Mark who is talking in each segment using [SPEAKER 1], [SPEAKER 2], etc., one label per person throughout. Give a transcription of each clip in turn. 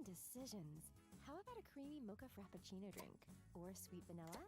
[SPEAKER 1] decisions. How about a creamy mocha frappuccino drink? Or sweet vanilla?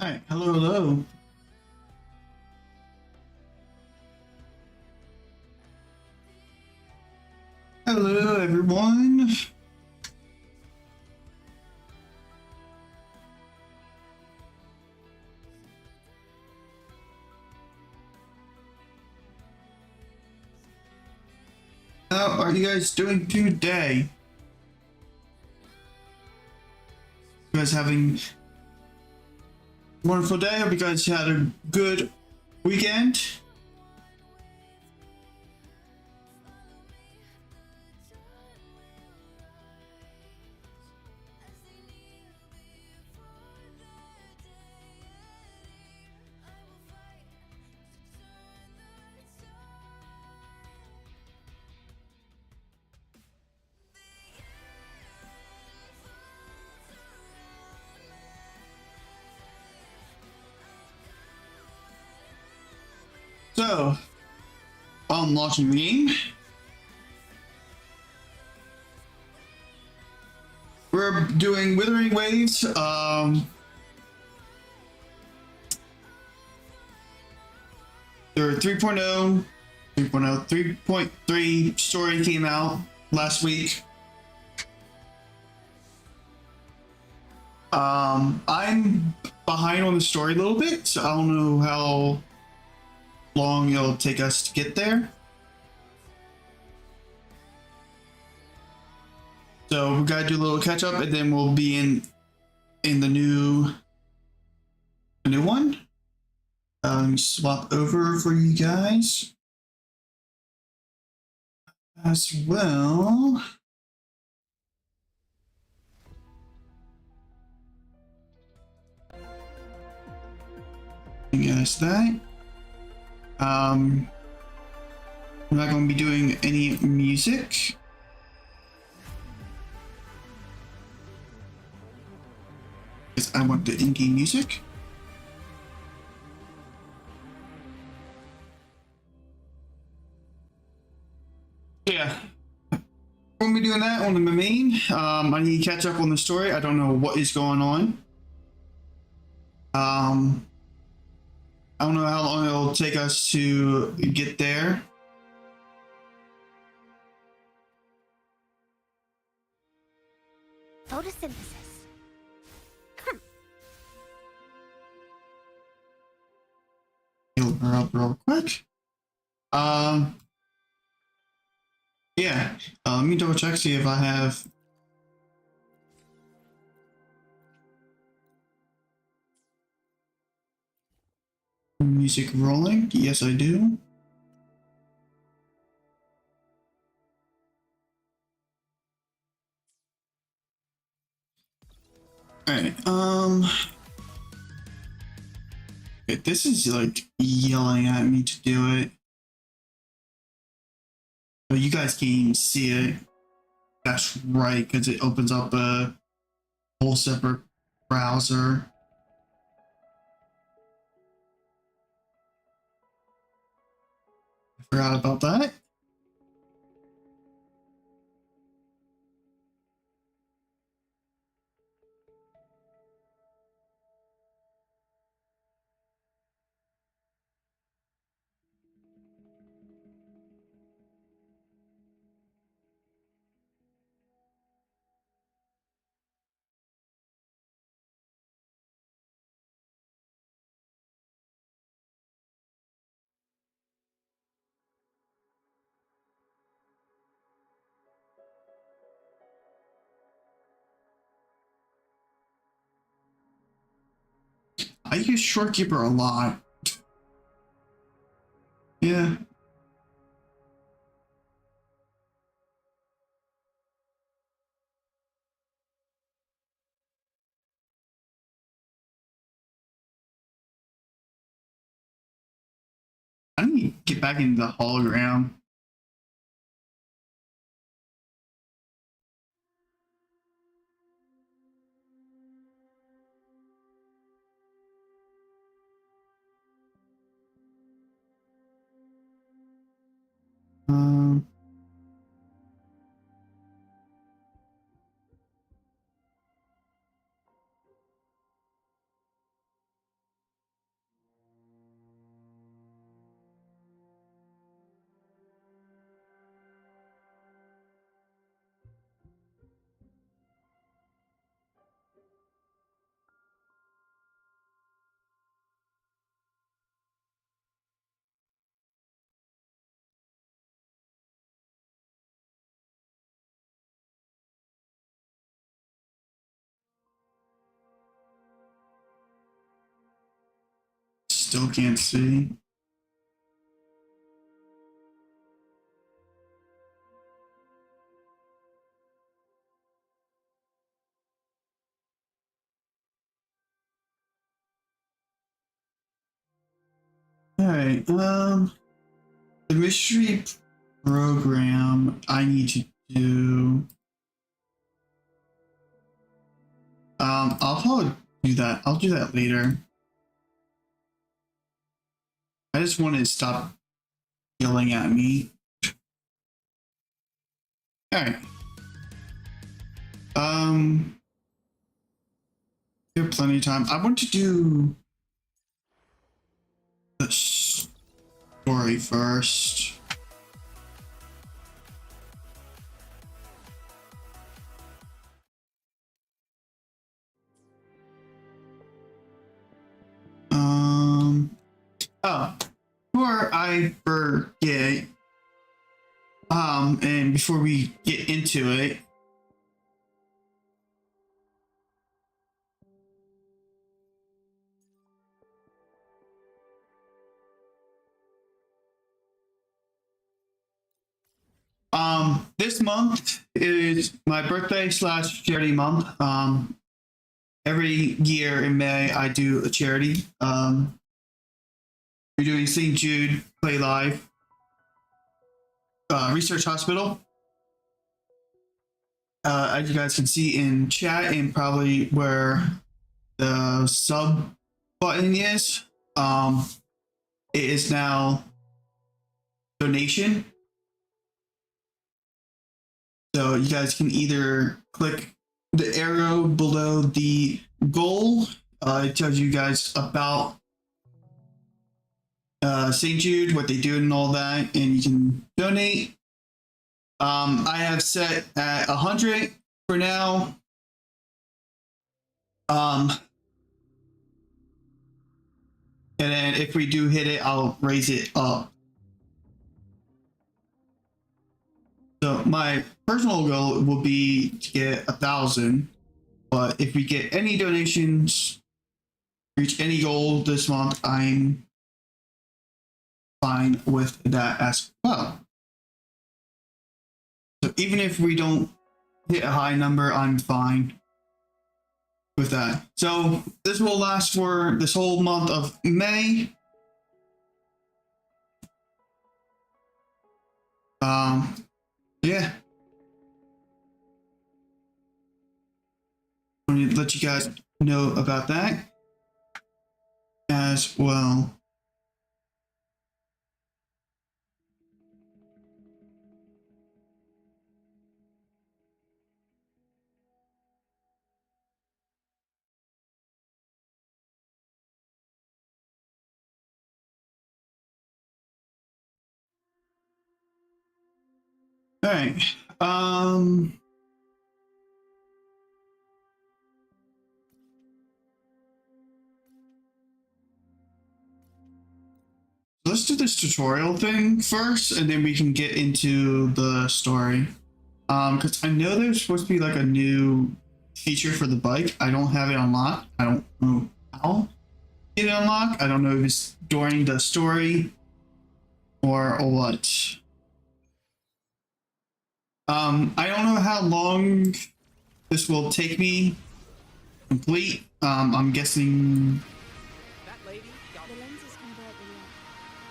[SPEAKER 2] Alright, hello, hello. Hello, everyone. How are you guys doing today? You guys having a wonderful day? Hope you guys had a good weekend. So, I'm launching the game. We're doing Withering Waves. There 3.0, 3.3 story came out last week. I'm behind on the story a little bit, so I don't know how long it'll take us to get there. So we gotta do a little catch up, and then we'll be in the new one. Swap over for you guys as well. Yes, that. We're not going to be doing any music. Because I want the in-game music. Yeah. We're going to be doing that on the main. I need to catch up on the story. I don't know what is going on. I don't know how long it'll take us to get there.
[SPEAKER 1] Photosynthesis.
[SPEAKER 2] Heal her up real quick. Yeah. Let me double check, see if I have music rolling. Yes, I do. Alright, okay, this is like yelling at me to do it. But you guys can't even see it. That's right, because it opens up a whole separate browser. I forgot about that. I use Shorekeeper a lot. Yeah. I need to get back into the hologram. Um, still can't see. Alright, the mystery program I need to do. I'll probably do that. I'll do that later. I just wanted to stop yelling at me. Alright. We have plenty of time. I want to do the story first. Oh, before I forget, and before we get into it, this month is my birthday / charity month. Every year in May I do a charity. We're doing St. Jude Play Live Research Hospital. As you guys can see in chat and probably where the sub button is, it is now donation. So you guys can either click the arrow below the goal. It tells you guys about St. Jude, what they do and all that, and you can donate. I have set at 100 for now. And then if we do hit it, I'll raise it up. So my personal goal will be to get 1,000, but if we get any donations, reach any goal this month, I'm fine with that as well. So even if we don't hit a high number, I'm fine with that. So this will last for this whole month of May. Yeah. I want to let you guys know about that as well. All right. Let's do this tutorial thing first, and then we can get into the story. Because I know there's supposed to be like a new feature for the bike. I don't have it unlocked. I don't know how to get it unlocked. I don't know if it's during the story or what. I don't know how long this will take me complete. I'm guessing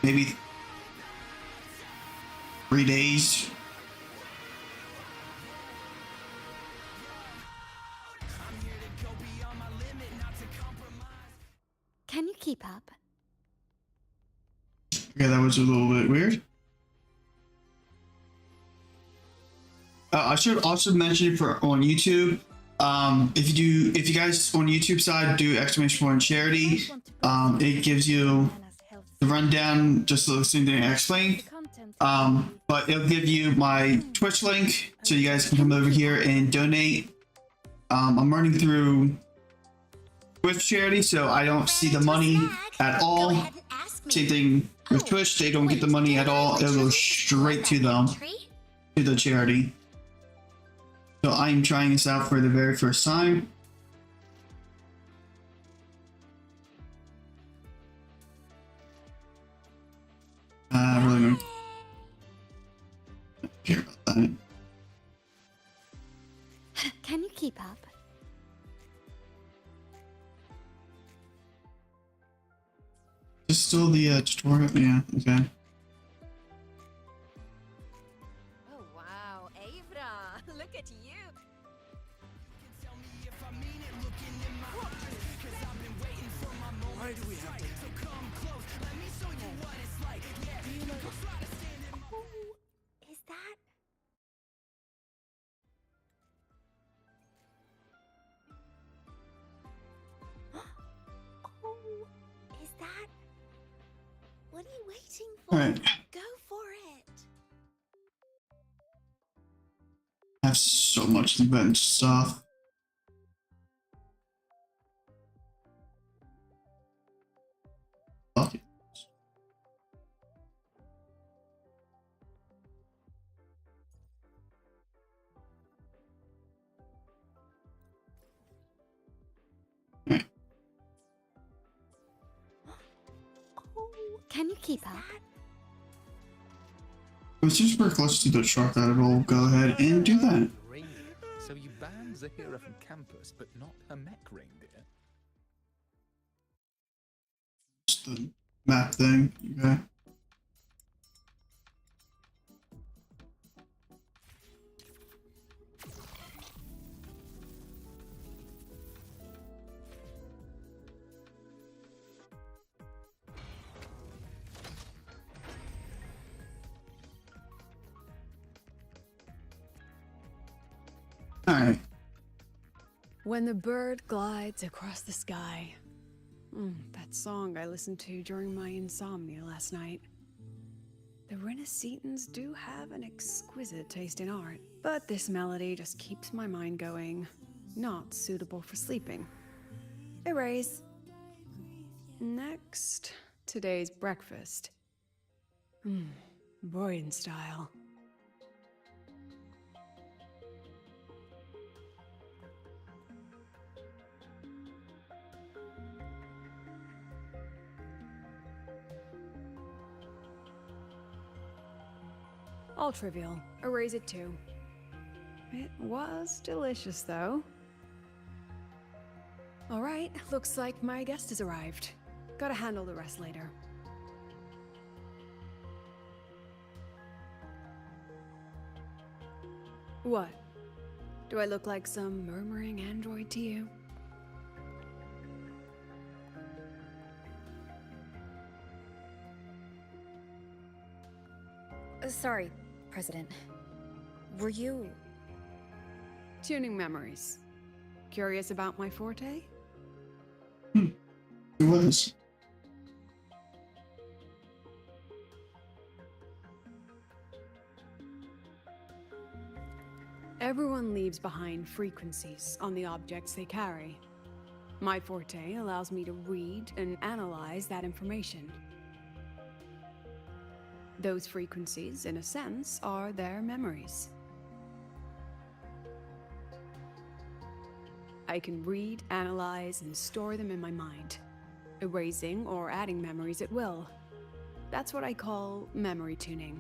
[SPEAKER 2] maybe 3 days.
[SPEAKER 1] Can you keep up?
[SPEAKER 2] Yeah, that was a little bit weird. I should also mention for on YouTube, if you guys on YouTube side do ! charity, it gives you the rundown, just the same thing I explained. But it'll give you my Twitch link, so you guys can come over here and donate. I'm running through Twitch charity, so I don't see the money at all. Same thing with Twitch, they don't get the money at all. It'll go straight to them, to the charity. So I'm trying this out for the very first time. this still the tutorial? Yeah, okay.
[SPEAKER 1] Oh wow, Avra, look at you.
[SPEAKER 3] Why do we have to?
[SPEAKER 1] Oh, is that? Oh, is that? What are you waiting for?
[SPEAKER 2] All right.
[SPEAKER 1] Go for it.
[SPEAKER 2] I have so much event stuff. Fuck it.
[SPEAKER 1] Oh, can you keep up?
[SPEAKER 2] Since we're close to the truck, I will go ahead and do that.
[SPEAKER 3] Reindeer. So you banned Zahira from campus, but not her mech reindeer.
[SPEAKER 2] Just the map thing. Okay. All right.
[SPEAKER 4] When the bird glides across the sky. That song I listened to during my insomnia last night. The Renaissance do have an exquisite taste in art, but this melody just keeps my mind going. Not suitable for sleeping. Erase. Next, today's breakfast. Boyan style. All trivial. Erase it too. It was delicious, though. Alright, looks like my guest has arrived. Gotta handle the rest later. What? Do I look like some murmuring android to you?
[SPEAKER 1] Sorry, President. Were you...
[SPEAKER 4] Tuning memories. Curious about my forte?
[SPEAKER 2] It was.
[SPEAKER 4] Everyone leaves behind frequencies on the objects they carry. My forte allows me to read and analyze that information. Those frequencies, in a sense, are their memories. I can read, analyze, and store them in my mind, erasing or adding memories at will. That's what I call memory tuning.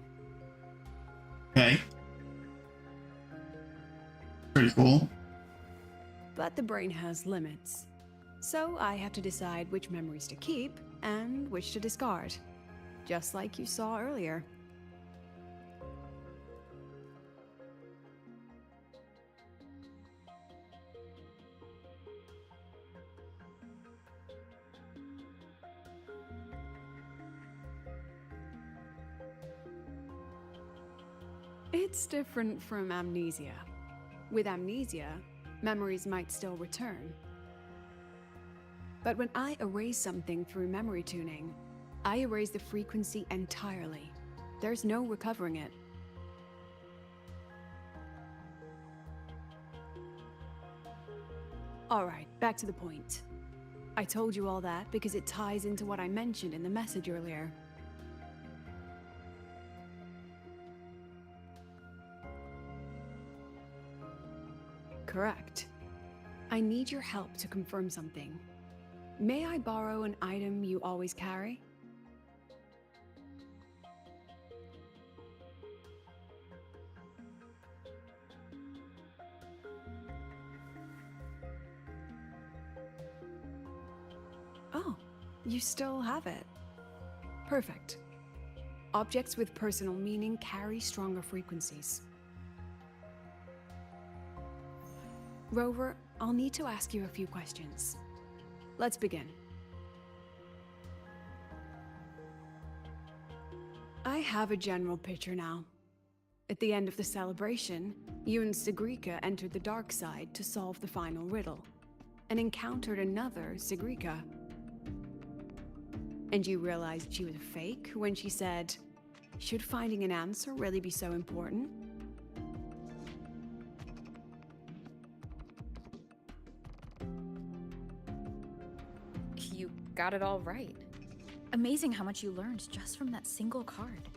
[SPEAKER 2] Okay. Pretty cool.
[SPEAKER 4] But the brain has limits. So I have to decide which memories to keep and which to discard. Just like you saw earlier. It's different from amnesia. With amnesia, memories might still return. But when I erase something through memory tuning, I erase the frequency entirely. There's no recovering it. Alright, back to the point. I told you all that because it ties into what I mentioned in the message earlier. Correct. I need your help to confirm something. May I borrow an item you always carry? Oh, you still have it. Perfect. Objects with personal meaning carry stronger frequencies. Rover, I'll need to ask you a few questions. Let's begin. I have a general picture now. At the end of the celebration, you and Sigrika entered the dark side to solve the final riddle, and encountered another Sigrika. And you realized she was a fake when she said, "Should finding an answer really be so important?"
[SPEAKER 5] You got it all right. Amazing how much you learned just from that single card.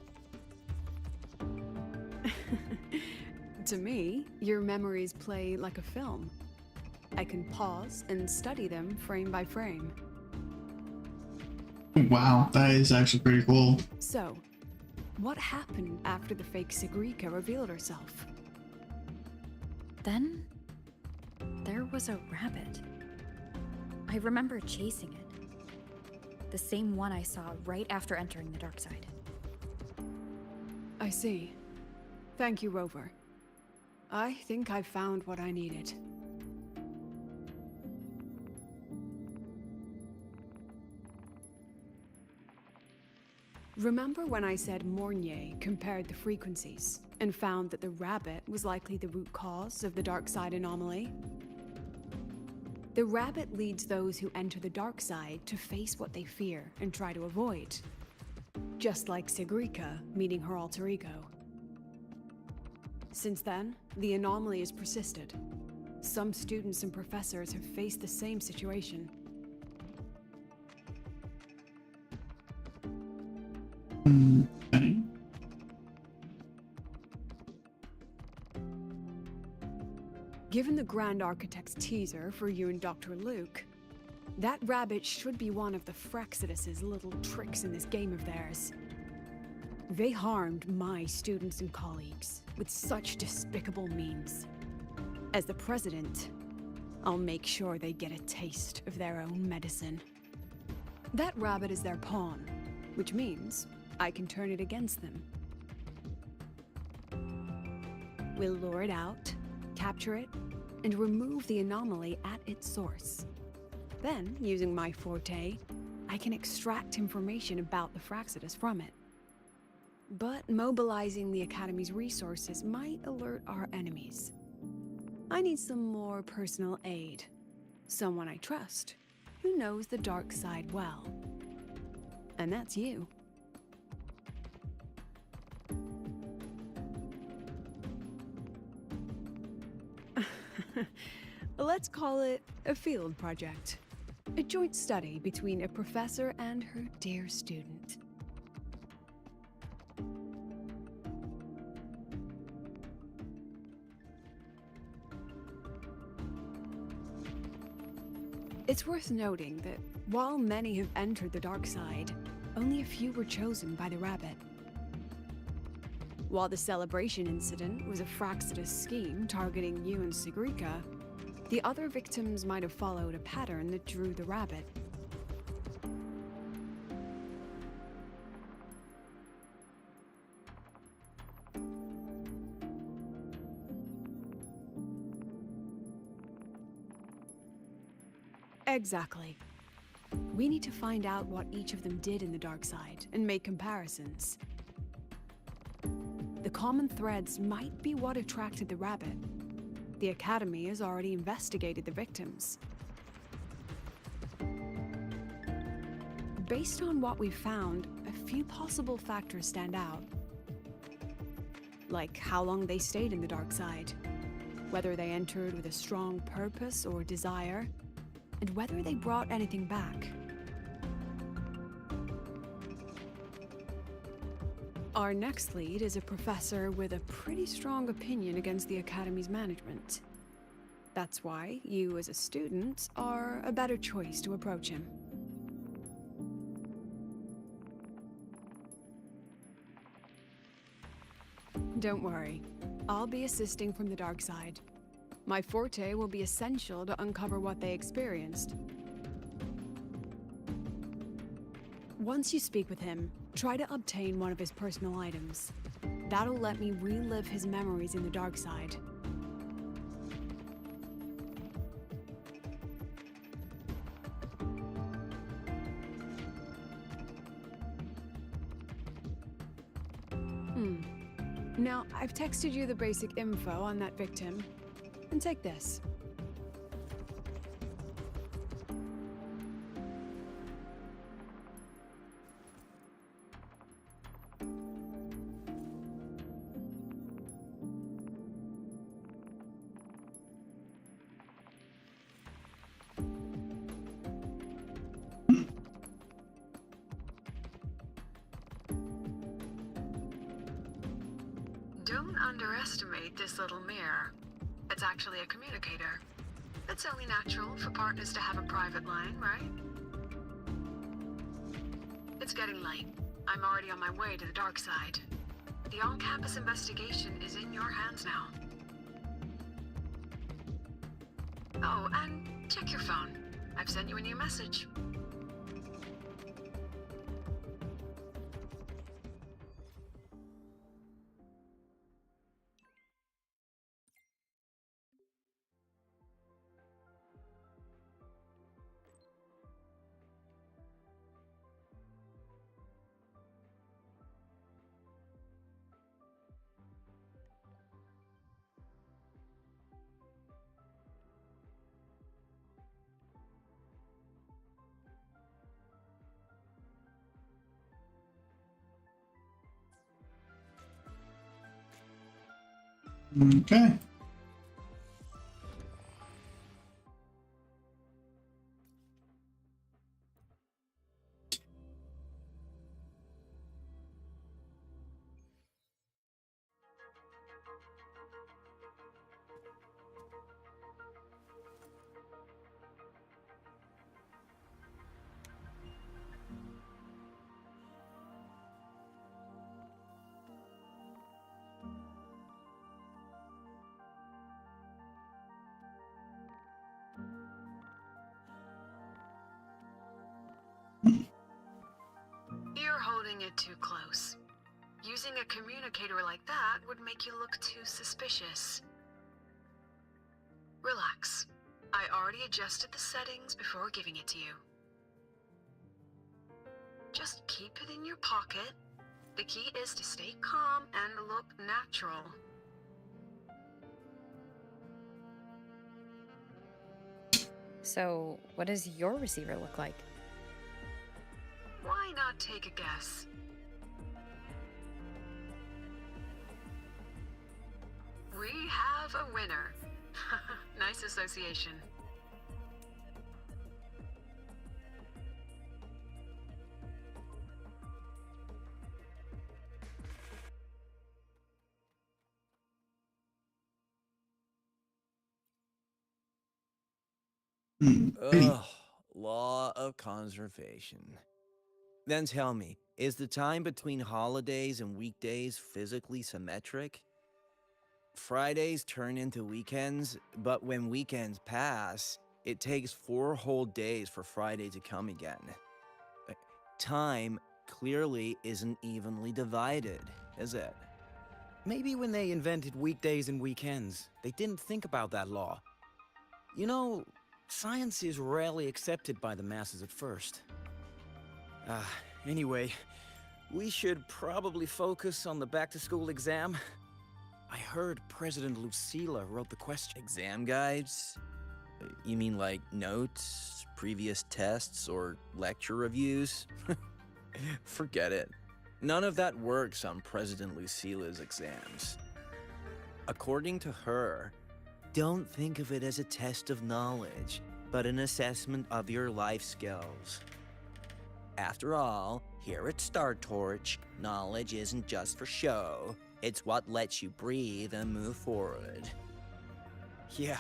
[SPEAKER 4] To me, your memories play like a film. I can pause and study them frame by frame.
[SPEAKER 2] Wow, that is actually pretty cool.
[SPEAKER 4] So, what happened after the fake Sigrika revealed herself?
[SPEAKER 5] Then, there was a rabbit. I remember chasing it. The same one I saw right after entering the dark side.
[SPEAKER 4] I see. Thank you, Rover. I think I've found what I needed. Remember when I said Mornier compared the frequencies and found that the rabbit was likely the root cause of the dark side anomaly? The rabbit leads those who enter the dark side to face what they fear and try to avoid. Just like Sigrika meeting her alter ego. Since then, the anomaly has persisted. Some students and professors have faced the same situation.
[SPEAKER 2] Okay.
[SPEAKER 4] Given the Grand Architect's teaser for you and Dr. Luke, that rabbit should be one of the Fraxidus' little tricks in this game of theirs. They harmed my students and colleagues with such despicable means. As the president, I'll make sure they get a taste of their own medicine. That rabbit is their pawn, which means I can turn it against them. We'll lure it out, capture it, and remove the anomaly at its source. Then, using my forte, I can extract information about the Fraxidus from it. But mobilizing the Academy's resources might alert our enemies. I need some more personal aid. Someone I trust, who knows the dark side well. And that's you. Let's call it a field project. A joint study between a professor and her dear student. It's worth noting that while many have entered the dark side, only a few were chosen by the rabbit. While the celebration incident was a Fraxidus scheme targeting you and Sigrika, the other victims might have followed a pattern that drew the rabbit. Exactly. We need to find out what each of them did in the dark side and make comparisons. The common threads might be what attracted the rabbit. The Academy has already investigated the victims. Based on what we've found, a few possible factors stand out. Like how long they stayed in the dark side, whether they entered with a strong purpose or desire, and whether they brought anything back. Our next lead is a professor with a pretty strong opinion against the Academy's management. That's why you, as a student, are a better choice to approach him. Don't worry, I'll be assisting from the dark side. My forte will be essential to uncover what they experienced. Once you speak with him, Try to obtain one of his personal items. That'll let me relive his memories in the dark side. Now, I've texted you the basic info on that victim. And take this.
[SPEAKER 6] Don't underestimate this little mirror. It's actually a communicator. It's only natural for partners to have a private line, right? It's getting late. I'm already on my way to the dark side. The on-campus investigation is in your hands now. Oh, and check your phone. I've sent you a new message.
[SPEAKER 2] Okay.
[SPEAKER 6] You're holding it too close. Using a communicator like that would make you look too suspicious. Relax. I already adjusted the settings before giving it to you. Just keep it in your pocket. The key is to stay calm and look natural.
[SPEAKER 5] So, what does your receiver look like?
[SPEAKER 6] Why not take a guess? We have a winner. Nice association.
[SPEAKER 7] Ugh, law of conservation. Then tell me, is the time between holidays and weekdays physically symmetric? Fridays turn into weekends, but when weekends pass, it takes 4 whole days for Friday to come again. Time clearly isn't evenly divided, is it?
[SPEAKER 8] Maybe when they invented weekdays and weekends, they didn't think about that law. You know, science is rarely accepted by the masses at first. Anyway, we should probably focus on the back-to-school exam. I heard President Lucilla wrote the question.
[SPEAKER 7] Exam guides? You mean like notes, previous tests, or lecture reviews? Forget it. None of that works on President Lucilla's exams. According to her, don't think of it as a test of knowledge, but an assessment of your life skills. After all, here at Star Torch, knowledge isn't just for show. It's what lets you breathe and move forward.
[SPEAKER 8] Yeah,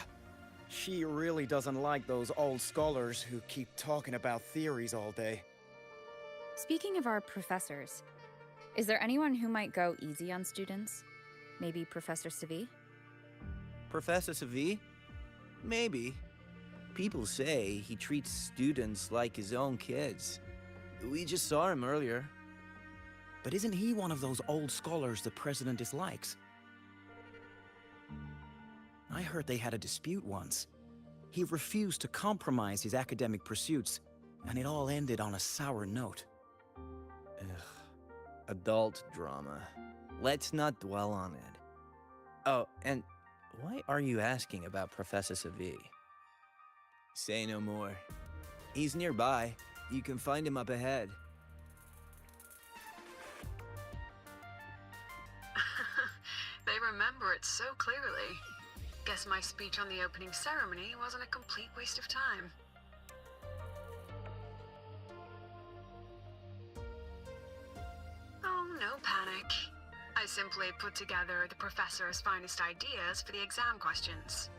[SPEAKER 8] she really doesn't like those old scholars who keep talking about theories all day.
[SPEAKER 5] Speaking of our professors, is there anyone who might go easy on students? Maybe Professor Savi?
[SPEAKER 7] Professor Savi? Maybe. People say he treats students like his own kids. We just saw him earlier.
[SPEAKER 8] But isn't he one of those old scholars the president dislikes? I heard they had a dispute once. He refused to compromise his academic pursuits, and it all ended on a sour note.
[SPEAKER 7] Ugh. Adult drama. Let's not dwell on it. Oh, and why are you asking about Professor Savi? Say no more. He's nearby. You can find him up ahead.
[SPEAKER 6] They remember it so clearly. Guess my speech on the opening ceremony wasn't a complete waste of time. Oh, no panic. I simply put together the professor's finest ideas for the exam questions,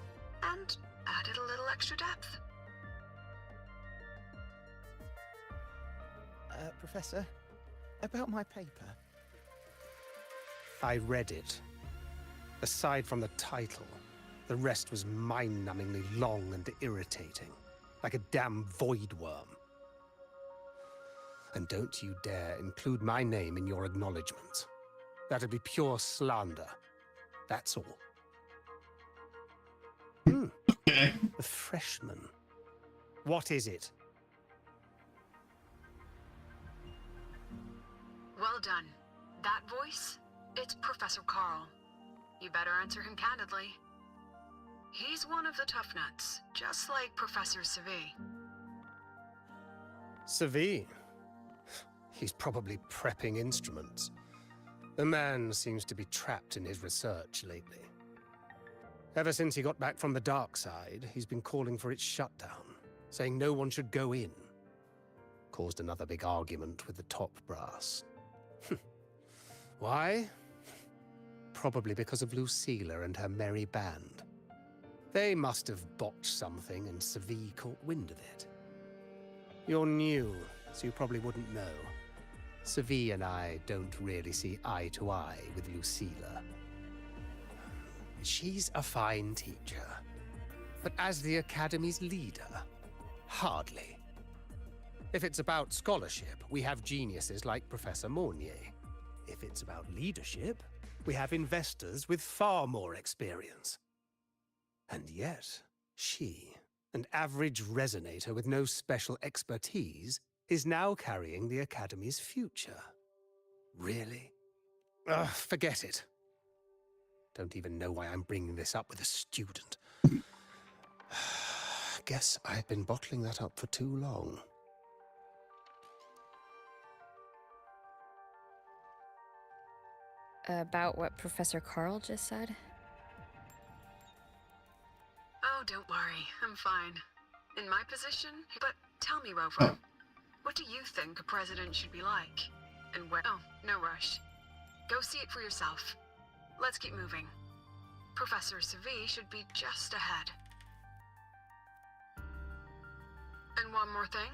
[SPEAKER 6] and added a little extra depth.
[SPEAKER 9] Professor, about my paper. I read it. Aside from the title, the rest was mind-numbingly long and irritating, like a damn void worm. And don't you dare include my name in your acknowledgements. That'd be pure slander. That's all.
[SPEAKER 2] Okay.
[SPEAKER 9] The freshman. What is it?
[SPEAKER 6] Well done. That voice? It's Professor Carl. You better answer him candidly. He's one of the tough nuts, just like Professor Savi.
[SPEAKER 9] Savi? He's probably prepping instruments. The man seems to be trapped in his research lately. Ever since he got back from the dark side, he's been calling for its shutdown, saying no one should go in. Caused another big argument with the top brass. Why? Probably because of Lucilla and her merry band. They must have botched something and Savi caught wind of it. You're new, so you probably wouldn't know. Savi and I don't really see eye to eye with Lucilla. She's a fine teacher, but as the Academy's leader, hardly. If it's about scholarship, we have geniuses like Professor Mornier. If it's about leadership, we have investors with far more experience. And yet, she, an average resonator with no special expertise, is now carrying the Academy's future. Really? Ugh, forget it. Don't even know why I'm bringing this up with a student. Guess I've been bottling that up for too long.
[SPEAKER 5] About what Professor Carl just said?
[SPEAKER 6] Oh, don't worry. I'm fine. In my position? But tell me, Rover, what do you think a president should be like? And where? Oh, no rush. Go see it for yourself. Let's keep moving. Professor Savi should be just ahead. And one more thing.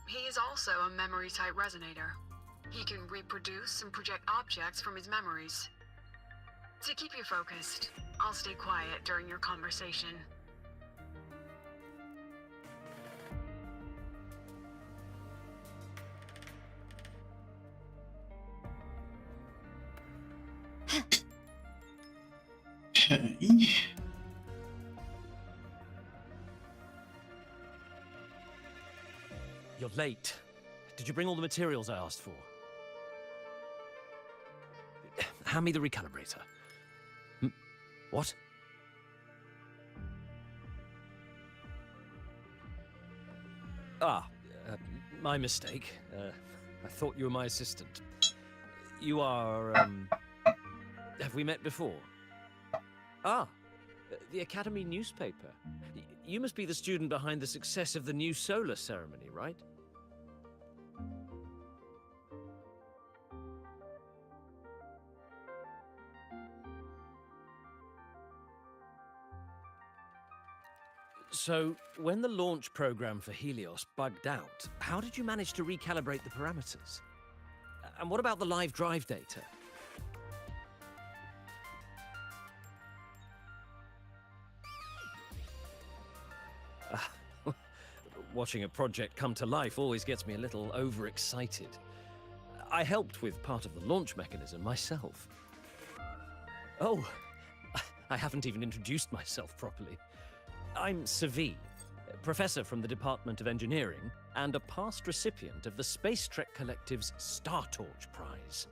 [SPEAKER 6] He is also a memory-type resonator. He can reproduce and project objects from his memories. To keep you focused, I'll stay quiet during your conversation.
[SPEAKER 2] Okay.
[SPEAKER 10] You're late. Did you bring all the materials I asked for? Hand me the recalibrator. What? My mistake. I thought you were my assistant. You are, have we met before? The Academy newspaper. You must be the student behind the success of the new solar ceremony, right? So, when the launch program for Helios bugged out, how did you manage to recalibrate the parameters? And what about the live drive data? Watching a project come to life always gets me a little overexcited. I helped with part of the launch mechanism myself. Oh, I haven't even introduced myself properly. I'm Savi, professor from the Department of Engineering and a past recipient of the Space Trek Collective's Star Torch Prize.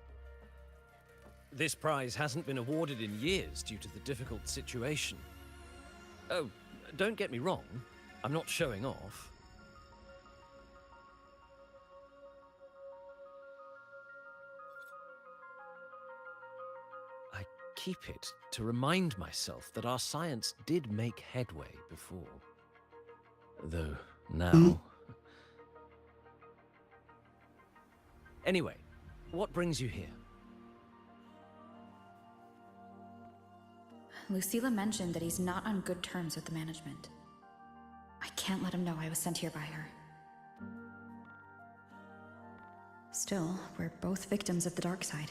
[SPEAKER 10] This prize hasn't been awarded in years due to the difficult situation. Oh, don't get me wrong, I'm not showing off. I keep it to remind myself that our science did make headway before. Though now... Anyway, what brings you here?
[SPEAKER 5] Lucilla mentioned that he's not on good terms with the management. I can't let him know I was sent here by her. Still, we're both victims of the dark side.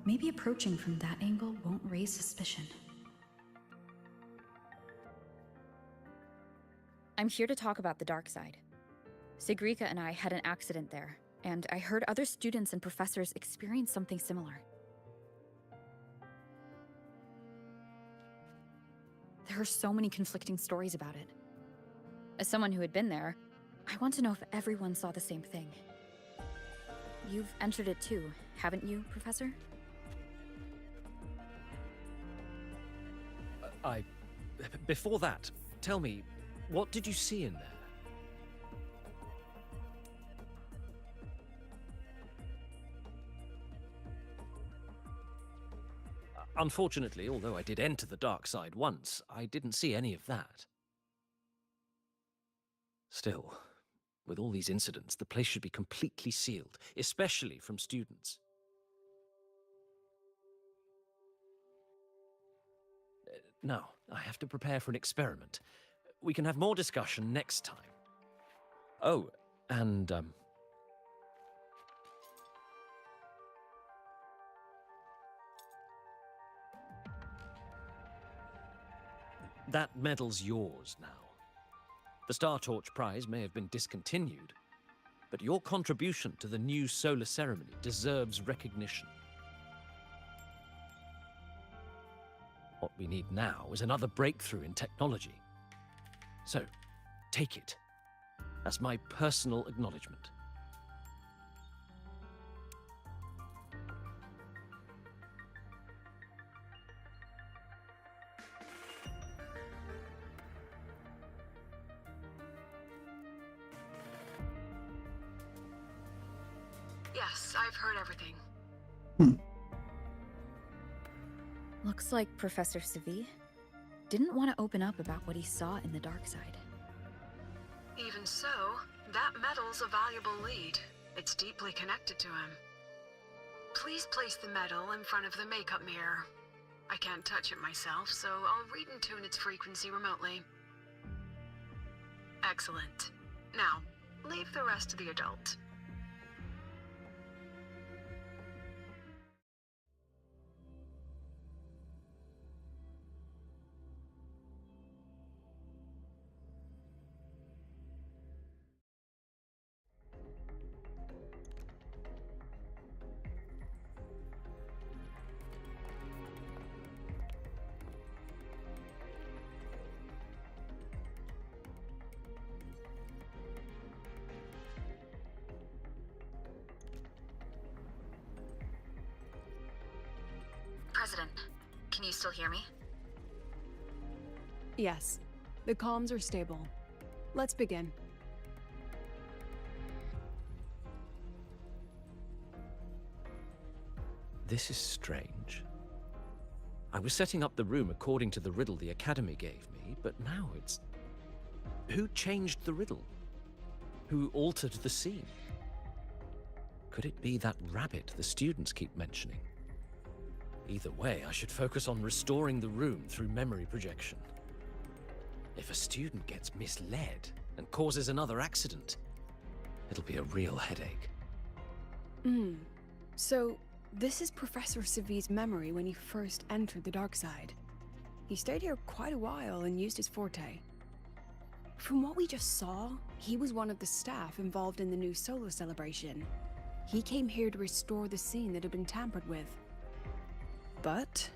[SPEAKER 5] Maybe approaching from that angle won't raise suspicion. I'm here to talk about the dark side. Sigrika and I had an accident there, and I heard other students and professors experience something similar. There are so many conflicting stories about it. As someone who had been there, I want to know if everyone saw the same thing. You've entered it too, haven't you, Professor?
[SPEAKER 10] Before that, tell me, what did you see in there? Unfortunately, although I did enter the dark side once, I didn't see any of that. Still, with all these incidents, the place should be completely sealed, especially from students. Now, I have to prepare for an experiment. We can have more discussion next time. Oh, and, that medal's yours now. The Star Torch Prize may have been discontinued, but your contribution to the new solar ceremony deserves recognition. What we need now is another breakthrough in technology. So, take it as my personal acknowledgement.
[SPEAKER 6] Yes, I've heard everything.
[SPEAKER 5] Looks like Professor Savi didn't want to open up about what he saw in the dark side.
[SPEAKER 6] Even so, that medal's a valuable lead. It's deeply connected to him. Please place the medal in front of the makeup mirror. I can't touch it myself, so I'll read and tune its frequency remotely. Excellent. Now, leave the rest to the adult.
[SPEAKER 5] President, can you still hear me?
[SPEAKER 4] Yes, the comms are stable. Let's begin.
[SPEAKER 10] This is strange. I was setting up the room according to the riddle the Academy gave me, but now it's... Who changed the riddle? Who altered the scene? Could it be that rabbit the students keep mentioning? Either way, I should focus on restoring the room through memory projection. If a student gets misled and causes another accident, it'll be a real headache.
[SPEAKER 4] So, this is Professor Savi's memory when he first entered the dark side. He stayed here quite a while and used his forte. From what we just saw, he was one of the staff involved in the new solar celebration. He came here to restore the scene that had been tampered with. But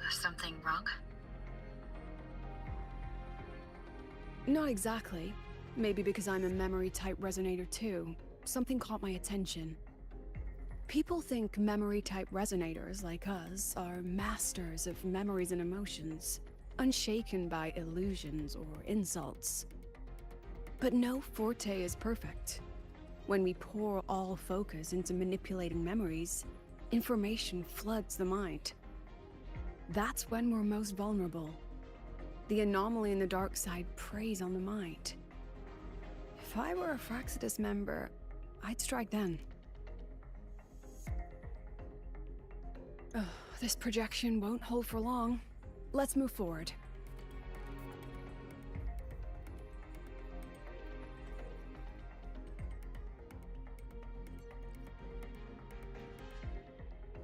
[SPEAKER 6] Something wrong?
[SPEAKER 4] not exactly. Maybe because I'm a memory-type resonator too. Something caught my attention. People think memory-type resonators like us are masters of memories and emotions, unshaken by illusions or insults. But no forte is perfect. When we pour all focus into manipulating memories, information floods the mind. That's when we're most vulnerable. The anomaly in the dark side preys on the mind. If I were a Fraxidus member, I'd strike then. Ugh, this projection won't hold for long. Let's move forward.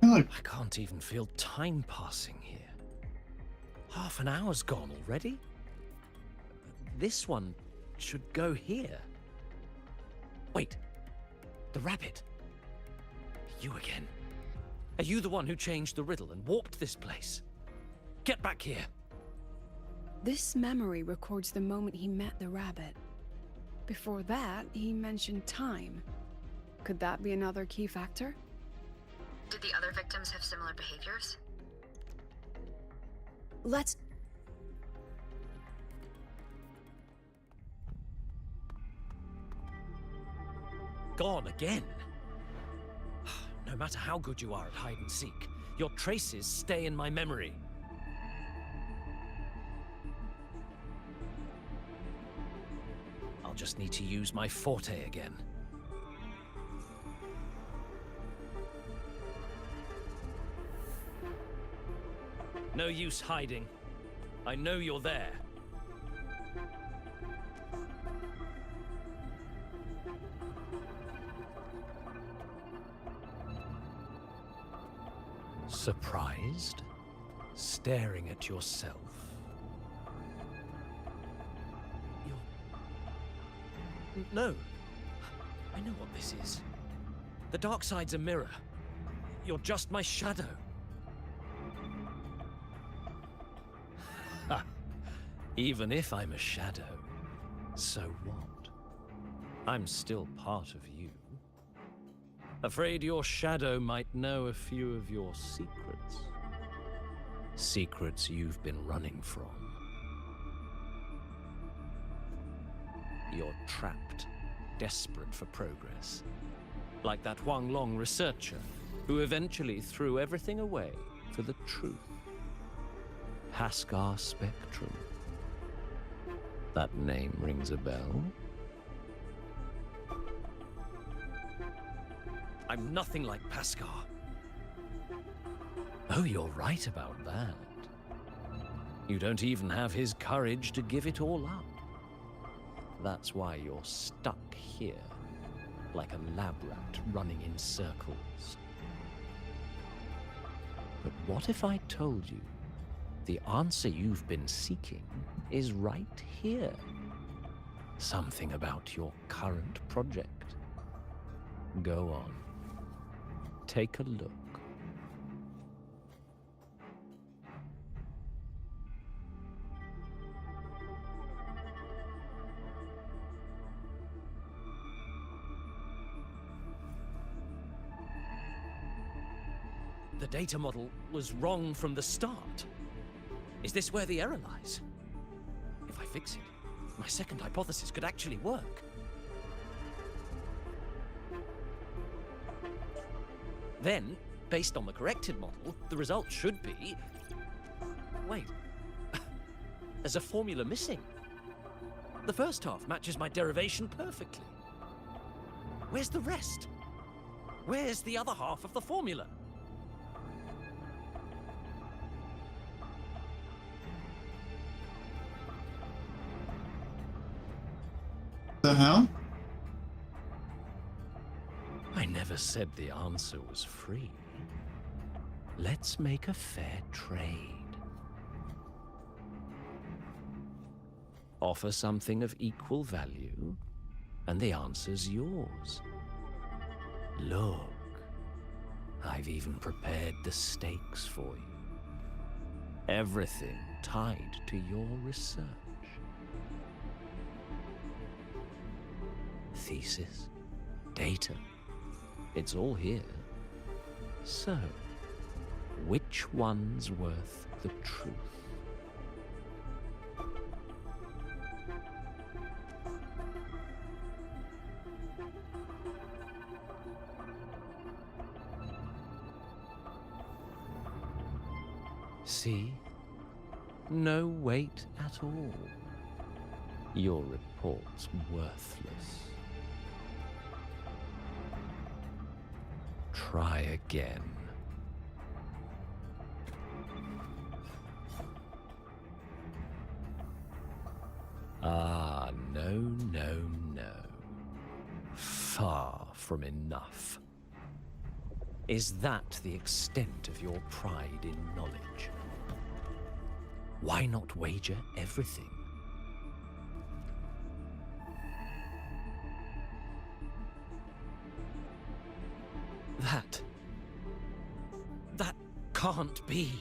[SPEAKER 2] Look,
[SPEAKER 10] I can't even feel time passing here. Half an hour's gone already? This one should go here. Wait, the rabbit. You again. Are you the one who changed the riddle and warped this place? Get back here.
[SPEAKER 4] This memory records the moment he met the rabbit. Before that, he mentioned time. Could that be another key factor?
[SPEAKER 6] Did the other victims have similar behaviors?
[SPEAKER 4] Let's...
[SPEAKER 10] Gone again. No matter how good you are at hide and seek, your traces stay in my memory. I'll just need to use my forte again. No use hiding. I know you're there. Surprised? Staring at yourself? No. I know what this is. The dark side's a mirror. You're just my shadow. Ha! Even if I'm a shadow, so what? I'm still part of you. Afraid your shadow might know a few of your secrets. Secrets you've been running from. You're trapped, desperate for progress. Like that Huang Long researcher, who eventually threw everything away for the truth. Haskar Spectrum. That name rings a bell? I'm nothing like Paskar. Oh, you're right about that. You don't even have his courage to give it all up. That's why you're stuck here, like a lab rat running in circles. But what if I told you the answer you've been seeking is right here? Something about your current project. Go on. Take a look. The data model was wrong from the start. Is this where the error lies? If I fix it, my second hypothesis could actually work. Then, based on the corrected model, the result should be... Wait. There's a formula missing. The first half matches my derivation perfectly. Where's the rest? Where's the other half of the formula?
[SPEAKER 2] The hell?
[SPEAKER 10] I never said the answer was free. Let's make a fair trade. Offer something of equal value, and the answer's yours. Look, I've even prepared the stakes for you. Everything tied to your research. Thesis, data, it's all here. So, which one's worth the truth? See? No weight at all. Your report's worthless. Try again. Ah, no, no, no. Far from enough. Is that the extent of your pride in knowledge? Why not wager everything? That can't be.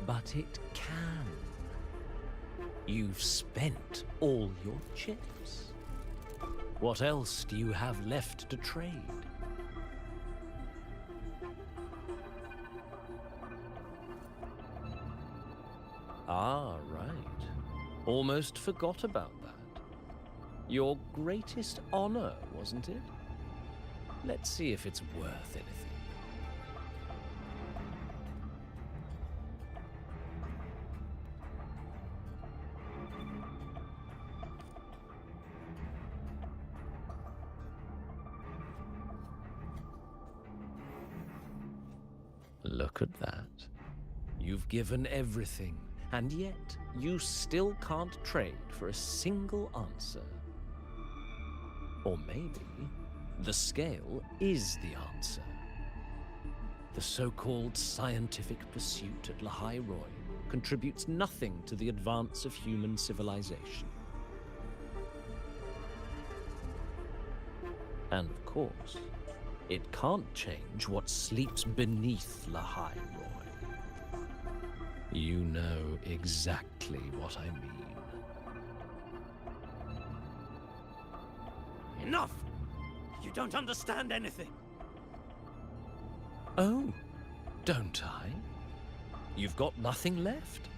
[SPEAKER 10] But it can. You've spent all your chips. What else do you have left to trade? Ah, right. Almost forgot about that. Your greatest honor, wasn't it? Let's see if it's worth anything. Look at that. You've given everything, and yet you still can't trade for a single answer. Or maybe the scale is the answer. The so-called scientific pursuit at Lahai Roy contributes nothing to the advance of human civilization. And of course, it can't change what sleeps beneath Lahai Roy. You know exactly what I mean.
[SPEAKER 11] Enough! You don't understand anything.
[SPEAKER 10] Oh, don't I? You've got nothing left?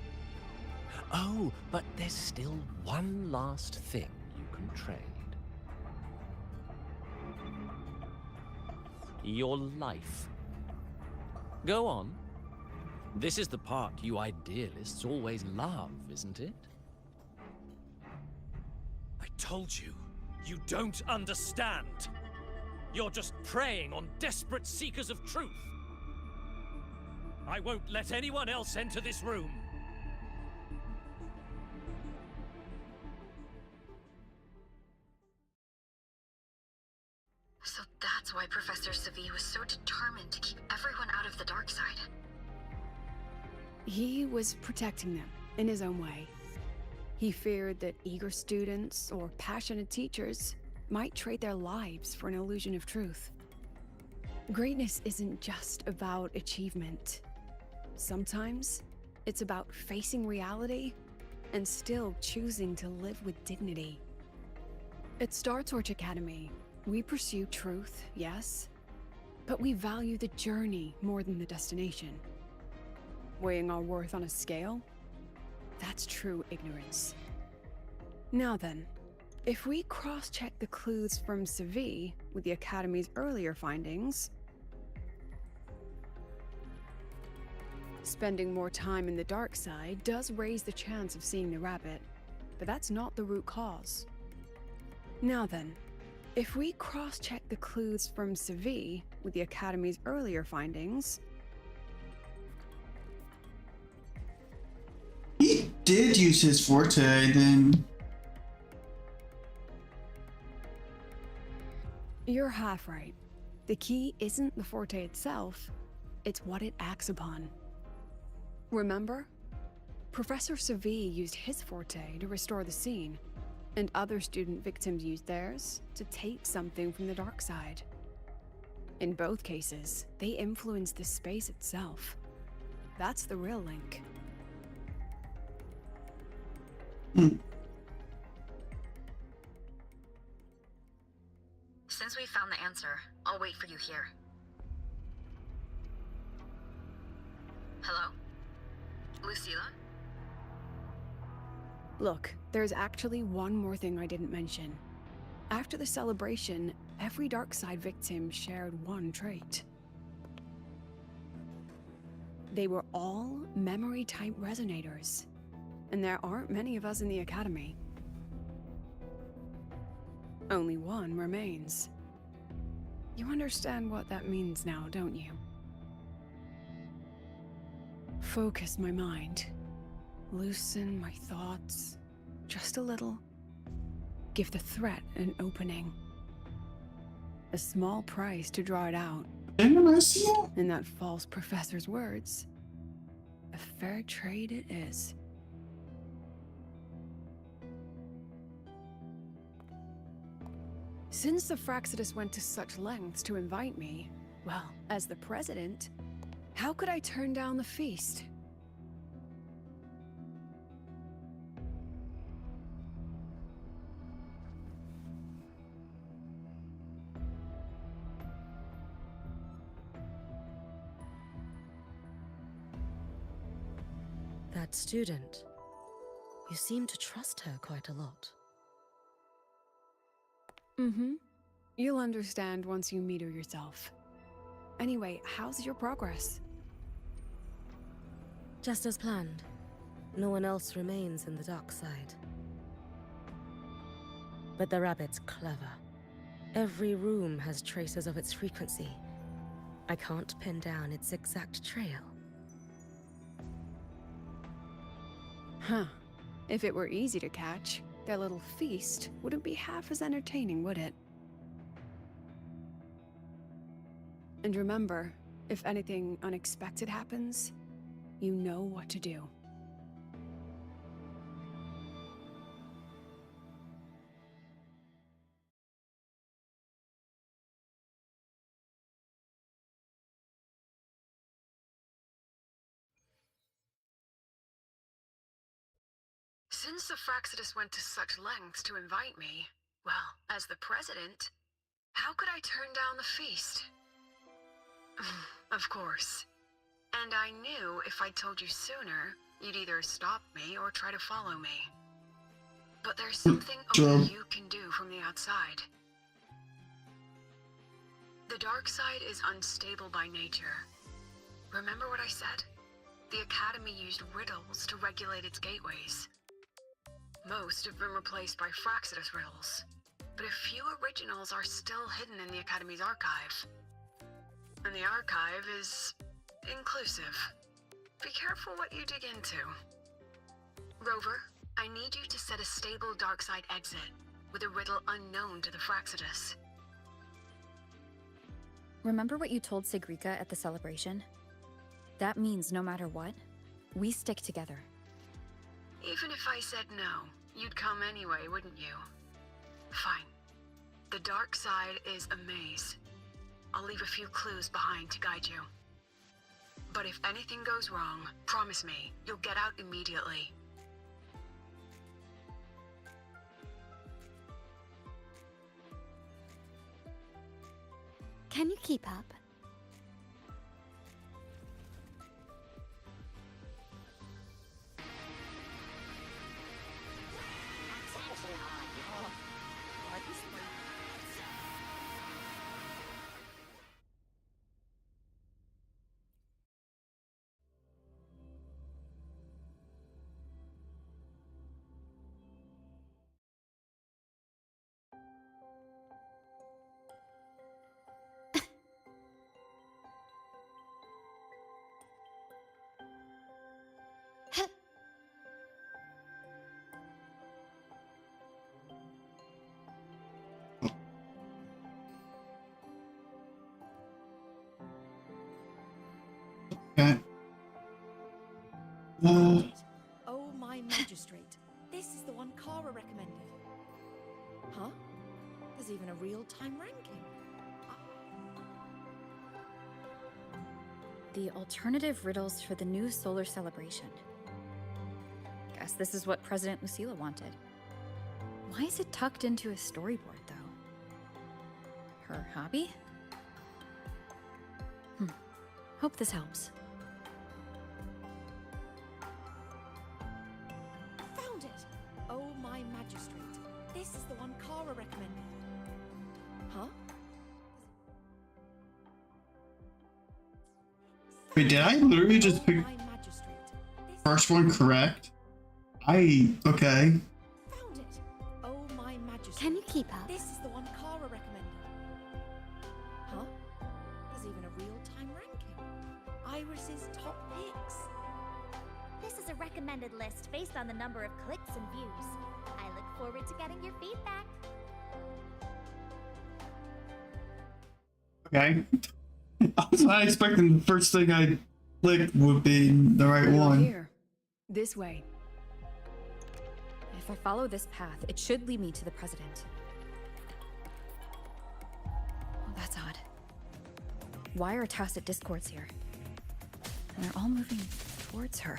[SPEAKER 10] Oh, but there's still one last thing you can trade. Your life. Go on. This is the part you idealists always love, isn't it?
[SPEAKER 11] I told you, you don't understand. You're just preying on desperate seekers of truth. I won't let anyone else enter this room.
[SPEAKER 6] So that's why Professor Savi was so determined to keep everyone out of the dark side.
[SPEAKER 4] He was protecting them in his own way. He feared that eager students or passionate teachers might trade their lives for an illusion of truth. Greatness isn't just about achievement. Sometimes it's about facing reality and still choosing to live with dignity. At Star Torch Academy, we pursue truth, yes, but we value the journey more than the destination. Weighing our worth on a scale? That's true ignorance. Now then, if we cross-check the clues from Savi with the Academy's earlier findings, spending more time in the dark side does raise the chance of seeing the rabbit, but that's not the root cause. Now then, if we cross-check the clues from Savi with the Academy's earlier findings,
[SPEAKER 2] he did use his forte, then.
[SPEAKER 4] You're half right. The key isn't the forte itself, it's what it acts upon. Remember? Professor Savi used his forte to restore the scene, And other student victims used theirs to take something from the dark side. In both cases, they influenced the space itself. That's the real link.
[SPEAKER 5] Since we found the answer, I'll wait for you here. Hello? Lucilla?
[SPEAKER 4] Look, there's actually one more thing I didn't mention. After the celebration, every dark side victim shared one trait. They were all memory-type resonators, and there aren't many of us in the Academy. Only one remains. You understand what that means now, don't you? Focus my mind. Loosen my thoughts. Just a little. Give the threat an opening. A small price to draw it out. In that false professor's words, a fair trade it is. Since the Fraxidus went to such lengths to invite me, well, as the president, how could I turn down the feast?
[SPEAKER 12] That student. You seem to trust her quite a lot.
[SPEAKER 4] Mm-hmm. You'll understand once you meet her yourself. Anyway, how's your progress?
[SPEAKER 12] Just as planned. No one else remains in the dark side. But the rabbit's clever. Every room has traces of its frequency. I can't pin down its exact trail.
[SPEAKER 4] Huh. If it were easy to catch, their little feast wouldn't be half as entertaining, would it? And remember, if anything unexpected happens, you know what to do.
[SPEAKER 6] Since the Fraxidus went to such lengths to invite me, well, as the president, how could I turn down the feast? Of course. And I knew if I told you sooner, you'd either stop me or try to follow me. But there's something only you can do from the outside. The dark side is unstable by nature. Remember what I said? The Academy used riddles to regulate its gateways. Most have been replaced by Fraxidus riddles, but a few originals are still hidden in the Academy's archive. And the archive is inclusive. Be careful what you dig into. Rover, I need you to set a stable dark side exit with a riddle unknown to the Fraxidus.
[SPEAKER 5] Remember what you told Sigrika at the celebration? That means no matter what, we stick together.
[SPEAKER 6] Even if I said no, you'd come anyway, wouldn't you? Fine. The dark side is a maze. I'll leave a few clues behind to guide you. But if anything goes wrong, promise me, you'll get out immediately.
[SPEAKER 1] Can you keep up?
[SPEAKER 2] Okay.
[SPEAKER 13] Oh, my magistrate. This is the one Kara recommended.
[SPEAKER 1] Huh? There's even a real-time ranking.
[SPEAKER 5] The alternative riddles for the new solar celebration. Guess this is what President Lucilla wanted. Why is it tucked into a storyboard, though? Her hobby? Hope this helps.
[SPEAKER 1] Found it! Oh, my magistrate. This is the one Kara recommended. Huh?
[SPEAKER 2] Wait, did I literally just pick
[SPEAKER 1] My magistrate. This
[SPEAKER 2] first one correct? Okay.
[SPEAKER 1] found it. Oh, my magistrate.
[SPEAKER 5] Can you keep up?
[SPEAKER 1] This is the one Kara recommended. Huh? There's even a real-time ranking. Iris's top picks.
[SPEAKER 13] This is a recommended list based on the number of clicks and views. I look forward to getting your feedback.
[SPEAKER 2] Okay. I was not expecting the first thing I clicked would be the right
[SPEAKER 4] You're
[SPEAKER 2] one.
[SPEAKER 4] here. This way.
[SPEAKER 5] If I follow this path, it should lead me to the president. Oh, that's odd. Why are tacit discords here? And they're all moving towards her.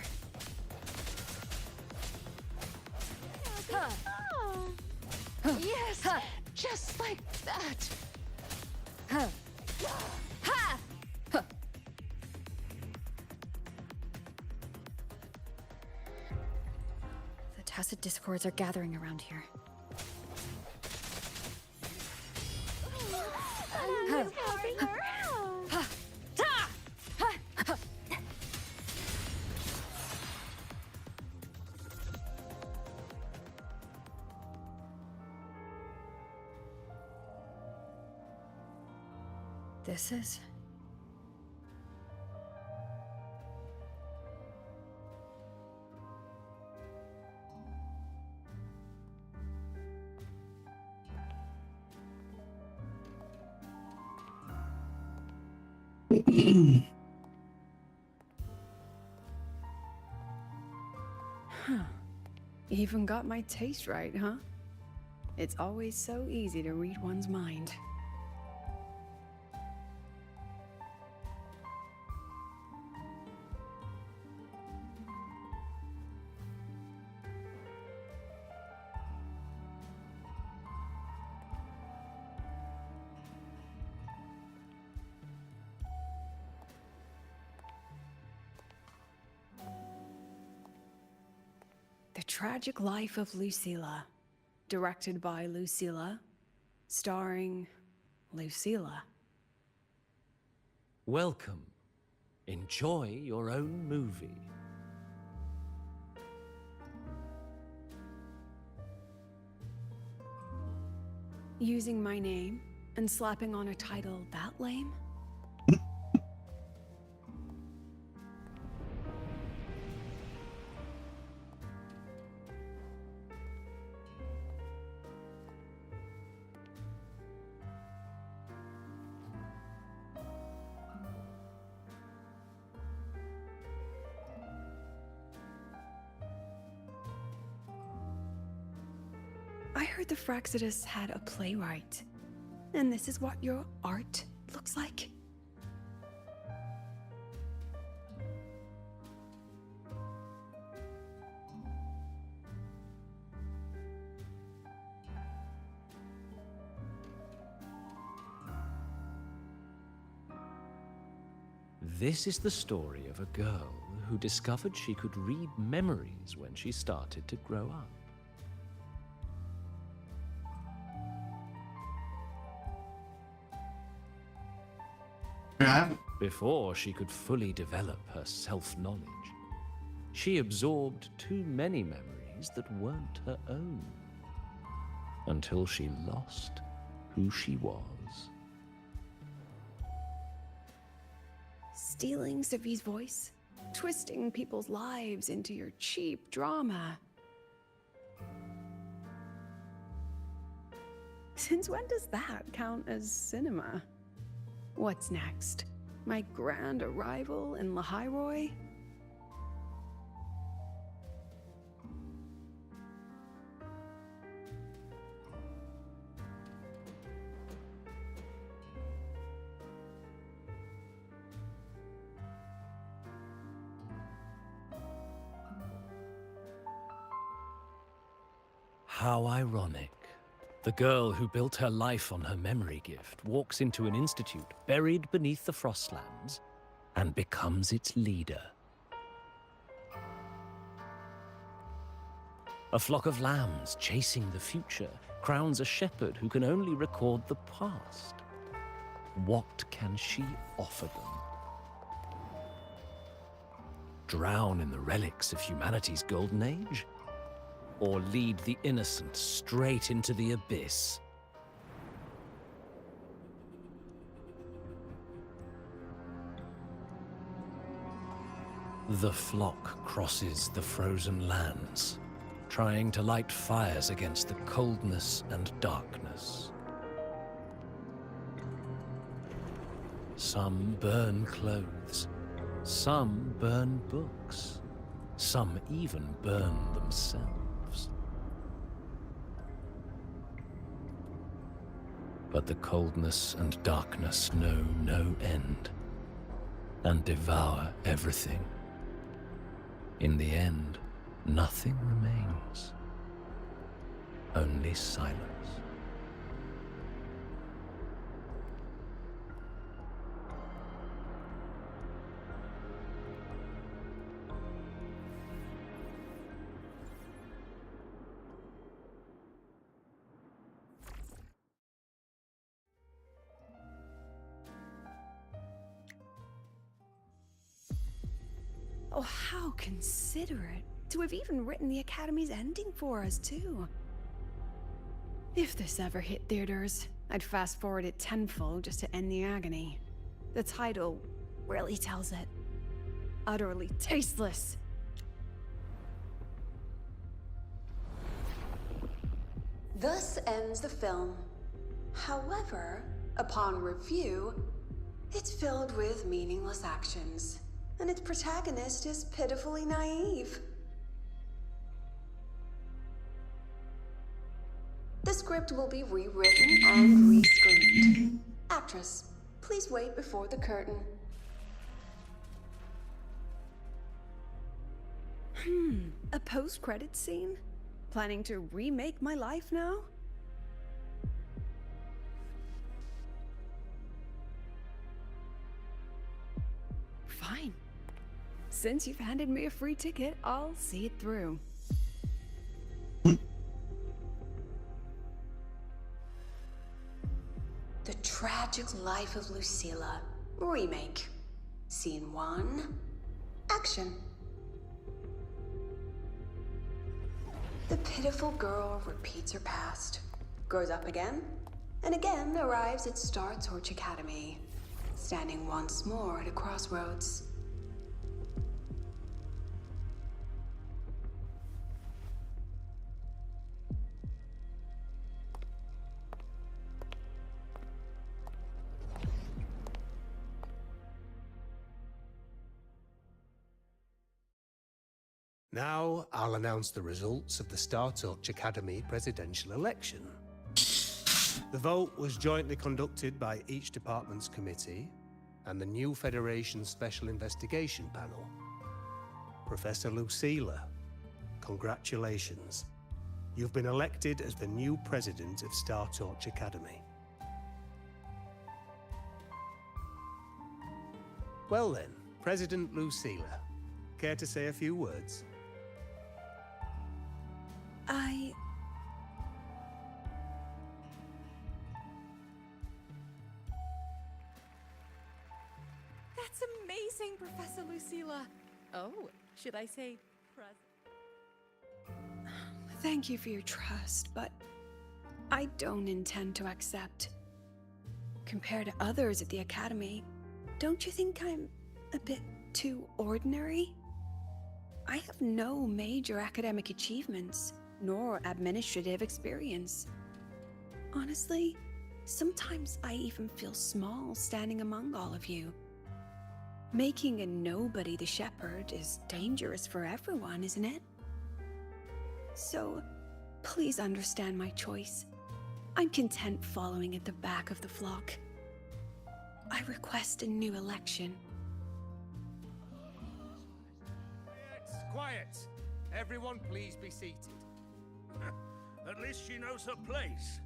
[SPEAKER 14] Yes, just like that.
[SPEAKER 5] Ha! The tacit discords are gathering around here.
[SPEAKER 14] I'm helping her out.
[SPEAKER 5] This is...
[SPEAKER 4] Huh. Even got my taste right, huh? It's always so easy to read one's mind. The Tragic Life of Lucilla. Directed by Lucilla. Starring Lucilla.
[SPEAKER 10] Welcome. Enjoy your own movie.
[SPEAKER 4] Using my name and slapping on a title that lame? I heard the Fraxidus had a playwright. And this is what your art looks like?
[SPEAKER 10] This is the story of a girl who discovered she could read memories when she started to grow up. Before she could fully develop her self-knowledge, she absorbed too many memories that weren't her own, until she lost who she was.
[SPEAKER 4] Stealing Sophie's voice? Twisting people's lives into your cheap drama? Since when does that count as cinema? What's next? My grand arrival in Lahiroy?
[SPEAKER 10] How ironic. The girl who built her life on her memory gift walks into an institute buried beneath the Frostlands and becomes its leader. A flock of lambs chasing the future crowns a shepherd who can only record the past. What can she offer them? Drown in the relics of humanity's golden age? Or lead the innocent straight into the abyss? The flock crosses the frozen lands, trying to light fires against the coldness and darkness. Some burn clothes, some burn books, some even burn themselves. But the coldness and darkness know no end, and devour everything. In the end, nothing remains, only silence.
[SPEAKER 4] Oh, how considerate to have even written the Academy's ending for us, too. If this ever hit theaters, I'd fast forward it tenfold just to end the agony. The title really tells it. Utterly tasteless.
[SPEAKER 15] Thus ends the film. However, upon review, it's filled with meaningless actions, and its protagonist is pitifully naive. The script will be rewritten and re-screened. Actress, please wait before the curtain.
[SPEAKER 4] A post-credits scene? Planning to remake my life now? Fine. Since you've handed me a free ticket, I'll see it through.
[SPEAKER 15] The Tragic Life of Lucilla. Remake. Scene 1. Action. The pitiful girl repeats her past, grows up again, and again arrives at Star Torch Academy, standing once more at a crossroads.
[SPEAKER 9] Now, I'll announce the results of the Star Torch Academy presidential election. The vote was jointly conducted by each department's committee and the new Federation's Special Investigation Panel. Professor Lucilla, congratulations. You've been elected as the new president of Star Torch Academy. Well then, President Lucilla, care to say a few words?
[SPEAKER 1] That's amazing, Professor Lucilla. Oh, should I say
[SPEAKER 4] Thank you for your trust, but I don't intend to accept. Compared to others at the Academy, don't you think I'm a bit too ordinary? I have no major academic achievements, nor administrative experience. Honestly, sometimes I even feel small standing among all of you. Making a nobody the shepherd is dangerous for everyone, isn't it? So, please understand my choice. I'm content following at the back of the flock. I request a new election.
[SPEAKER 9] Quiet! Everyone please be seated. The
[SPEAKER 16] At least she knows her place.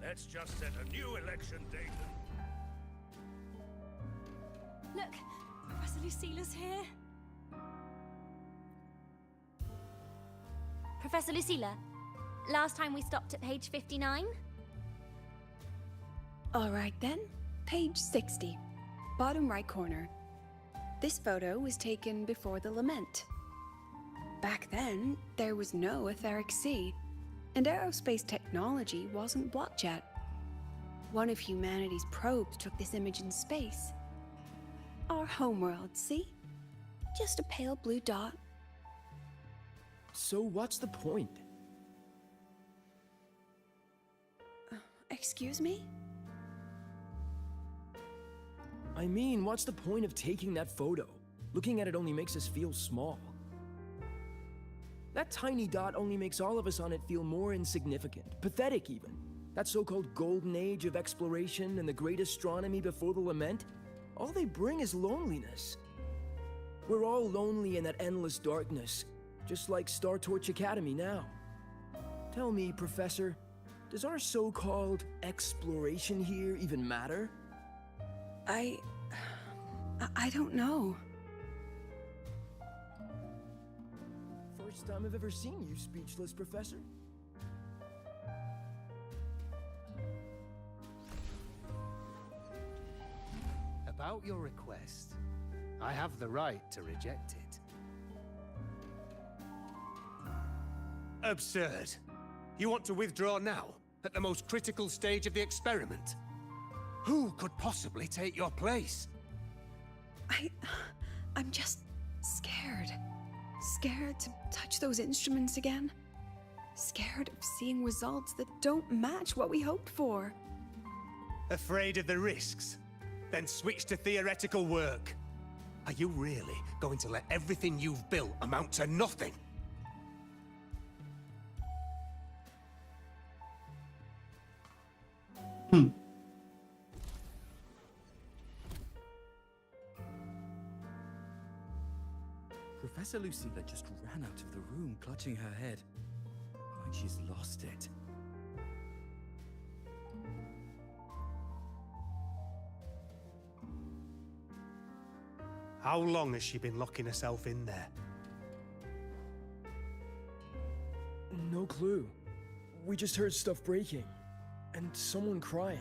[SPEAKER 16] Let's just set a new election date and...
[SPEAKER 14] Look, Professor Lucila's here.
[SPEAKER 13] Professor Lucila, last time we stopped at page 59?
[SPEAKER 4] Alright then, page 60. Bottom right corner. This photo was taken before the lament. Back then, there was no etheric sea, and aerospace technology wasn't blocked yet. One of humanity's probes took this image in space. Our homeworld, see? Just a pale blue dot.
[SPEAKER 17] So what's the point?
[SPEAKER 4] Excuse me?
[SPEAKER 17] I mean, what's the point of taking that photo? Looking at it only makes us feel small. That tiny dot only makes all of us on it feel more insignificant, pathetic even. That so-called golden age of exploration and the great astronomy before the lament, all they bring is loneliness. We're all lonely in that endless darkness, just like Star Torch Academy now. Tell me, Professor, does our so-called exploration here even matter?
[SPEAKER 4] I don't know.
[SPEAKER 17] First time I've ever seen you speechless, Professor.
[SPEAKER 9] About your request, I have the right to reject it. Absurd. You want to withdraw now, at the most critical stage of the experiment? Who could possibly take your place?
[SPEAKER 4] I'm just scared. Scared to touch those instruments again. Scared of seeing results that don't match what we hoped for.
[SPEAKER 9] Afraid of the risks? Then switch to theoretical work. Are you really going to let everything you've built amount to nothing?
[SPEAKER 18] Professor Lucila just ran out of the room, clutching her head, like she's lost it.
[SPEAKER 9] How long has she been locking herself in there?
[SPEAKER 17] No clue. We just heard stuff breaking, and someone crying.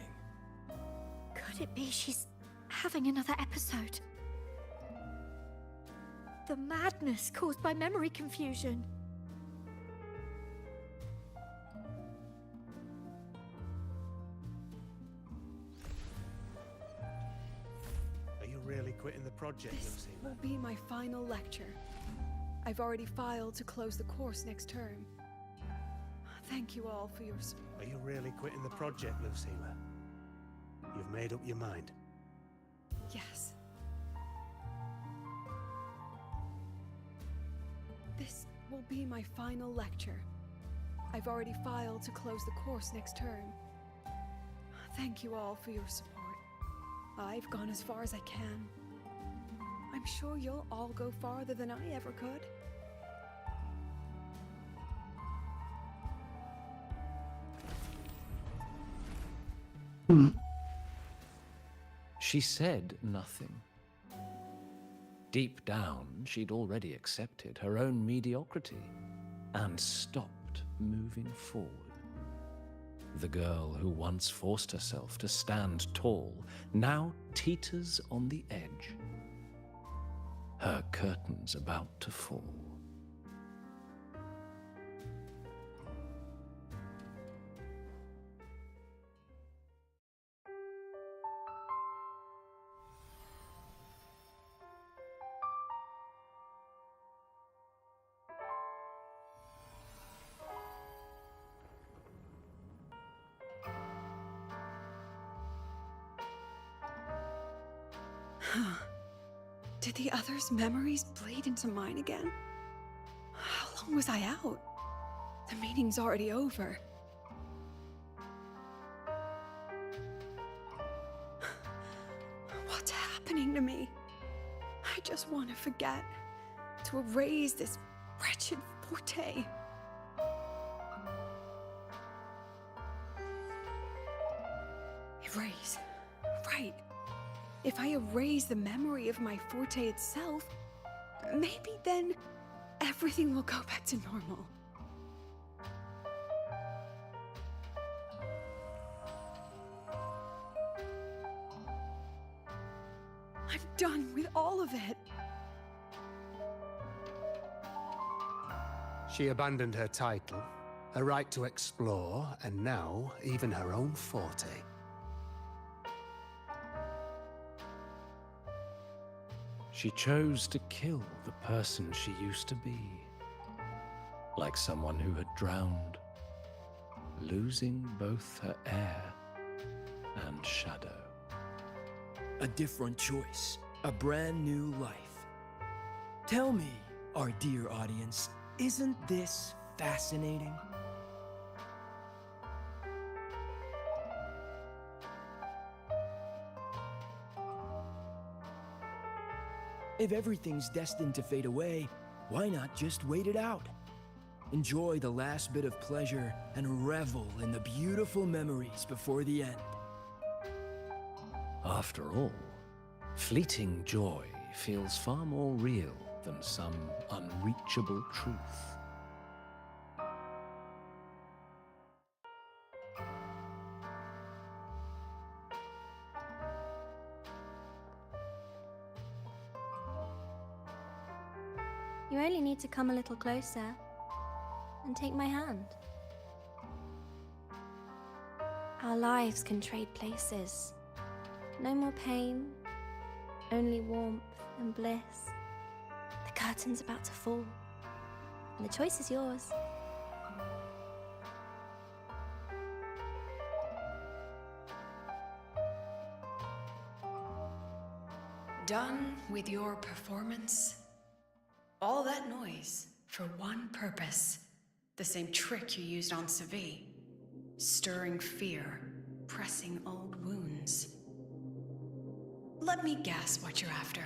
[SPEAKER 14] Could it be she's having another episode? The madness caused by memory confusion.
[SPEAKER 9] Are you really quitting the project,
[SPEAKER 4] This
[SPEAKER 9] Lucy?
[SPEAKER 4] will be my final lecture. I've already filed to close the course next term. Thank you all for your support.
[SPEAKER 9] Are you really quitting the project, Lucila? You've made up your mind?
[SPEAKER 4] Yes. This will be my final lecture. I've already filed to close the course next term. Thank you all for your support. I've gone as far as I can. I'm sure you'll all go farther than I ever could.
[SPEAKER 10] She said nothing. Deep down, she'd already accepted her own mediocrity and stopped moving forward. The girl who once forced herself to stand tall now teeters on the edge. Her curtains about to fall.
[SPEAKER 4] Did the others' memories bleed into mine again? How long was I out? The meeting's already over. What's happening to me? I just want to forget, to erase this wretched forte. Erase. Right. If I erase the memory of my forte itself, maybe then everything will go back to normal. I'm done with all of it.
[SPEAKER 9] She abandoned her title, her right to explore, and now even her own forte.
[SPEAKER 10] She chose to kill the person she used to be. Like someone who had drowned, losing both her air and shadow.
[SPEAKER 17] A different choice, a brand new life. Tell me, our dear audience, isn't this fascinating? If everything's destined to fade away, why not just wait it out? Enjoy the last bit of pleasure and revel in the beautiful memories before the end.
[SPEAKER 10] After all, fleeting joy feels far more real than some unreachable truth.
[SPEAKER 14] You only need to come a little closer and take my hand. Our lives can trade places. No more pain, only warmth and bliss. The curtain's about to fall, and the choice is yours.
[SPEAKER 4] Done with your performance? All that noise for one purpose. The same trick you used on Savi. Stirring fear, pressing old wounds. Let me guess what you're after.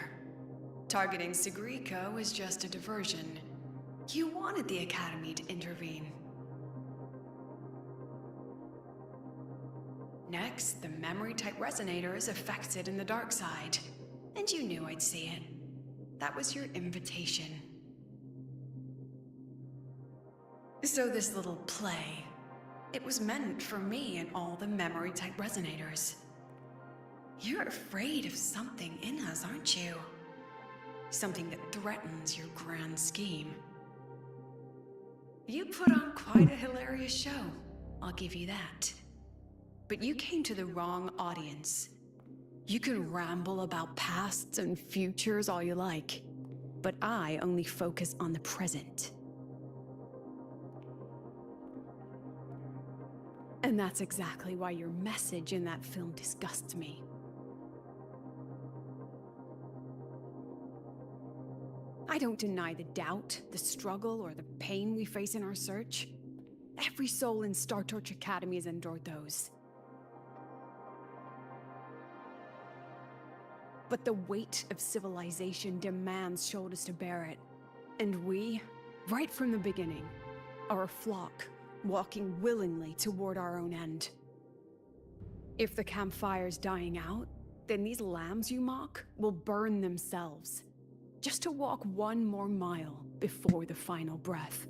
[SPEAKER 4] Targeting Sigrika was just a diversion. You wanted the Academy to intervene. Next, the memory-type resonator is affected in the dark side. And you knew I'd see it. That was your invitation. So this little play, it was meant for me and all the memory-type resonators. You're afraid of something in us, aren't you? Something that threatens your grand scheme. You put on quite a hilarious show, I'll give you that. But you came to the wrong audience. You can ramble about pasts and futures all you like, but I only focus on the present. And that's exactly why your message in that film disgusts me. I don't deny the doubt, the struggle, or the pain we face in our search. Every soul in Star Torch Academy has endured those. But the weight of civilization demands shoulders to bear it. And we, right from the beginning, are a flock, walking willingly toward our own end. If the campfire's dying out, then these lambs you mock will burn themselves, just to walk one more mile before the final breath.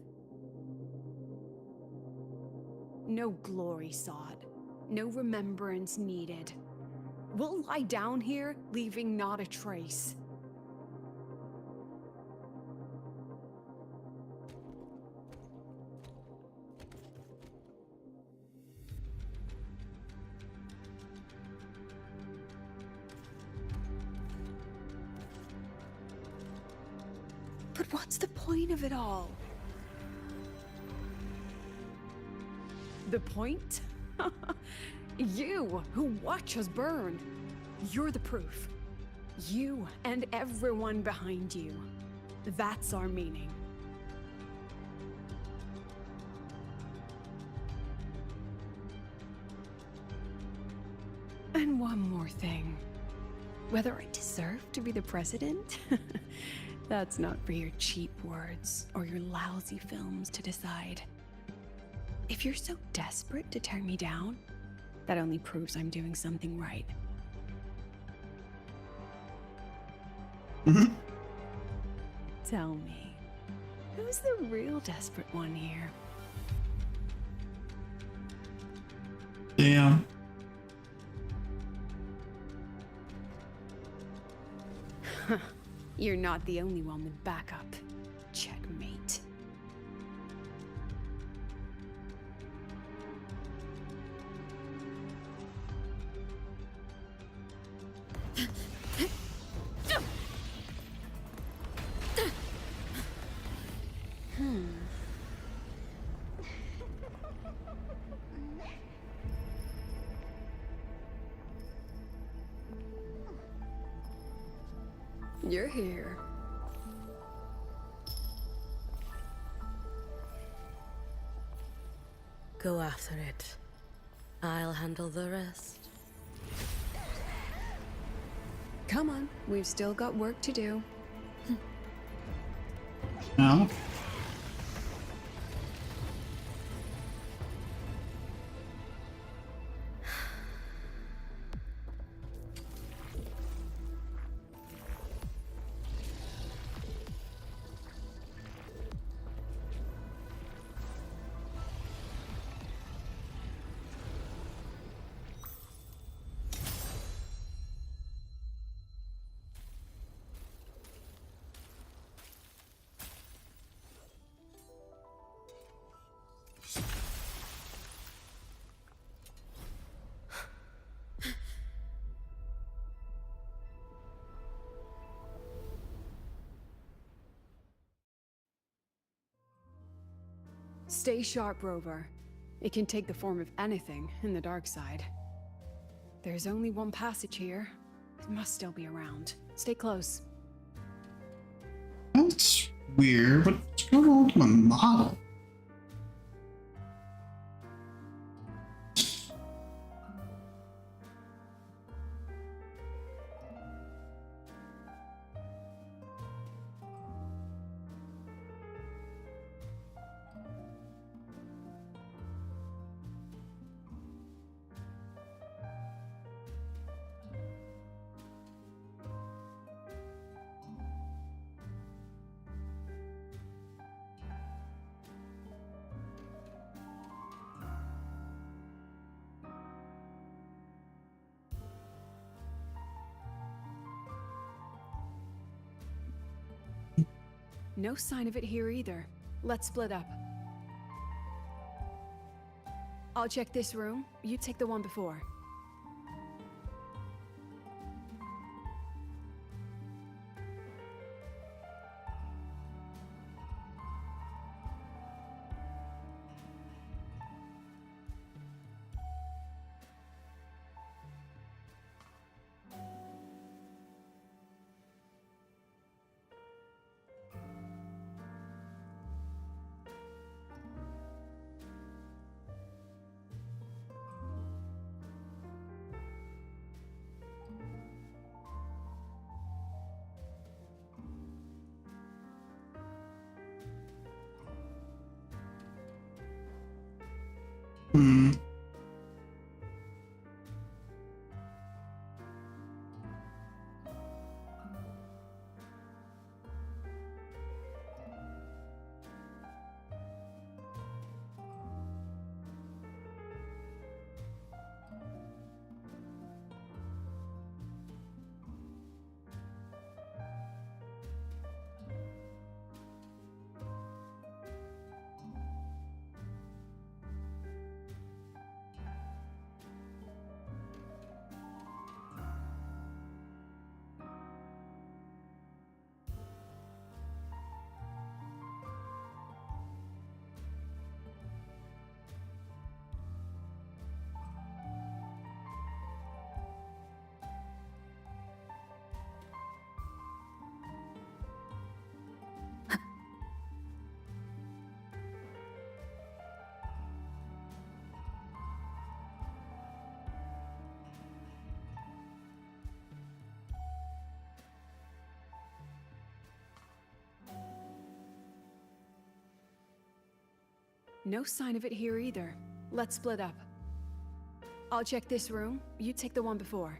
[SPEAKER 4] No glory sought, no remembrance needed. We'll lie down here, leaving not a trace. But what's the point of it all? The point? You, who watch us burn. You're the proof. You and everyone behind you. That's our meaning. And one more thing. Whether I deserve to be the president? That's not for your cheap words or your lousy films to decide. If you're so desperate to tear me down, That only proves I'm doing something right. Tell me, who's the real desperate one here?
[SPEAKER 2] Damn.
[SPEAKER 4] You're not the only one with backup. Checkmate. You're here.
[SPEAKER 12] Go after it. I'll handle the rest.
[SPEAKER 4] Come on, we've still got work to do.
[SPEAKER 2] No.
[SPEAKER 4] Stay sharp, Rover. It can take the form of anything in the dark side. There's only one passage here. It must still be around. Stay close.
[SPEAKER 2] That's weird. What's going on with my model?
[SPEAKER 4] No sign of it here either. Let's split up. I'll check this room. You take the one before.
[SPEAKER 2] Hmm.
[SPEAKER 4] No sign of it here either. Let's split up. I'll check this room. You take the one before.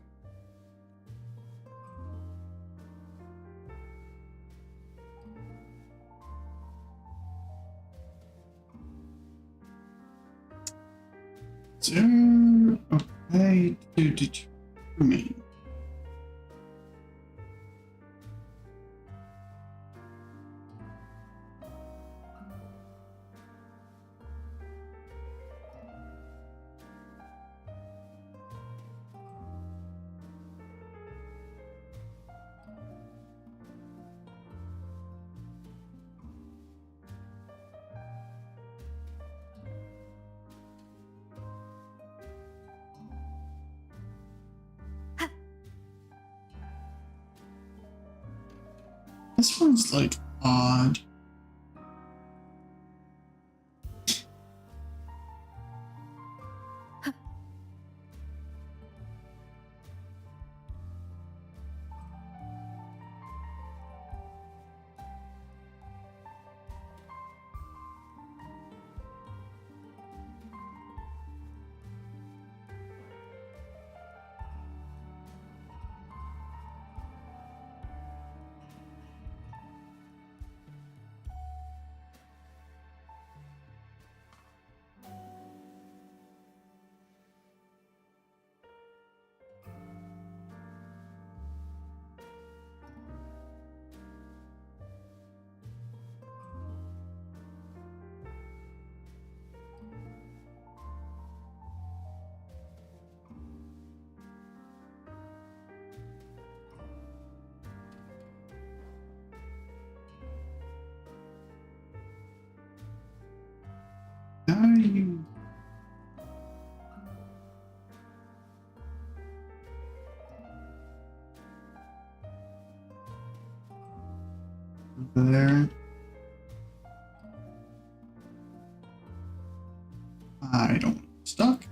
[SPEAKER 2] Okay, to determine. This one's like odd. How are you? There. I don't stuck.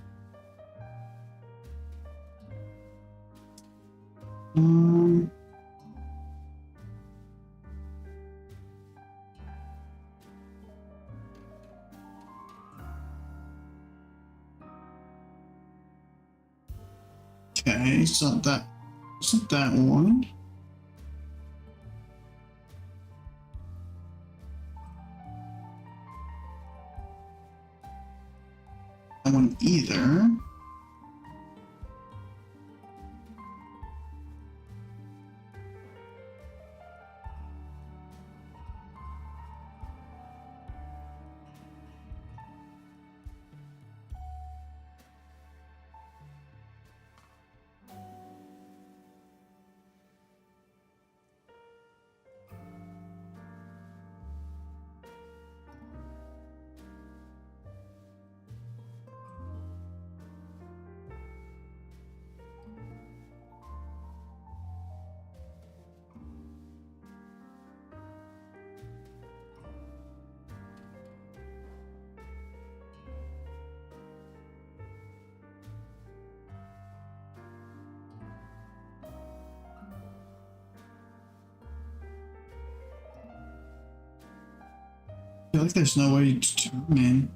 [SPEAKER 2] Okay, so that isn't that one. That one either. I feel like there's no way to determine.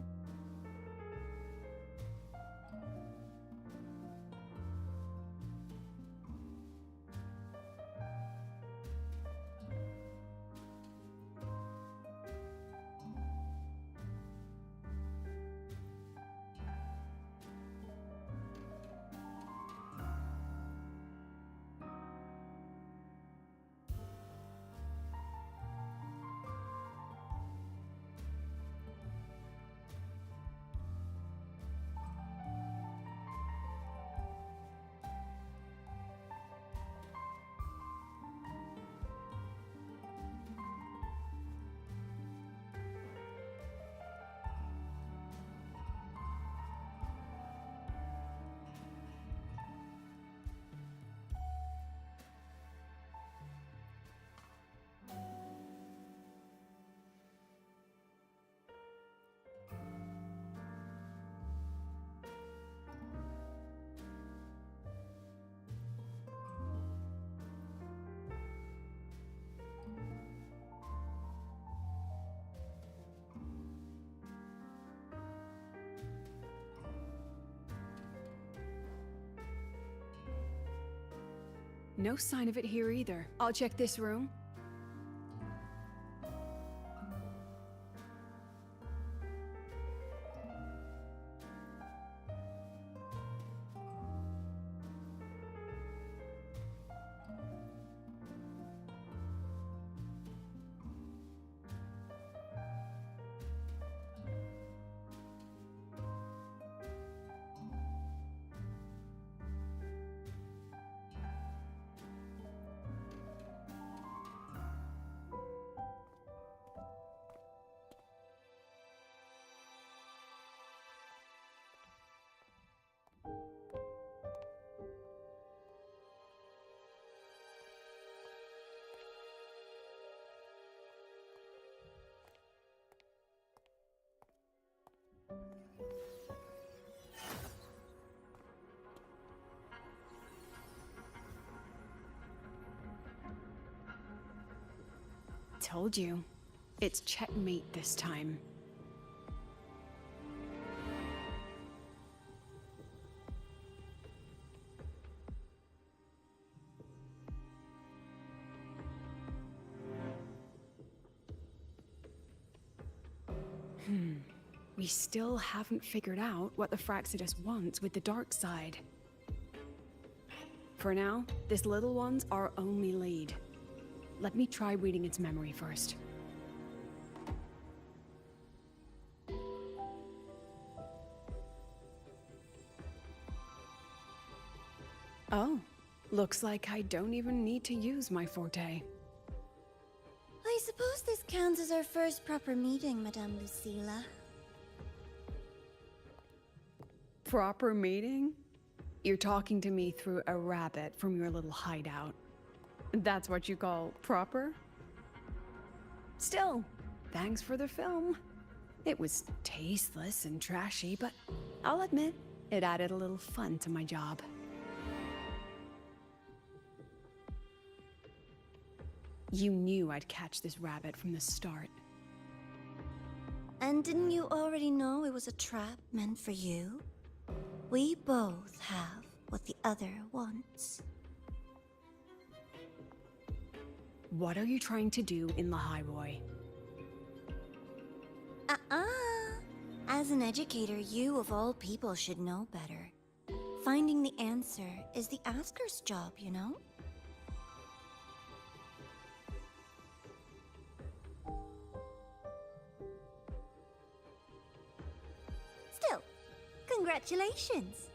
[SPEAKER 4] No sign of it here either. I'll check this room. Told you. It's checkmate this time. We still haven't figured out what the Fraxidus wants with the dark side. For now, this little one's our only lead. Let me try reading its memory first. Oh, looks like I don't even need to use my forte.
[SPEAKER 13] I suppose this counts as our first proper meeting, Madame Lucilla.
[SPEAKER 4] Proper meeting? You're talking to me through a rabbit from your little hideout. That's what you call proper? Still, thanks for the film. It was tasteless and trashy, but I'll admit, it added a little fun to my job. You knew I'd catch this rabbit from the start.
[SPEAKER 13] And didn't you already know it was a trap meant for you? We both have what the other wants.
[SPEAKER 4] What are you trying to do in the highway?
[SPEAKER 13] As an educator, you of all people should know better. Finding the answer is the asker's job, you know? Still, congratulations!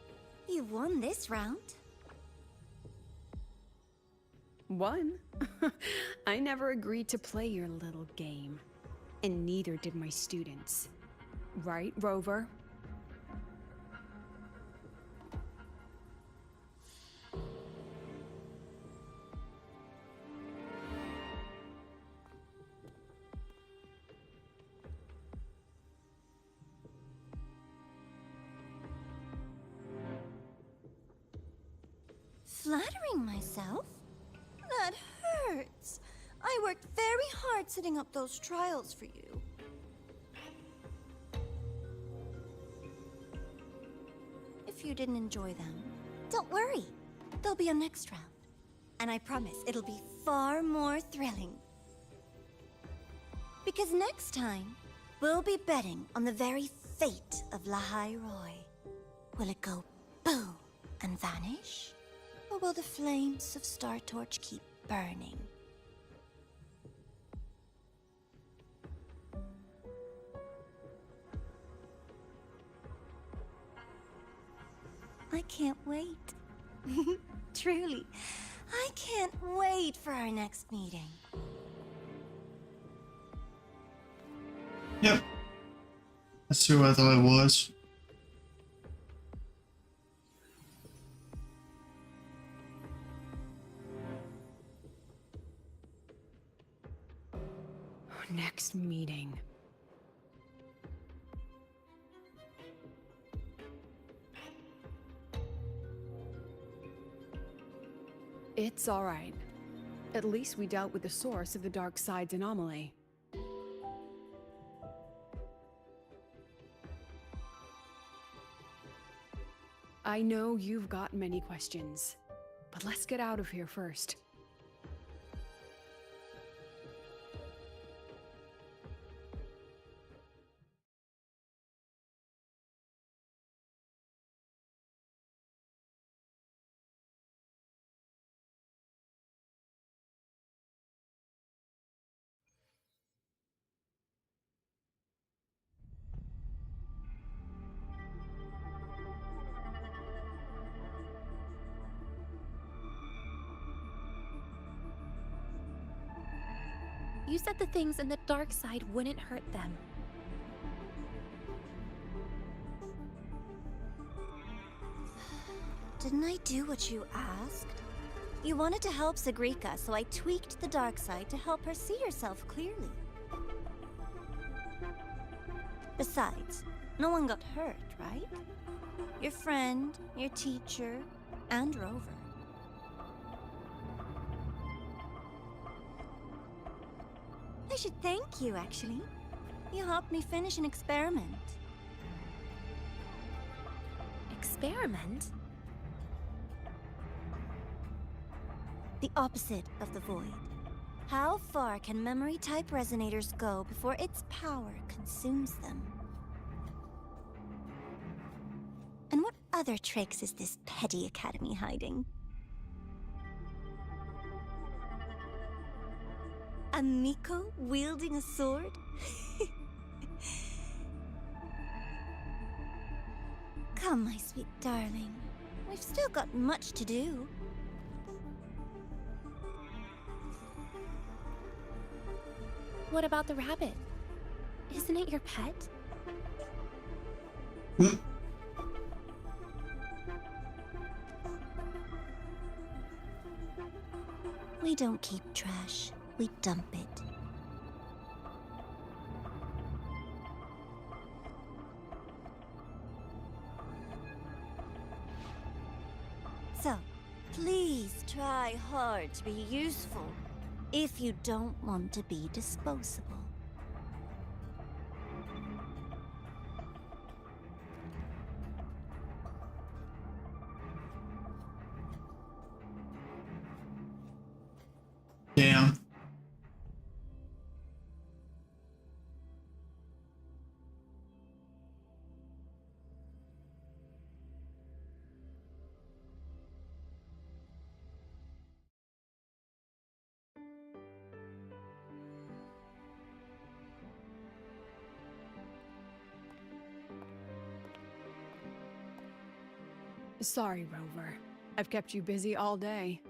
[SPEAKER 13] You've won this round.
[SPEAKER 4] Won? I never agreed to play your little game. And neither did my students. Right, Rover?
[SPEAKER 13] Flattering myself? That hurts. I worked very hard setting up those trials for you. If you didn't enjoy them, don't worry. There'll be a next round. And I promise it'll be far more thrilling. Because next time, we'll be betting on the very fate of Lahai Roy. Will it go boom and vanish? Or will the flames of Star Torch keep burning? I can't wait. Truly, I can't wait for our next meeting.
[SPEAKER 2] Yep. That's who I thought it was.
[SPEAKER 4] Next meeting. It's all right. At least we dealt with the source of the dark side's anomaly. I know you've got many questions. But let's get out of here first.
[SPEAKER 14] You said the things in the dark side wouldn't hurt them.
[SPEAKER 13] Didn't I do what you asked? You wanted to help Sagrika, so I tweaked the dark side to help her see herself clearly. Besides, no one got hurt, right? Your friend, your teacher, and Rover. I should thank you, actually. You helped me finish an experiment.
[SPEAKER 14] Experiment?
[SPEAKER 13] The opposite of the void. How far can memory-type resonators go before its power consumes them? And what other tricks is this petty academy hiding? A Miko wielding a sword? Come, my sweet darling. We've still got much to do.
[SPEAKER 14] What about the rabbit? Isn't it your pet?
[SPEAKER 13] We don't keep trash. We dump it. So, please try hard to be useful if you don't want to be disposable.
[SPEAKER 2] Damn.
[SPEAKER 4] Sorry, Rover. I've kept you busy all day.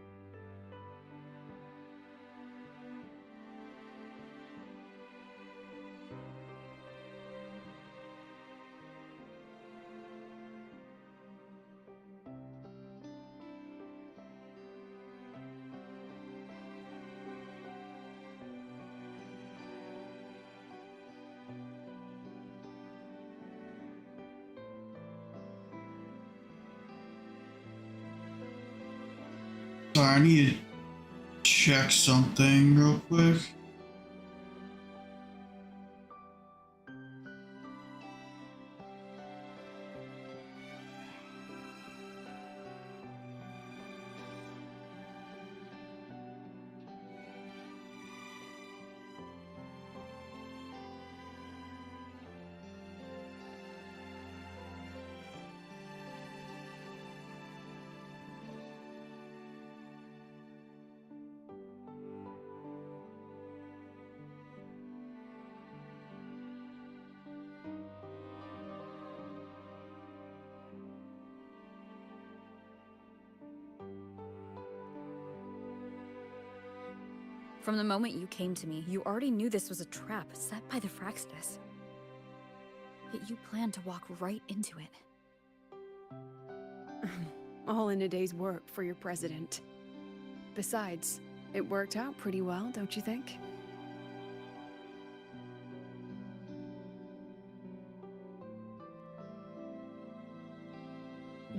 [SPEAKER 2] Sorry, I need to check something real quick.
[SPEAKER 5] From the moment you came to me, you already knew this was a trap set by the Fraxtus. Yet you planned to walk right into it.
[SPEAKER 4] All in a day's work for your president. Besides, it worked out pretty well, don't you think?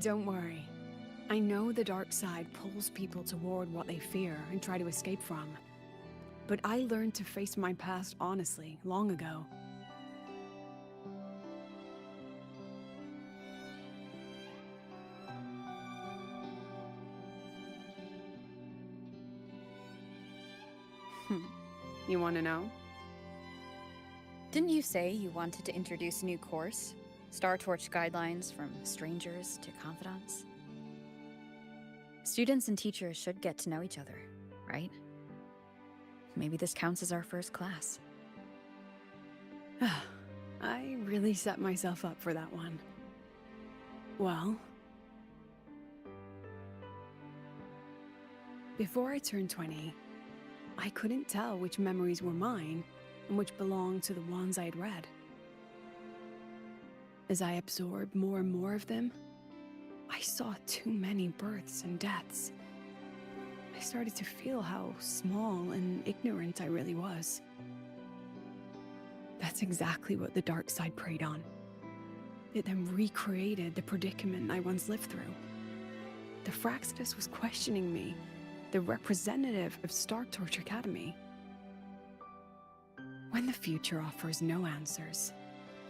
[SPEAKER 4] Don't worry. I know the dark side pulls people toward what they fear and try to escape from. But I learned to face my past honestly long ago. You want to know?
[SPEAKER 5] Didn't you say you wanted to introduce a new course? Star Torch guidelines from strangers to confidants? Students and teachers should get to know each other, right? Maybe this counts as our first class.
[SPEAKER 4] I really set myself up for that one. Well, before I turned 20, I couldn't tell which memories were mine and which belonged to the ones I'd read. As I absorbed more and more of them, I saw too many births and deaths. I started to feel how small and ignorant I really was. That's exactly what the dark side preyed on. It then recreated the predicament I once lived through. The Fraxidus was questioning me, the representative of Star Torch Academy. When the future offers no answers,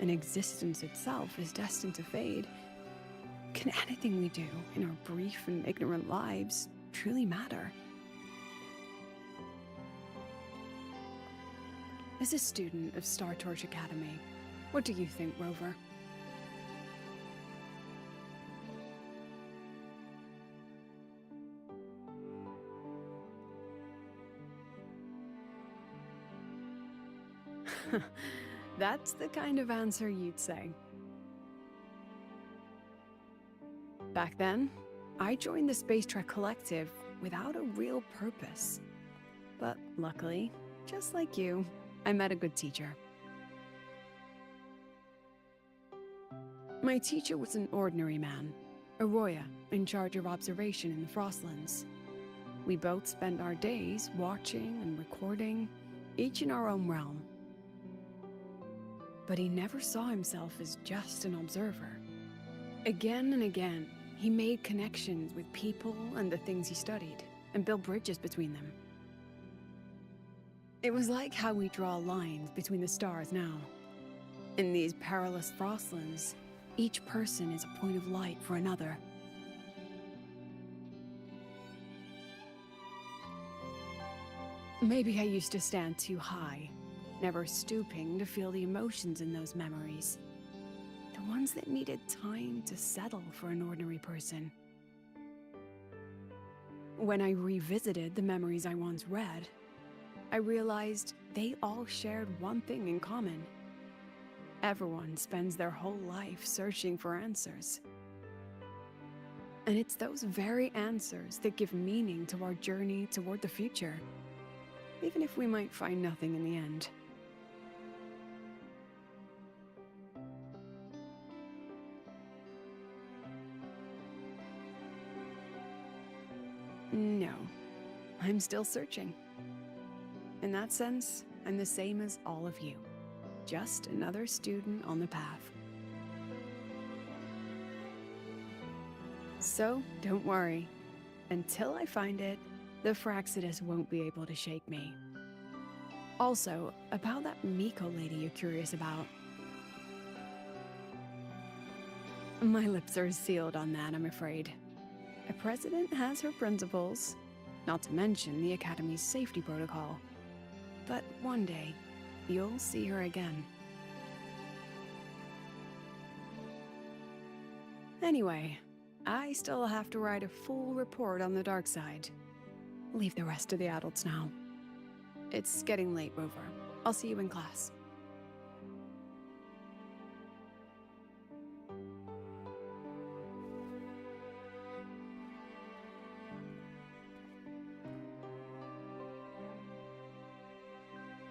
[SPEAKER 4] and existence itself is destined to fade, can anything we do in our brief and ignorant lives truly matter? As a student of Star Torch Academy, what do you think, Rover? That's the kind of answer you'd say. Back then, I joined the Space Trek Collective without a real purpose. But luckily, just like you, I met a good teacher. My teacher was an ordinary man, Arroya, in charge of observation in the Frostlands. We both spent our days watching and recording, each in our own realm. But he never saw himself as just an observer. Again and again, he made connections with people and the things he studied, and built bridges between them. It was like how we draw lines between the stars now. In these perilous Frostlands, each person is a point of light for another. Maybe I used to stand too high, never stooping to feel the emotions in those memories. The ones that needed time to settle for an ordinary person. When I revisited the memories I once read, I realized they all shared one thing in common. Everyone spends their whole life searching for answers. And it's those very answers that give meaning to our journey toward the future, even if we might find nothing in the end. No, I'm still searching. In that sense, I'm the same as all of you. Just another student on the path. So, don't worry. Until I find it, the Fraxidus won't be able to shake me. Also, about that Miko lady you're curious about. My lips are sealed on that, I'm afraid. A president has her principles, not to mention the Academy's safety protocol. But one day, you'll see her again. Anyway, I still have to write a full report on the dark side. Leave the rest to the adults now. It's getting late, Rover. I'll see you in class.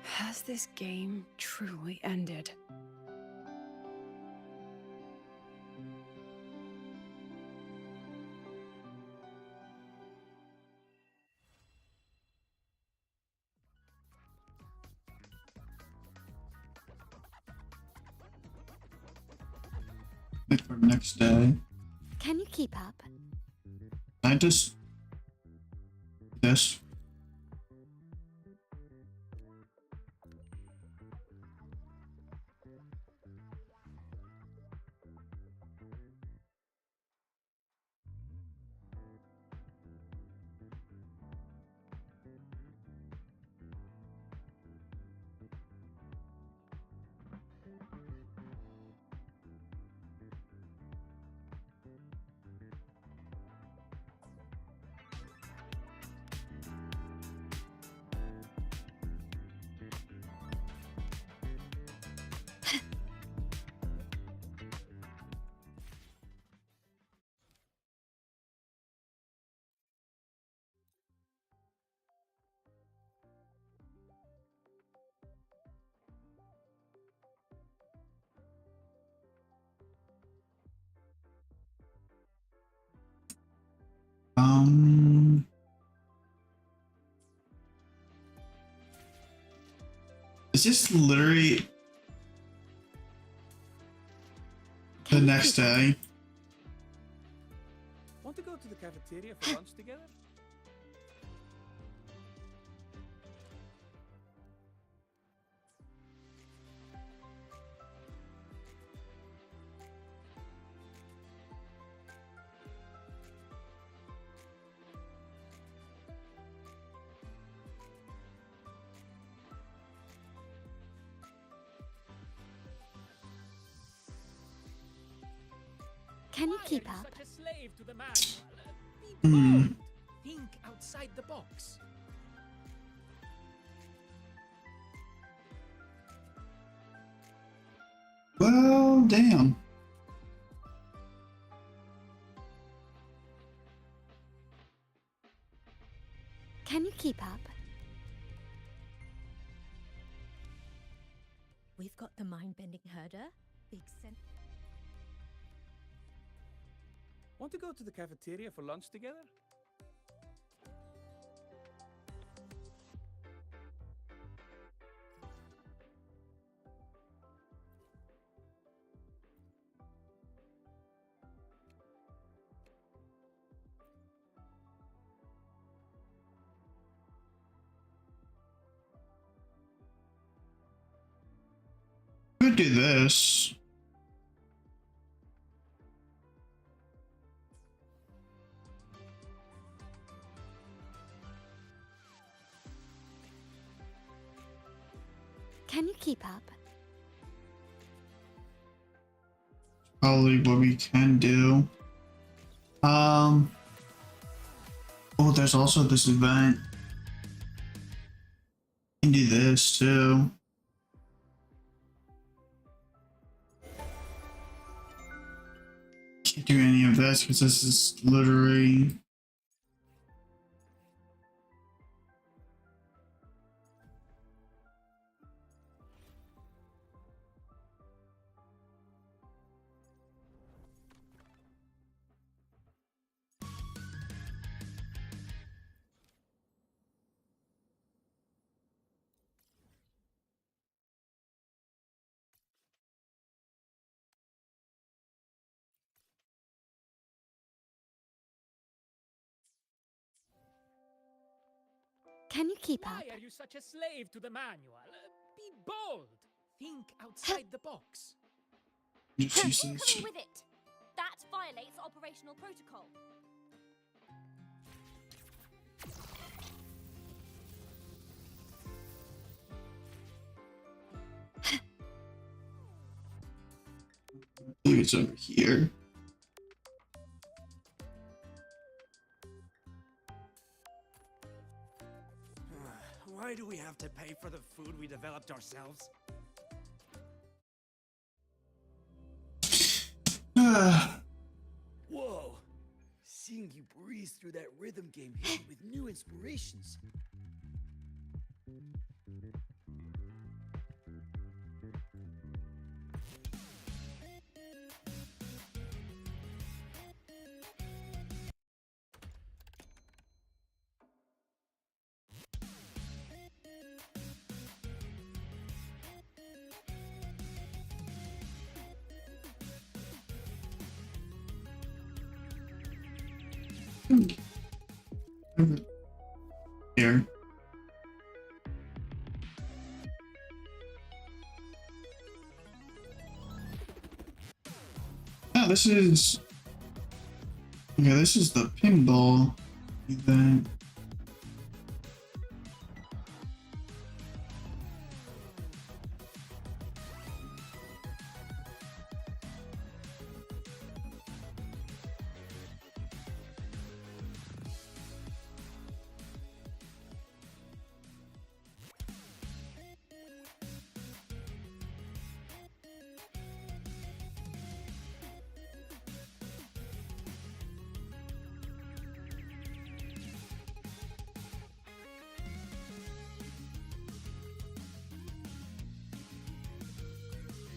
[SPEAKER 4] Has this game truly ended?
[SPEAKER 2] Wait for next day.
[SPEAKER 13] Can you keep up?
[SPEAKER 2] I just this. Um. Is this literally the next day?
[SPEAKER 18] Want to go to the cafeteria for lunch together?
[SPEAKER 14] Can you keep up?
[SPEAKER 11] Such a slave to the manual. Be
[SPEAKER 2] Hmm.
[SPEAKER 11] bold. Think outside the box.
[SPEAKER 2] Well, damn.
[SPEAKER 14] Can you keep up?
[SPEAKER 19] We've got the mind-bending herder, big sen-
[SPEAKER 18] Want to go to the cafeteria for lunch together?
[SPEAKER 2] Could do this.
[SPEAKER 14] Can you keep up?
[SPEAKER 2] Probably what we can do. Oh, there's also this event. We can do this too. Can't do any of this because this is literally.
[SPEAKER 14] Can you keep up?
[SPEAKER 11] Why are you such a slave to the manual? Be bold. Think outside the box.
[SPEAKER 14] Tinkering with it. That violates operational protocol.
[SPEAKER 2] Maybe it's over here.
[SPEAKER 20] Why do we have to pay for the food we developed ourselves? Whoa! Seeing you breeze through that rhythm game hit me with new inspirations.
[SPEAKER 2] Here. Yeah, this is. Yeah, this is the pinball event.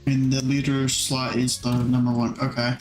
[SPEAKER 2] And the leader slot is the number one. Okay.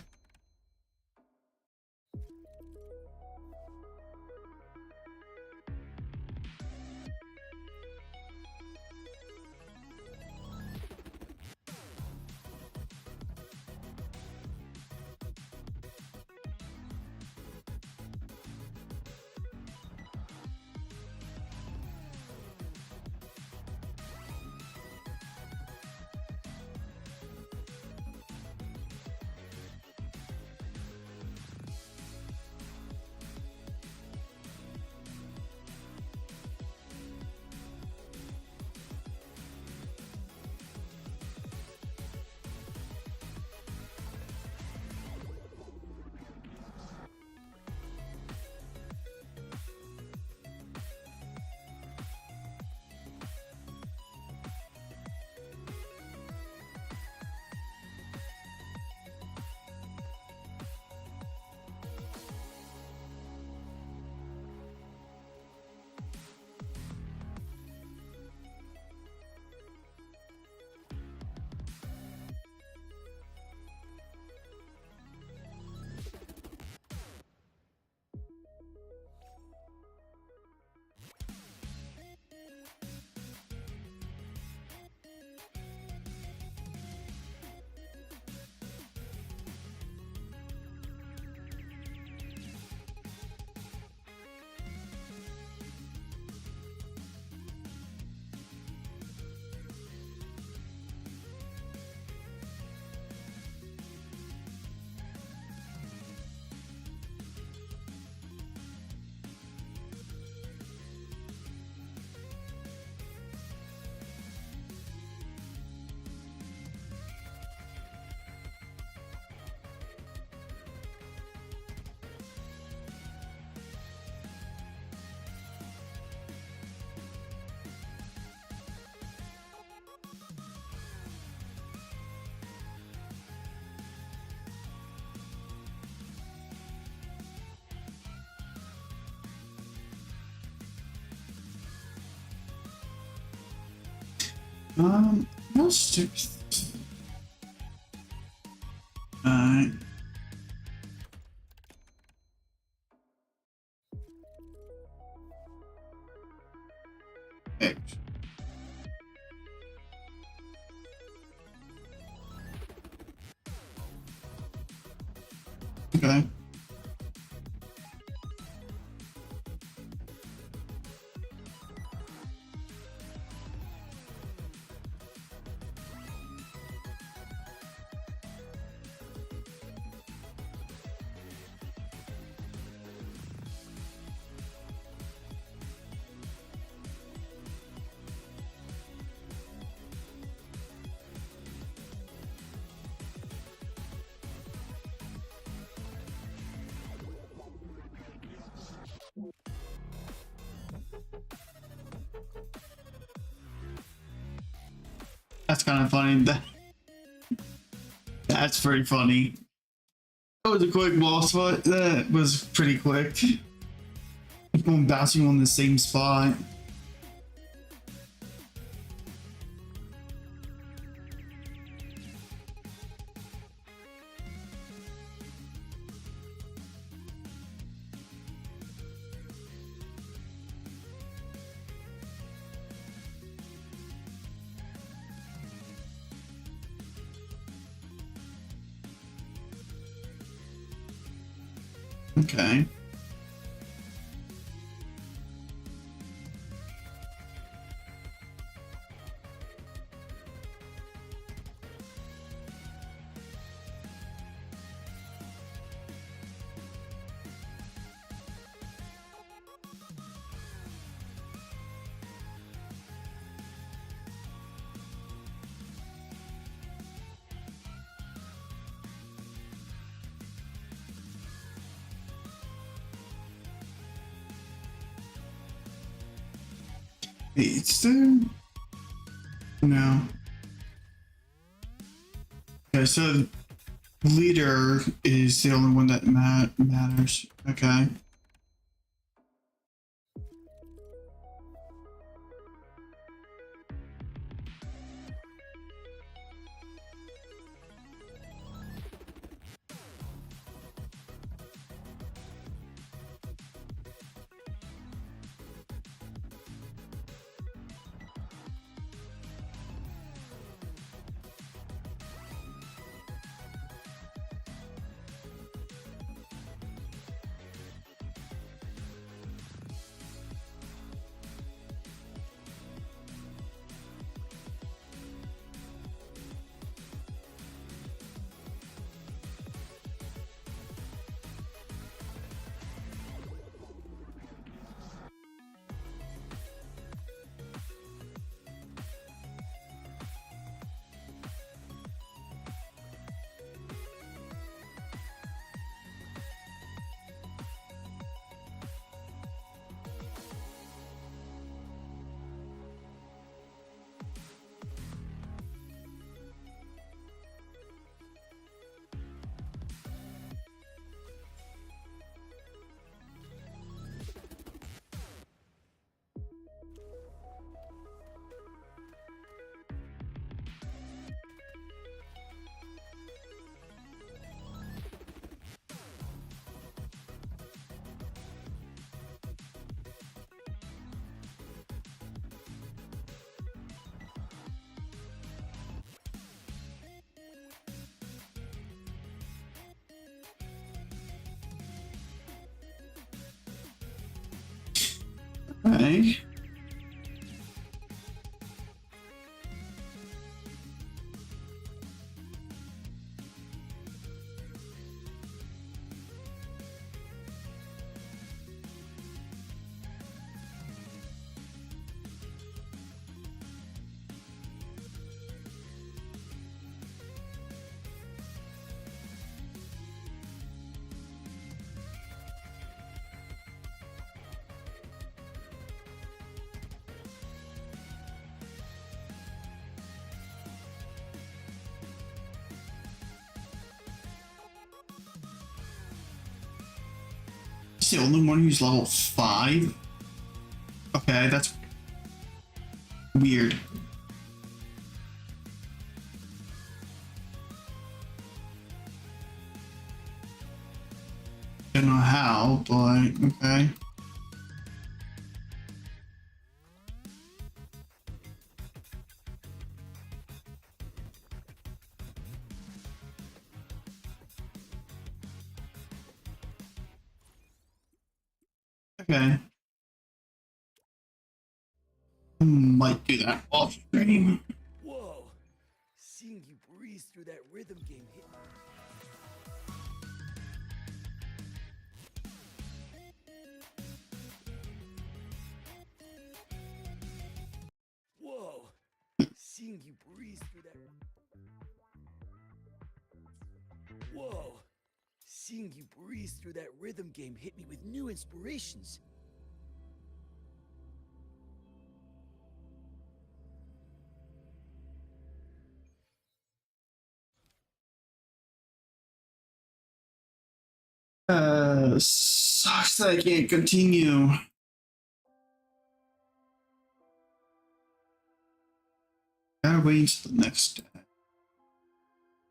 [SPEAKER 2] Let's do. Alright. Okay. That's kind of funny. That's pretty funny. That was a quick boss fight. That was pretty quick. Keep on bouncing on the same spot. Okay. It's there? No. Okay, so leader is the only one that matters. Okay. Okay. He's the only one who's level 5? Okay, that's weird. how, but okay. Okay. Might do that off stream.
[SPEAKER 20] Whoa! Seeing you breeze through that rhythm game hit. Whoa! Seeing you breeze through that. Whoa! Seeing you breeze through that rhythm game hit me with new inspirations.
[SPEAKER 2] Sucks that I can't continue. Gotta wait until the next day.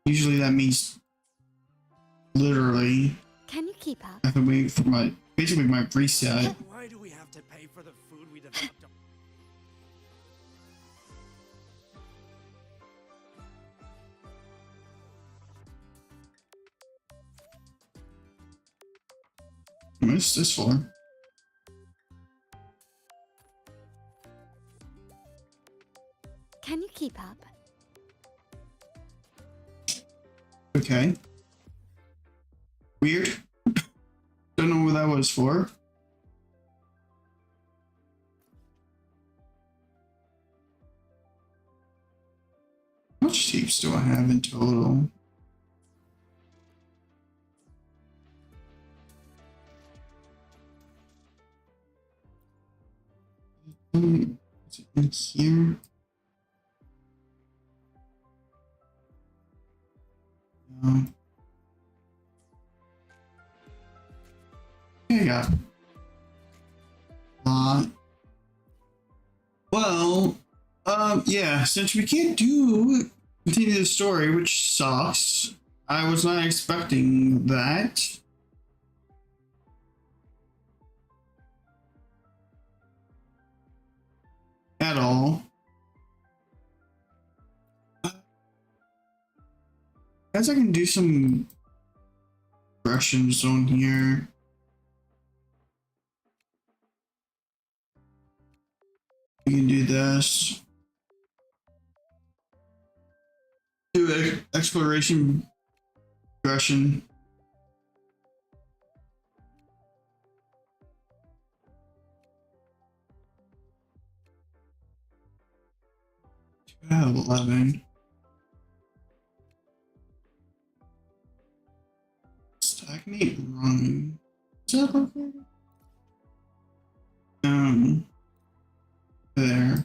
[SPEAKER 2] Usually that means literally
[SPEAKER 14] Can you keep up?
[SPEAKER 2] I have to wait for my basically my reset.
[SPEAKER 11] Why do we have to pay for the food we developed?
[SPEAKER 2] What's this for?
[SPEAKER 14] Can you keep up?
[SPEAKER 2] Okay. Weird. Don't know what that was for. How much tapes do I have in total? Is it in here? No. There you go. Well, yeah, since we can't continue the story, which sucks, I was not expecting that. At all. Guess I can do some progressions on here. We can do this. Do exploration progression. I have 11. Stagnate run. Is that okay? There.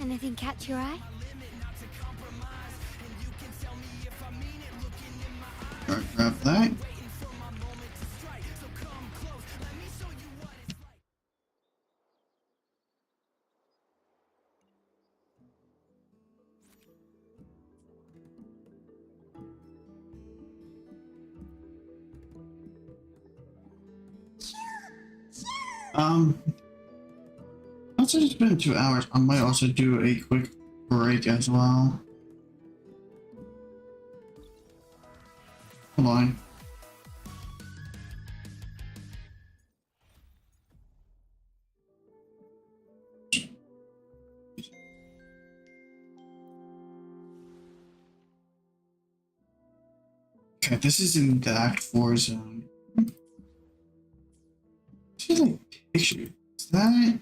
[SPEAKER 14] Anything catch your eye?
[SPEAKER 2] Alright, grab that. Once it's been 2 hours, I might also do a quick break as well. Hold on. Okay, this is in the Act 4 zone. This is like picture. Is that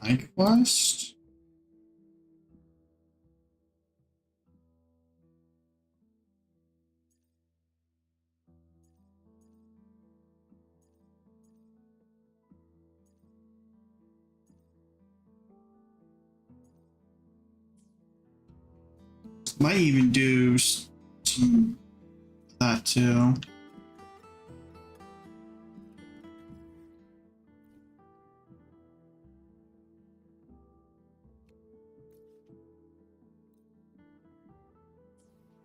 [SPEAKER 2] side quest? Might even do some of that too.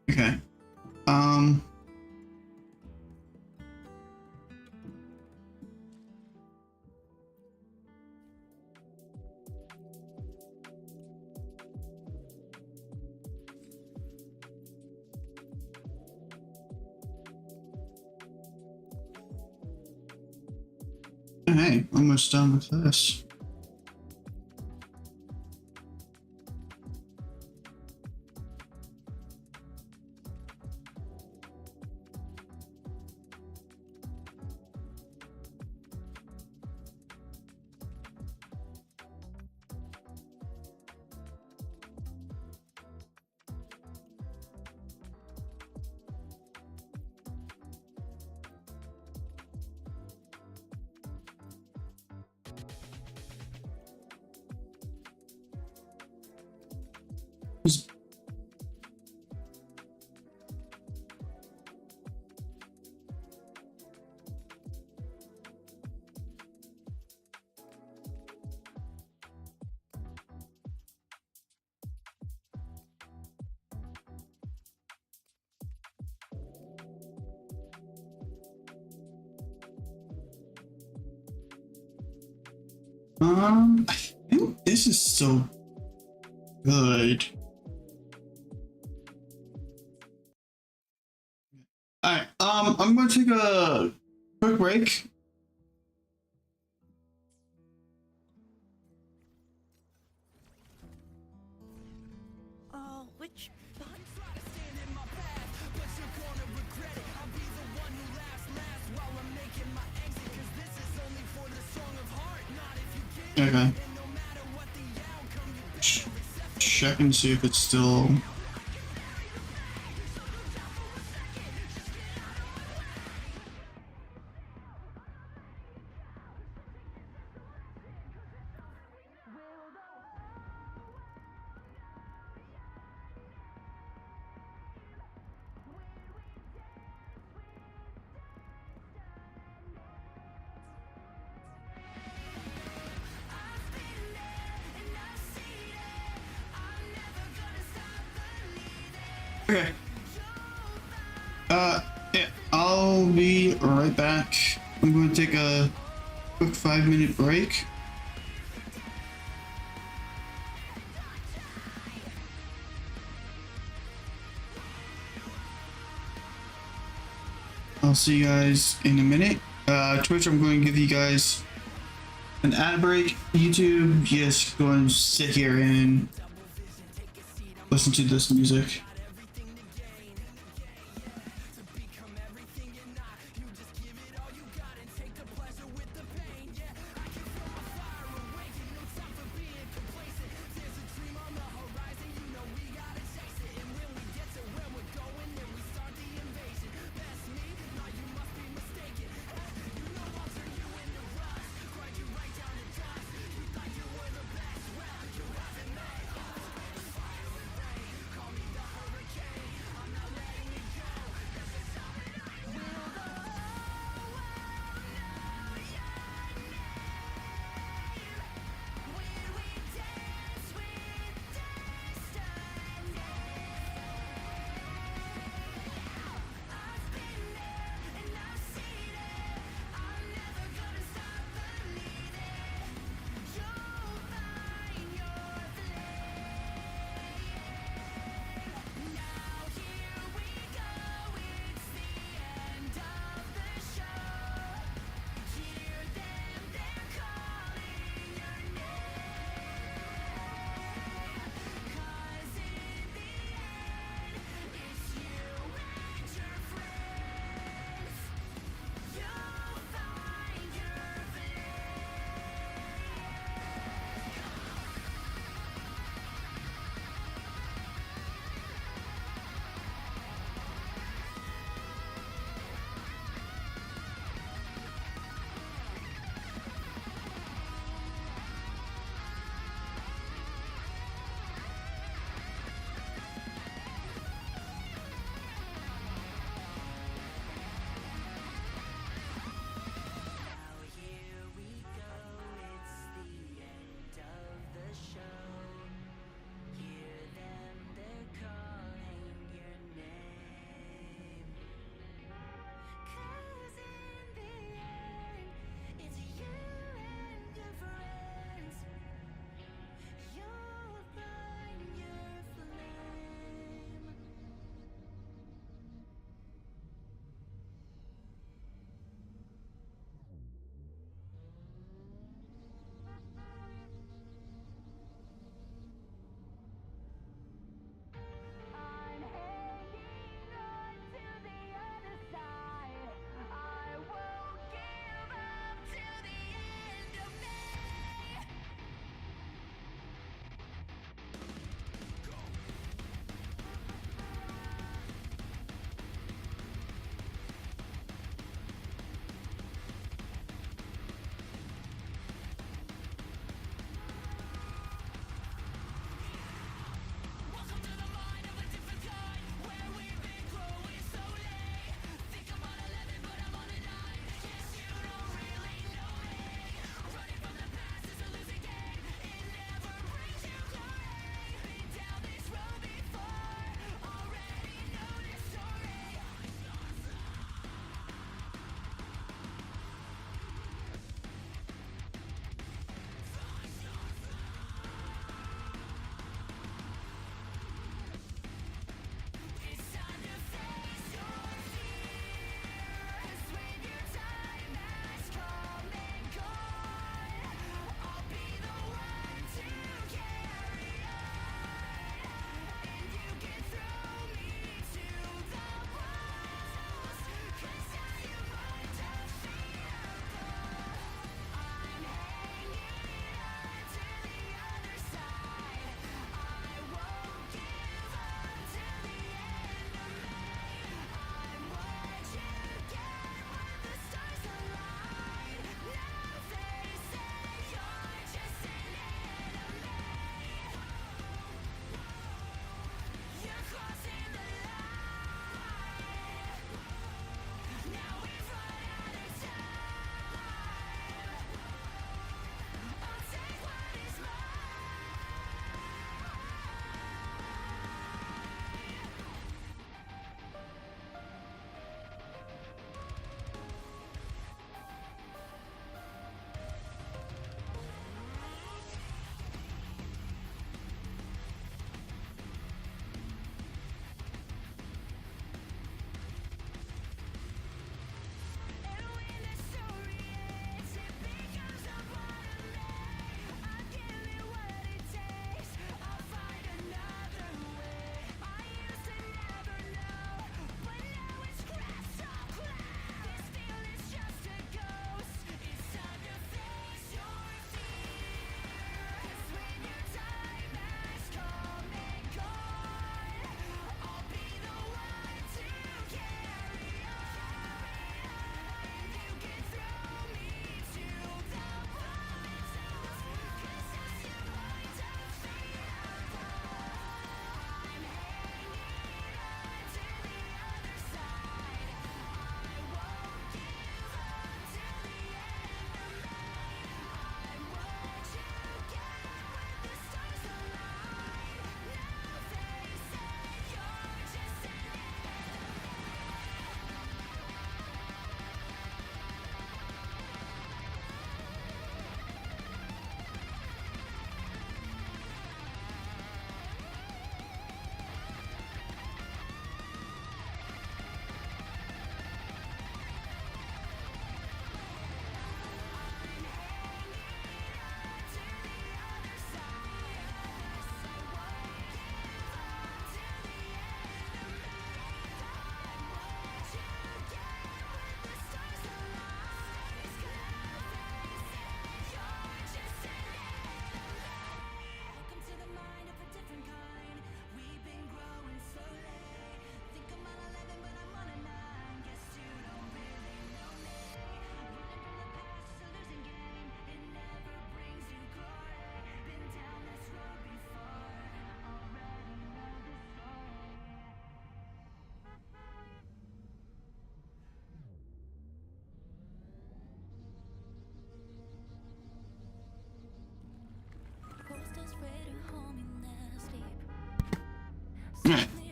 [SPEAKER 2] Okay. Hey, almost done with this. I think this is so good. Alright, I'm gonna take a quick break.
[SPEAKER 13] Oh, which button?
[SPEAKER 2] Okay. Check and see if it's still. Okay. Yeah, I'll be right back. I'm going to take a quick 5-minute break. I'll see you guys in a minute. Twitch, I'm going to give you guys an ad break. YouTube, just go and sit here and listen to this music.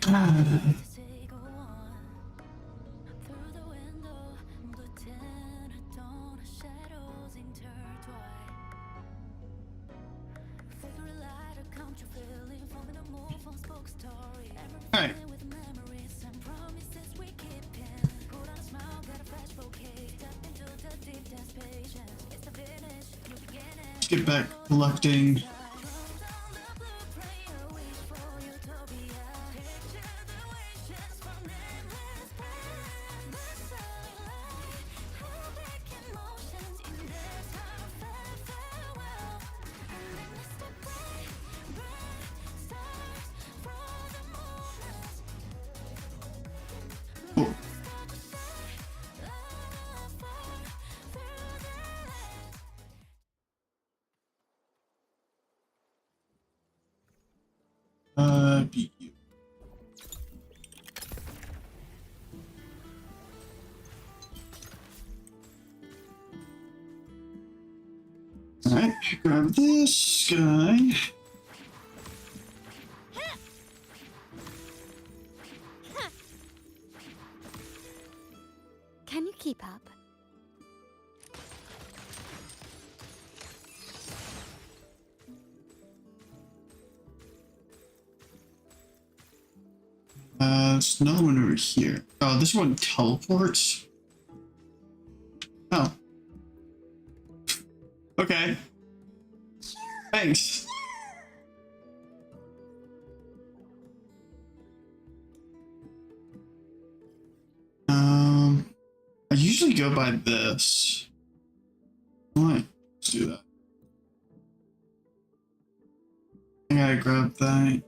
[SPEAKER 2] Alright. Let's get back collecting. BU. Alright, grab this guy.
[SPEAKER 14] Can you keep up?
[SPEAKER 2] There's another one over here. Oh, this one teleports. Oh. Okay. Thanks. I usually go by this. Alright, let's do that. I gotta grab that.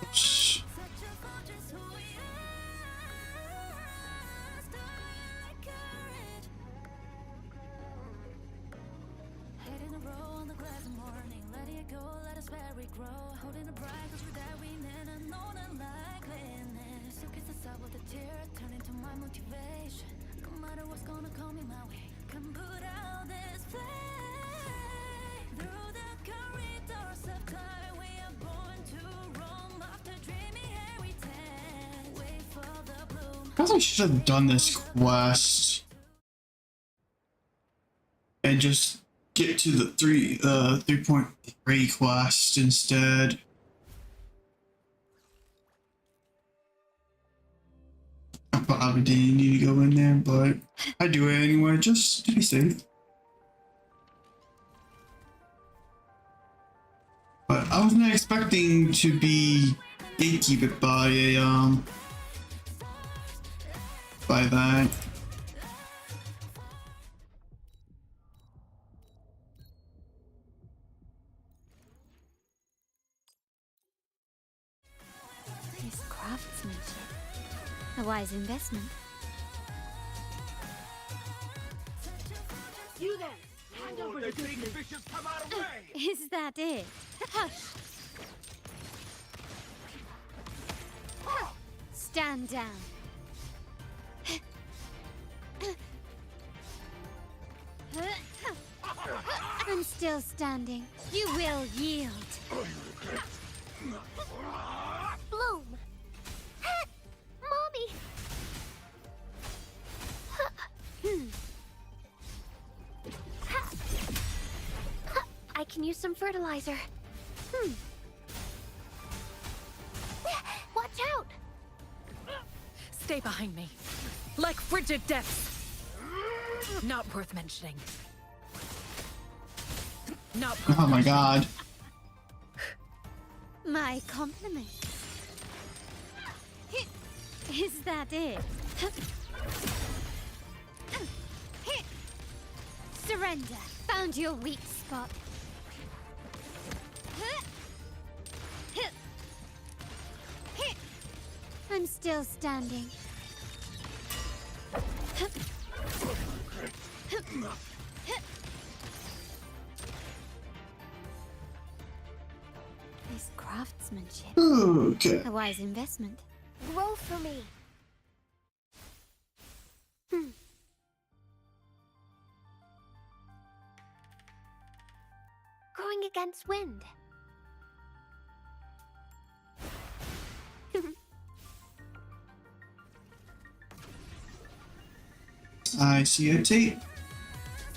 [SPEAKER 2] Oops. I guess I should have done this quest and just get to the 3.3 quest instead. I probably didn't need to go in there, but I do it anyway, just to be safe. But I wasn't expecting to be gatekeeped by a by that.
[SPEAKER 14] His craftsmanship. A wise investment.
[SPEAKER 16] You there! Hand over the fishes come out of way!
[SPEAKER 14] Is that it? Hush! Stand down. I'm still standing. You will yield. Bloom! Mommy! I can use some fertilizer. Watch out!
[SPEAKER 21] Stay behind me. Like frigid depths. Not worth mentioning. Not worth
[SPEAKER 2] Oh my god.
[SPEAKER 14] My compliments. Is that it? Surrender. Found your weak spot. I'm still standing. This craftsmanship.
[SPEAKER 2] Okay.
[SPEAKER 14] A wise investment. Grow for me. going against wind.
[SPEAKER 2] I see a tape.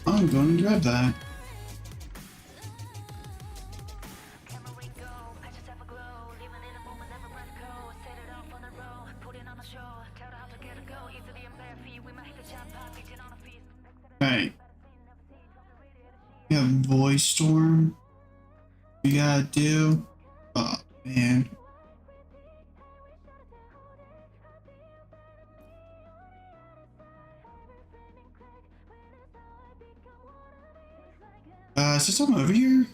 [SPEAKER 2] I'm going to grab that. Alright. We have voice storm. We gotta do. Oh man. Is there something over here?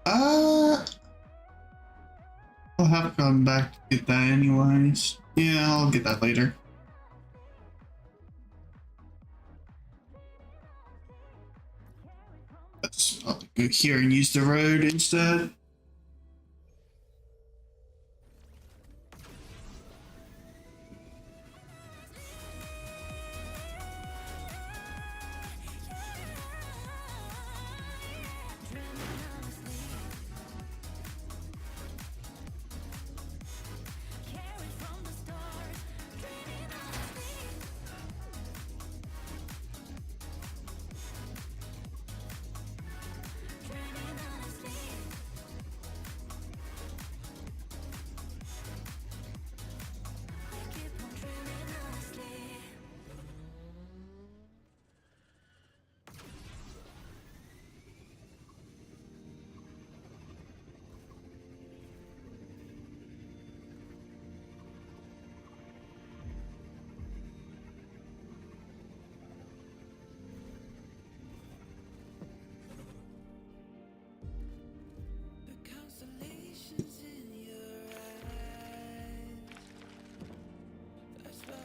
[SPEAKER 2] I'll have to come back to get that anyways. Yeah, I'll get that later. I'll go here and use the road instead.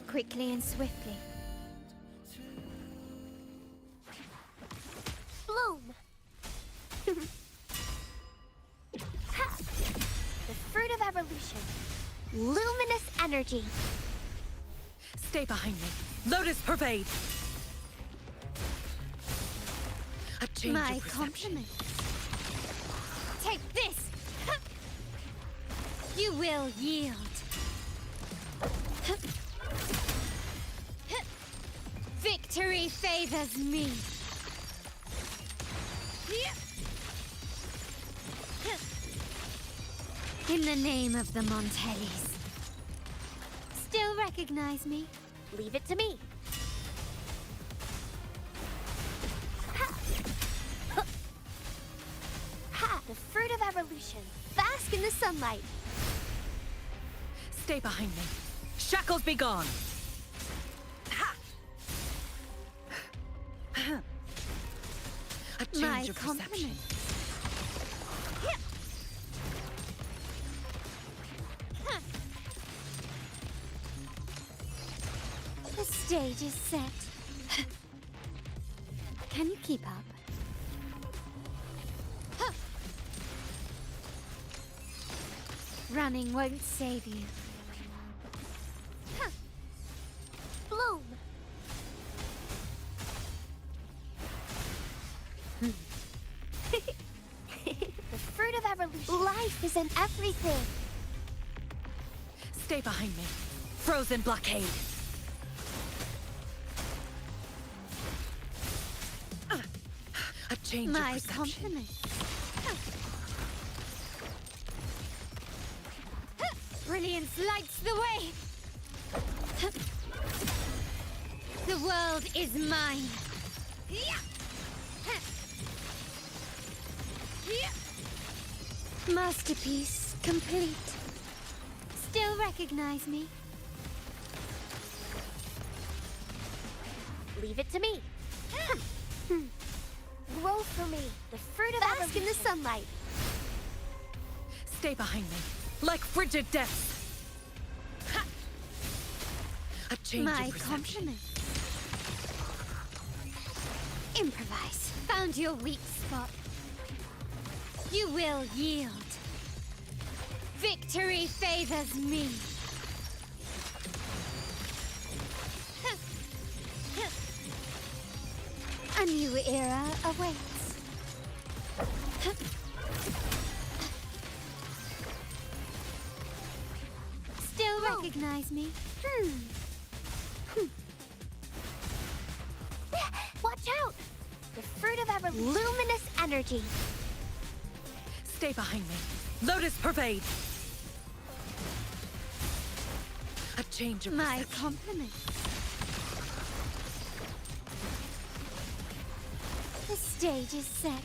[SPEAKER 14] Quickly and swiftly. Bloom! Ha! The fruit of evolution. Luminous energy.
[SPEAKER 21] Stay behind me. Lotus pervade. A change
[SPEAKER 14] My
[SPEAKER 21] of perception.
[SPEAKER 14] compliments. Take this! Ha! You will yield. Ha! Victory favors me. In the name of the Montellis. Still recognize me? Leave it to me. Ha! Ha! The fruit of evolution. Bask in the sunlight.
[SPEAKER 21] Stay behind me. Shackles be gone. A change
[SPEAKER 14] My
[SPEAKER 21] of perception.
[SPEAKER 14] compliments. The stage is set. Can you keep up? Running won't save you. Bloom! The fruit of evolution. Life is in everything.
[SPEAKER 21] Stay behind me. Frozen blockade. A change
[SPEAKER 14] My
[SPEAKER 21] of perception.
[SPEAKER 14] compliments. Brilliance lights the way. The world is mine. Masterpiece complete. Still recognize me? Leave it to me. Grow for me, the fruit of bask in the sunlight.
[SPEAKER 21] Stay behind me. Like frigid depths. A change
[SPEAKER 14] My
[SPEAKER 21] of perception.
[SPEAKER 14] compliments. Improvise. Found your weak spot. You will yield. Victory favors me. A new era awaits. Still recognize me? Watch out! The fruit of ever luminous energy.
[SPEAKER 21] Stay behind me. Lotus pervade. A change of
[SPEAKER 14] My
[SPEAKER 21] perception.
[SPEAKER 14] compliments. The stage is set.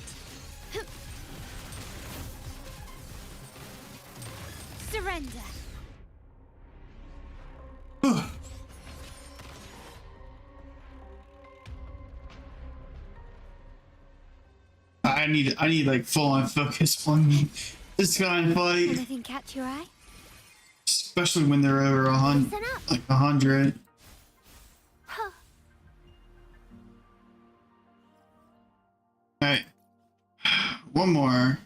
[SPEAKER 14] Surrender.
[SPEAKER 2] I need like full on focus on this kind of fight,
[SPEAKER 14] Anything catch your eye?
[SPEAKER 2] especially when they're over 100,
[SPEAKER 14] Listen up.
[SPEAKER 2] like 100.
[SPEAKER 14] Huh.
[SPEAKER 2] All right, one more,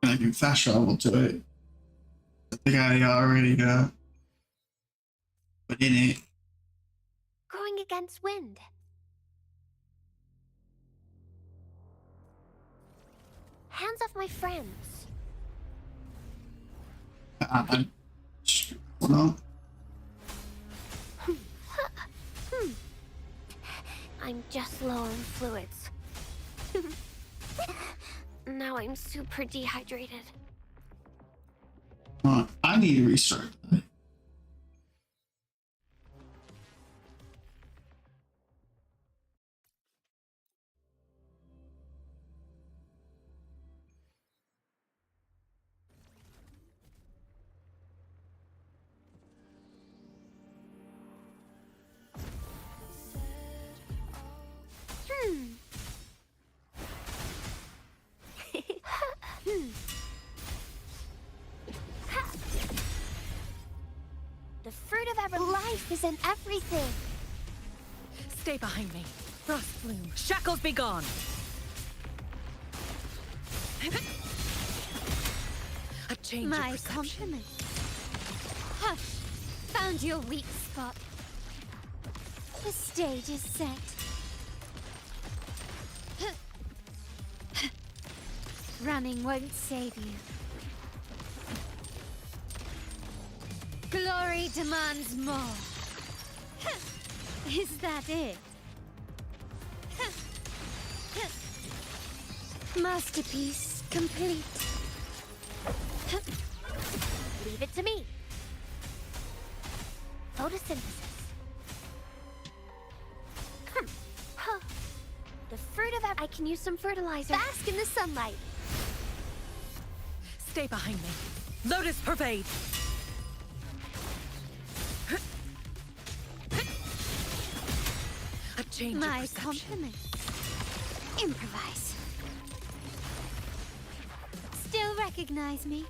[SPEAKER 2] and I can fast travel to it. I think I already put in it.
[SPEAKER 14] Going against wind. Hands off my friends.
[SPEAKER 2] No.
[SPEAKER 14] I'm just low on fluids. Now I'm super dehydrated.
[SPEAKER 2] I need to restart that.
[SPEAKER 14] The fruit of ever life is in everything.
[SPEAKER 21] Stay behind me. Frost flume. Shackles be gone. A change
[SPEAKER 14] My
[SPEAKER 21] of perception.
[SPEAKER 14] compliments. Hush! Found your weak spot. The stage is set. Running won't save you. Glory demands more. Is that it? Masterpiece complete. Leave it to me. Photosynthesis. The fruit of I can use some fertilizer. Bask in the sunlight.
[SPEAKER 21] Stay behind me. Lotus pervade. A change
[SPEAKER 14] My
[SPEAKER 21] of perception.
[SPEAKER 14] compliments. Improvise. Still recognize me?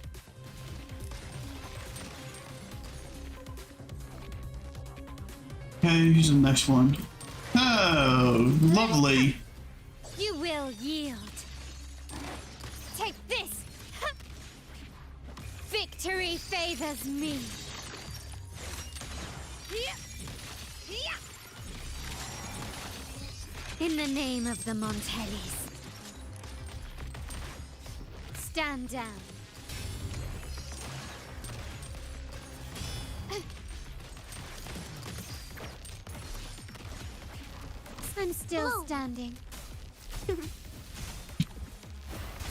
[SPEAKER 2] Okay, here's the next one. Oh, lovely.
[SPEAKER 14] You will yield. Take this. Victory favors me. In the name of the Montellis. Stand down. I'm still standing.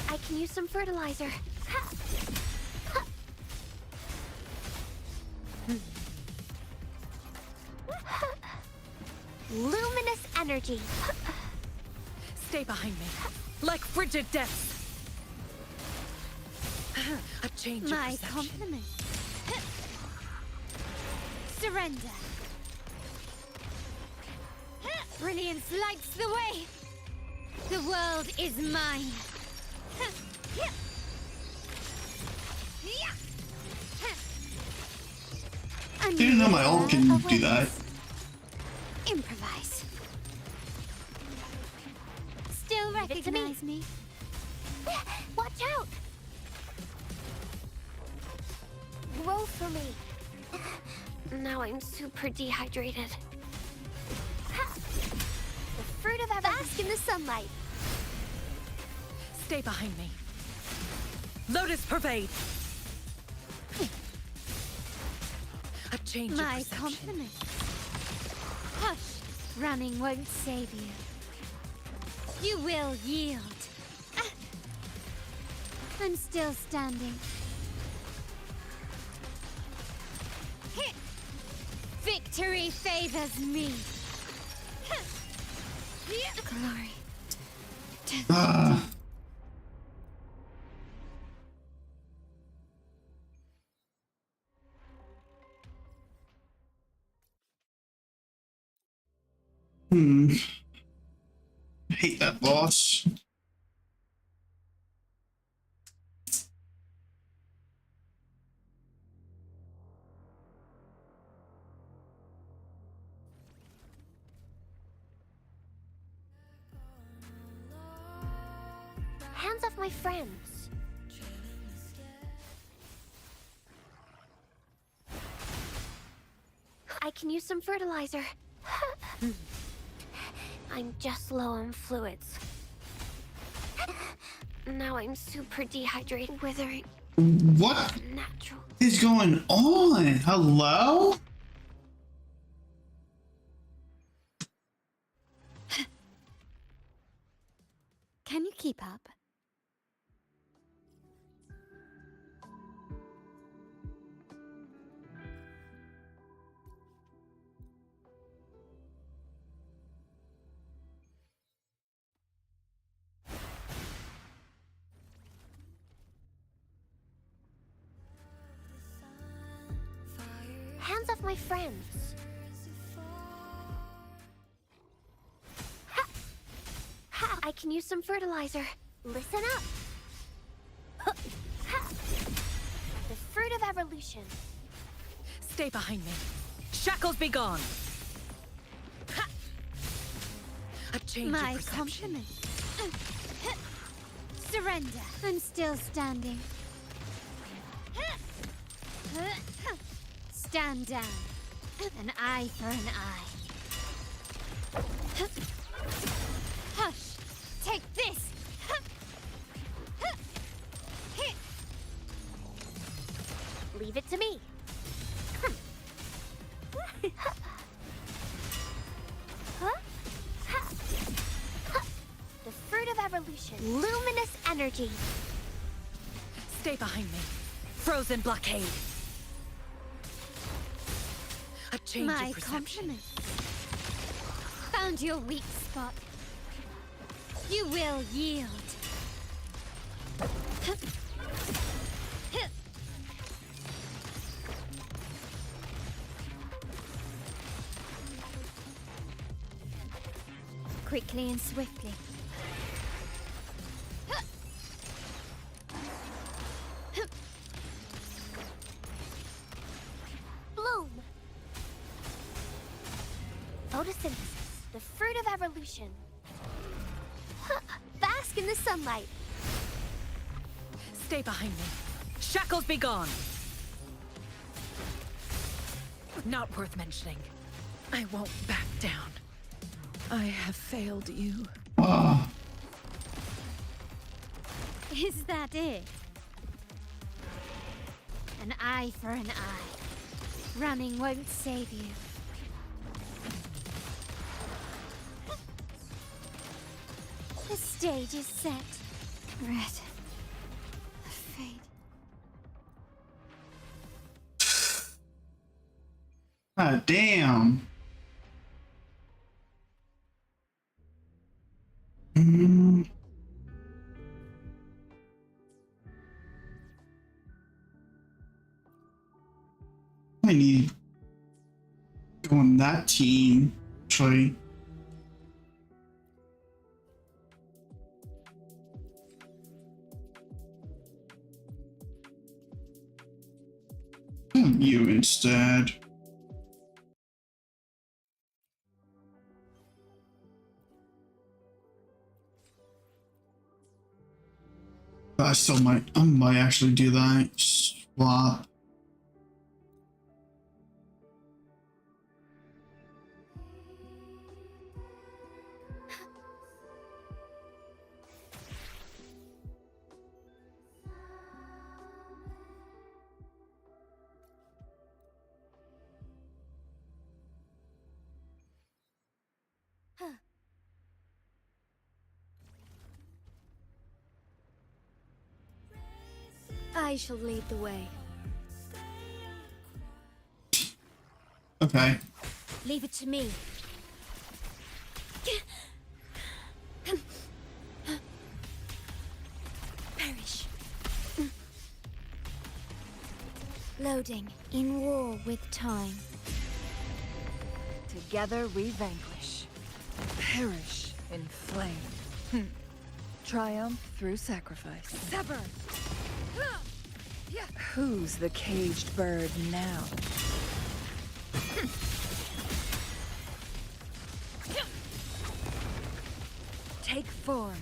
[SPEAKER 14] I can use some fertilizer. Luminous energy.
[SPEAKER 21] Stay behind me. Like frigid depths. A change of
[SPEAKER 14] My
[SPEAKER 21] perception.
[SPEAKER 14] compliments. Surrender. Brilliance lights the way. The world is mine.
[SPEAKER 2] Didn't know my ult can do that.
[SPEAKER 14] Improvise. Still recognize me? Watch out! Grow for me. Now I'm super dehydrated. The fruit of ever bask in the sunlight.
[SPEAKER 21] Stay behind me. Lotus pervade. A change of
[SPEAKER 14] My
[SPEAKER 21] perception.
[SPEAKER 14] compliments. Hush! Running won't save you. You will yield. Ah. I'm still standing. Hit! Victory favors me. Glory.
[SPEAKER 2] I hate that boss.
[SPEAKER 14] Hands off my friends. I can use some fertilizer. I'm just low on fluids. Now I'm super dehydrated, withering.
[SPEAKER 2] What is going on? Hello?
[SPEAKER 14] Can you keep up? Hands off my friends. Ha! Ha! I can use some fertilizer. Listen up. Ha! The fruit of evolution.
[SPEAKER 21] Stay behind me. Shackles be gone. Ha! A change
[SPEAKER 14] My
[SPEAKER 21] of perception.
[SPEAKER 14] compliment. Surrender. I'm still standing. Stand down. An eye for an eye. Hush! Take this! Leave it to me. The fruit of evolution. Luminous energy.
[SPEAKER 21] Stay behind me. Frozen blockade. A change
[SPEAKER 14] My
[SPEAKER 21] of perception.
[SPEAKER 14] compliment. Found your weak spot. You will yield. Quickly and swiftly. Bloom. Photosynthesis, the fruit of evolution. Bask in the sunlight.
[SPEAKER 21] Stay behind me. Shackles be gone. Not worth mentioning. I won't back down. I have failed you.
[SPEAKER 14] Is that it? An eye for an eye. Running won't save you. The stage is set. Red. The fate.
[SPEAKER 2] God damn. I need to go on that team, actually. You instead. I might actually do that. Swap.
[SPEAKER 14] I shall lead the way.
[SPEAKER 2] Okay.
[SPEAKER 14] Leave it to me. Perish. Loading. In war with time.
[SPEAKER 21] Together we vanquish. Perish in flame. Triumph through sacrifice. Sever! Who's the caged bird now? Take form.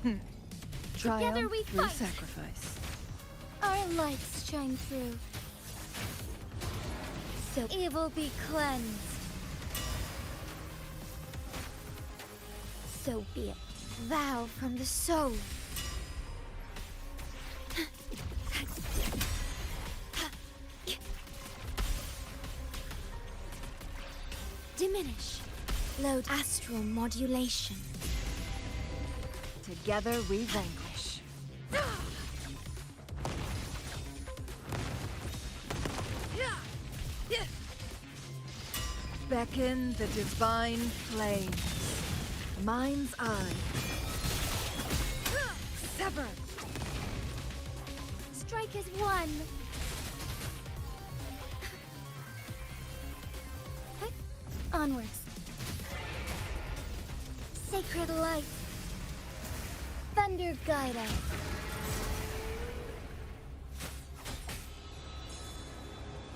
[SPEAKER 21] Triumph
[SPEAKER 14] Together we
[SPEAKER 21] through
[SPEAKER 14] fight.
[SPEAKER 21] sacrifice.
[SPEAKER 14] Our lights shine through. So evil be cleansed. So be it. Vow from the soul. Diminish. Load astral modulation.
[SPEAKER 21] Together we vanquish. Beckon the divine flames. Mind's eye. Sever.
[SPEAKER 14] Strike as one. Onwards. Sacred light. Thunder guide us.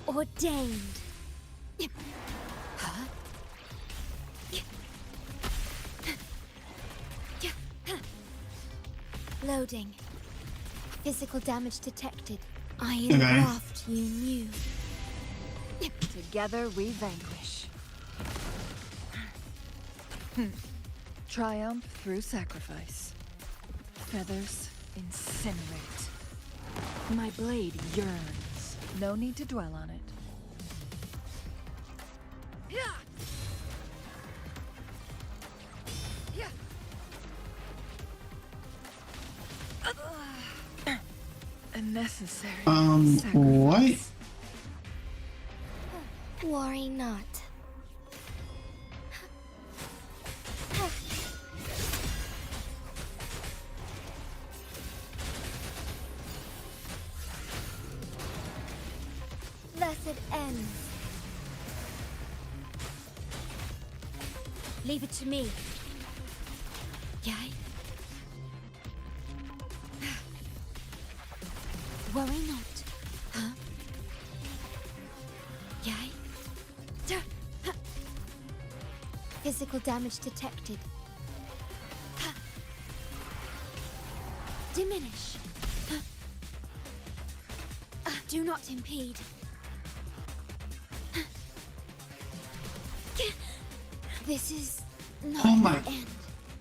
[SPEAKER 14] Ordained. Huh? Loading. Physical damage detected. I engraft you new.
[SPEAKER 21] Together we vanquish. Triumph through sacrifice. Feathers incinerate. My blade yearns. No need to dwell on it. A necessary
[SPEAKER 2] what?
[SPEAKER 14] Worry not. Thus it ends. Leave it to me. Yay? Worry not. Huh? Yay? Physical damage detected. Diminish. Do not impede. This is not
[SPEAKER 2] Oh my
[SPEAKER 14] the end.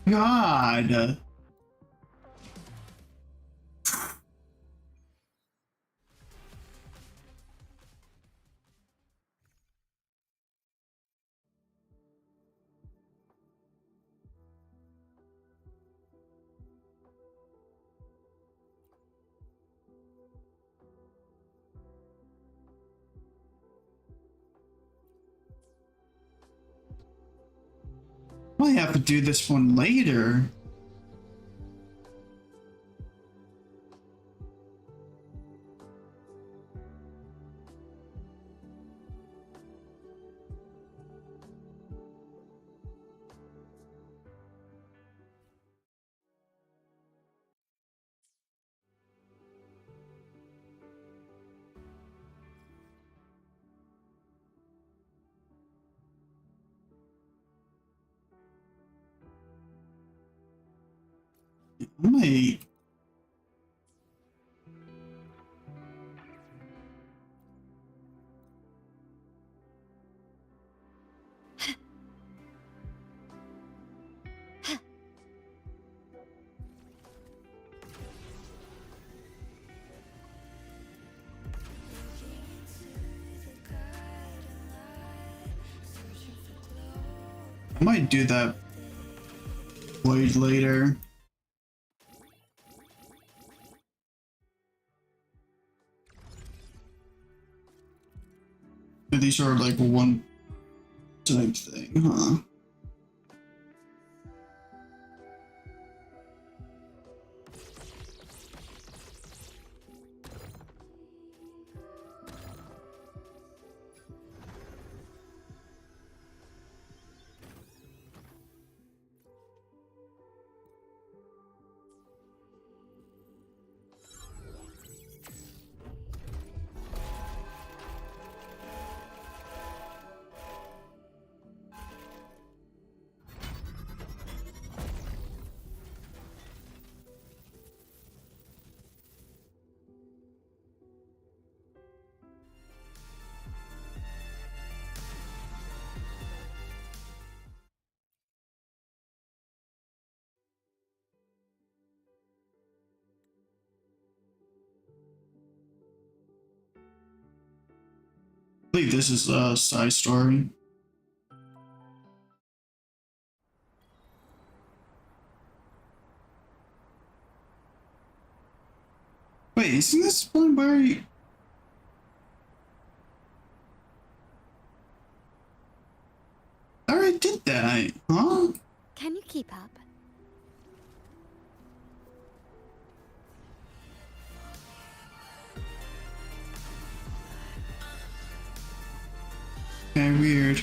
[SPEAKER 2] god. I might have to do this one later. I might. I might do that blade later. these are like one type thing, huh? I believe this is a side story. Wait, isn't this one where I already did that, huh?
[SPEAKER 14] Can you keep up?
[SPEAKER 2] Okay, weird.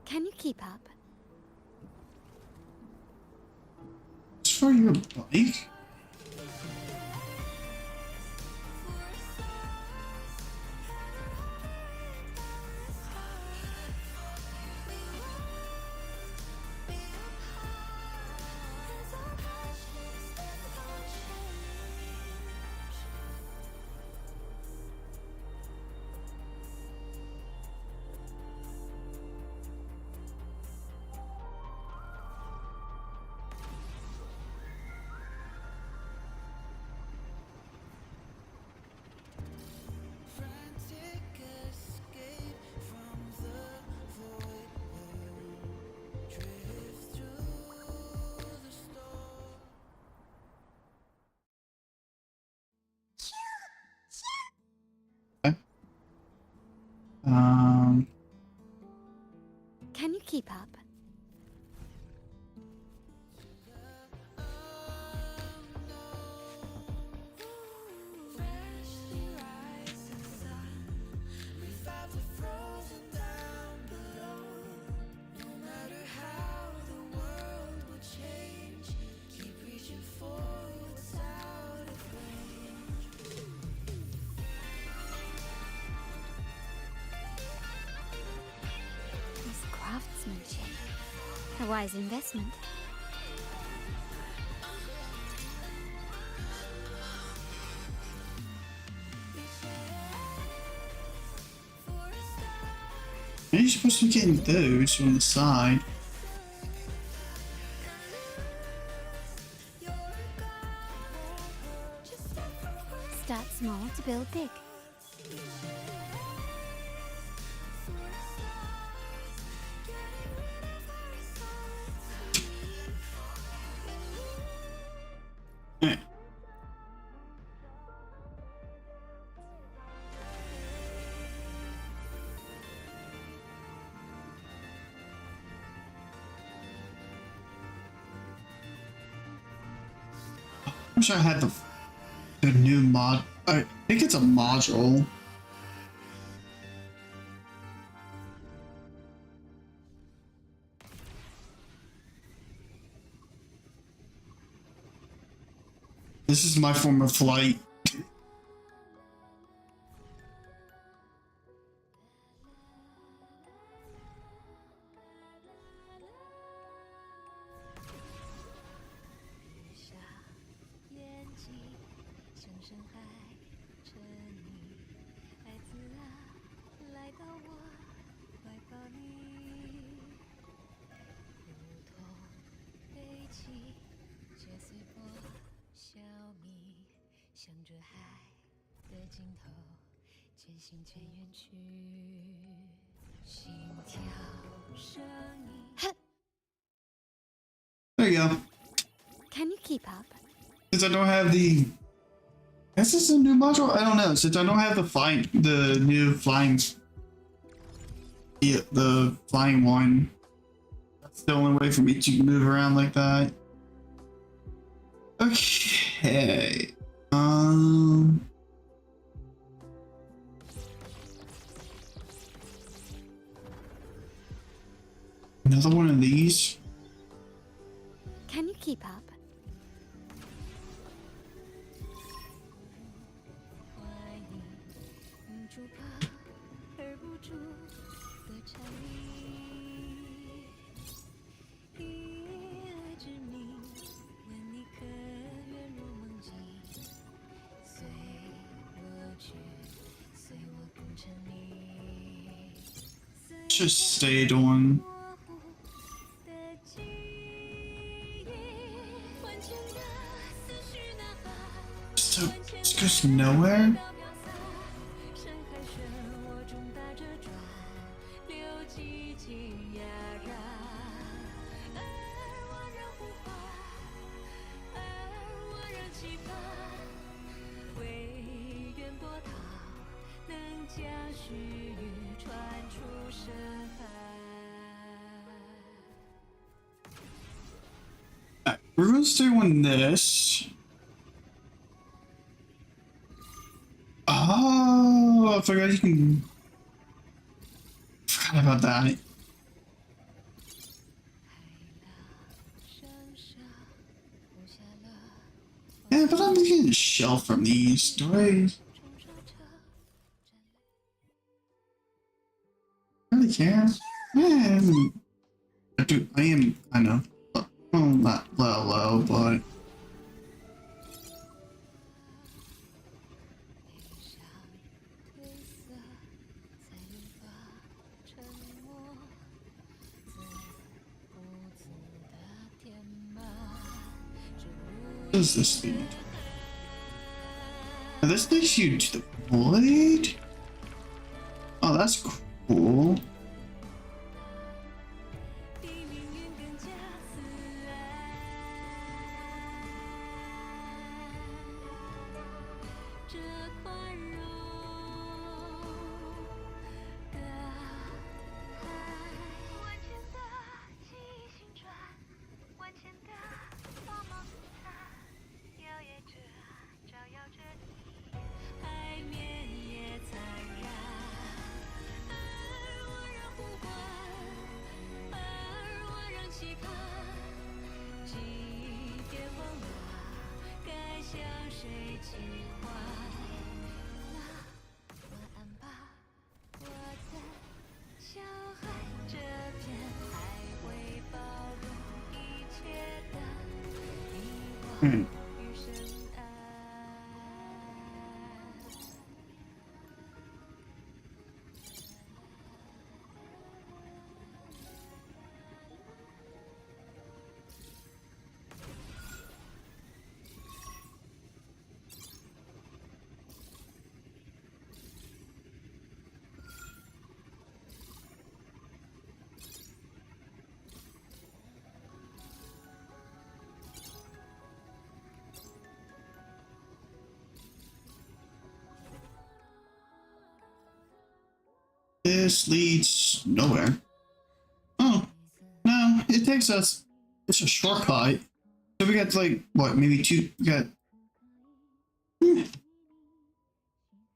[SPEAKER 14] Can you keep up?
[SPEAKER 2] It's for your bike?
[SPEAKER 14] Can you keep up? Craftsmanship. A wise investment.
[SPEAKER 2] Are you supposed to be getting those on the side?
[SPEAKER 14] Start small to build big.
[SPEAKER 2] I wish I had the new mod. I think it's a module. This is my form of flight. There you go.
[SPEAKER 14] Can you keep up?
[SPEAKER 2] Since I don't have the... Is this a new module? I don't know. Since I don't have the new flying... the flying one. That's the only way for me to move around like that. Okay. Another one of these.
[SPEAKER 14] Can you keep up?
[SPEAKER 2] Just stayed on. So it goes nowhere. We're gonna stay on this. Oh, I forgot you can. Forgot about that. Yeah, but I'm getting a shell from these. Do I really care? Yeah, I do. I am. I know. Well, not low, but. What does this mean? Now this takes you to the void? Oh, that's cool. This leads nowhere. Oh, no, it takes us, it's a shortcut. So we got like, what, maybe two, we got,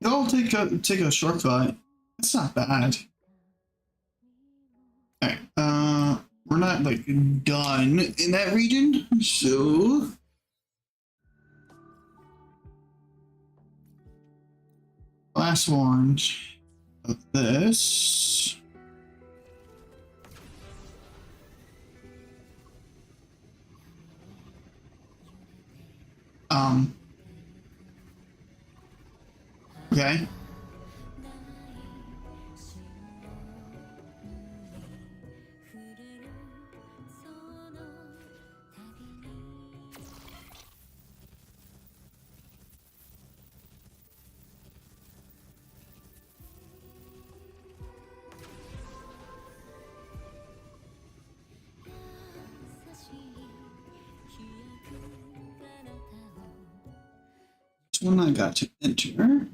[SPEAKER 2] I'll take a shortcut. It's not bad. Alright, we're not like done in that region, so last one of this. Okay. This one I got to enter.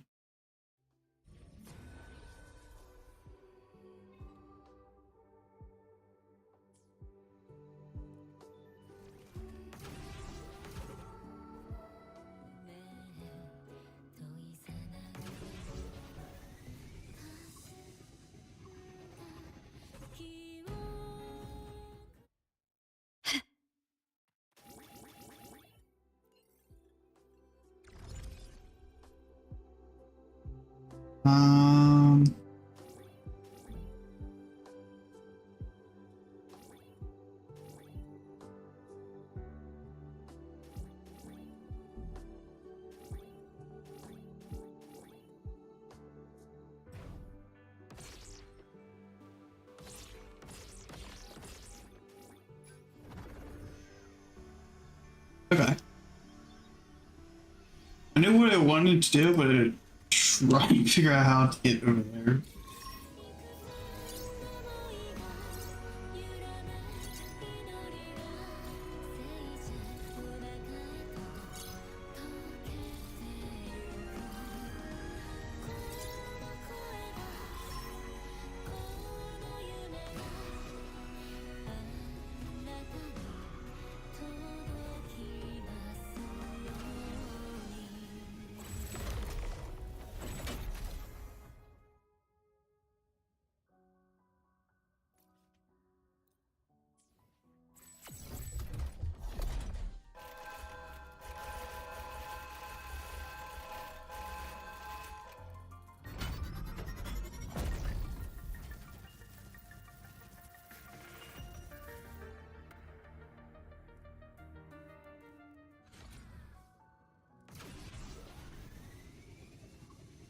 [SPEAKER 2] Um, okay. I knew what I wanted to do, but I trying to figure out how to get over there.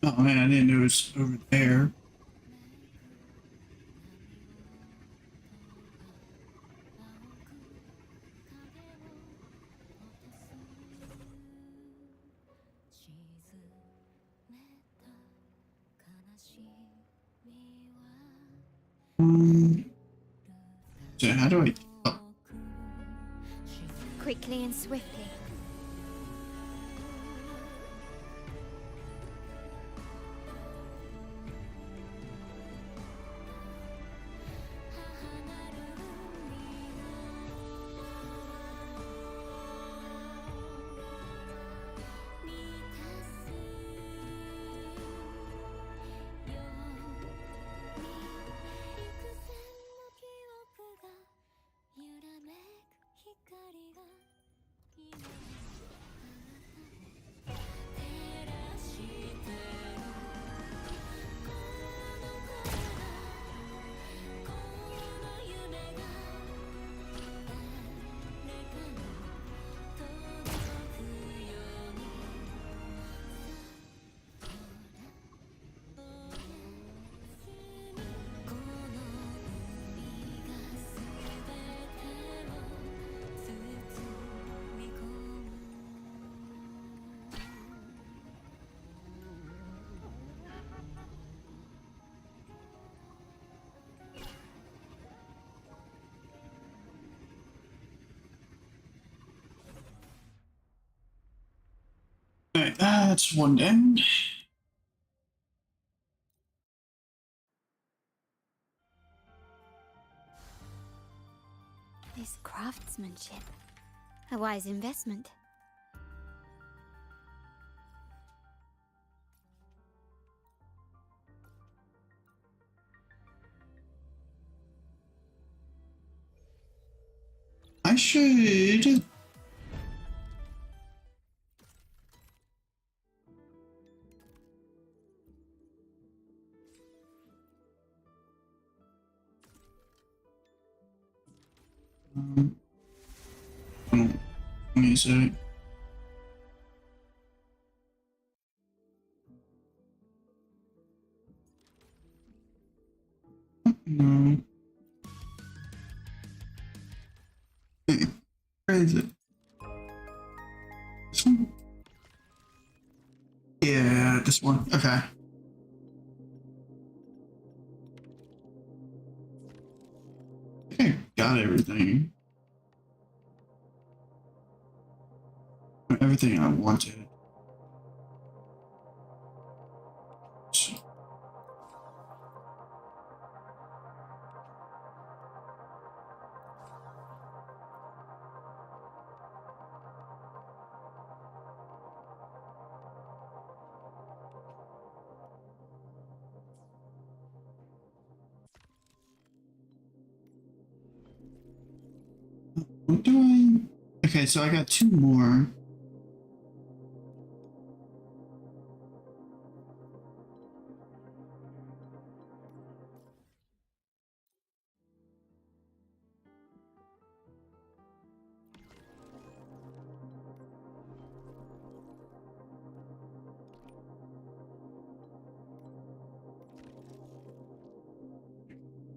[SPEAKER 2] Oh man, I didn't know it was over there. So how do I? Oh.
[SPEAKER 14] Quickly and swiftly.
[SPEAKER 2] Alright, that's one down.
[SPEAKER 14] This craftsmanship. A wise investment.
[SPEAKER 2] I should. Let me see. No. Where is it? This one? Yeah, this one. Okay. I think I got everything. Everything I wanted. What do I? Okay, so I got 2 more.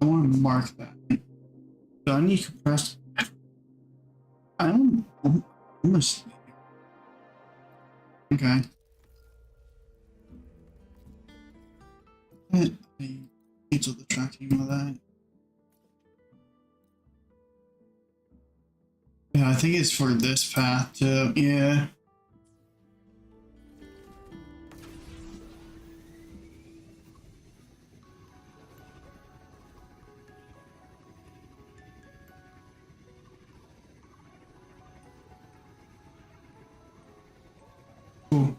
[SPEAKER 2] I want to mark that. So I need compressed. I don't. Almost. Okay. I cancel the tracking of that. Yeah, I think it's for this path too. Yeah. Cool.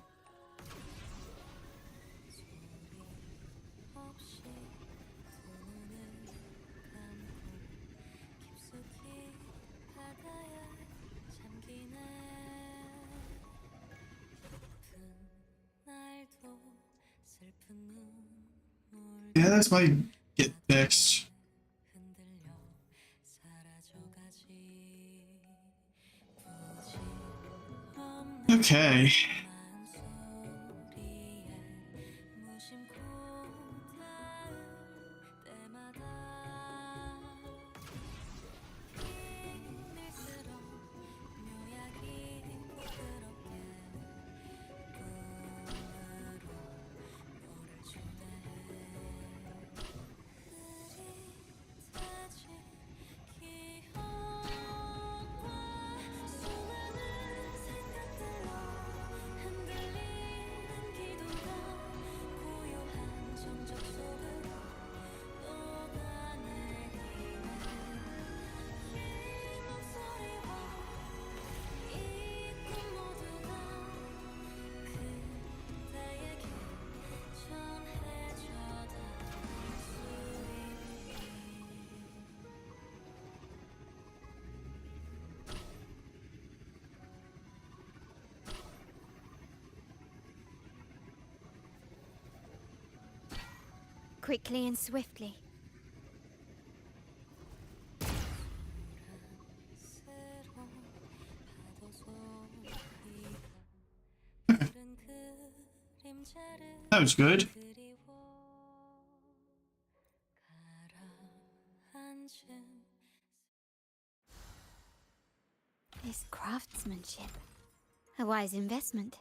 [SPEAKER 2] Yeah, that's my get fixed. Okay.
[SPEAKER 14] Quickly and swiftly.
[SPEAKER 2] That was good.
[SPEAKER 14] This craftsmanship. A wise investment.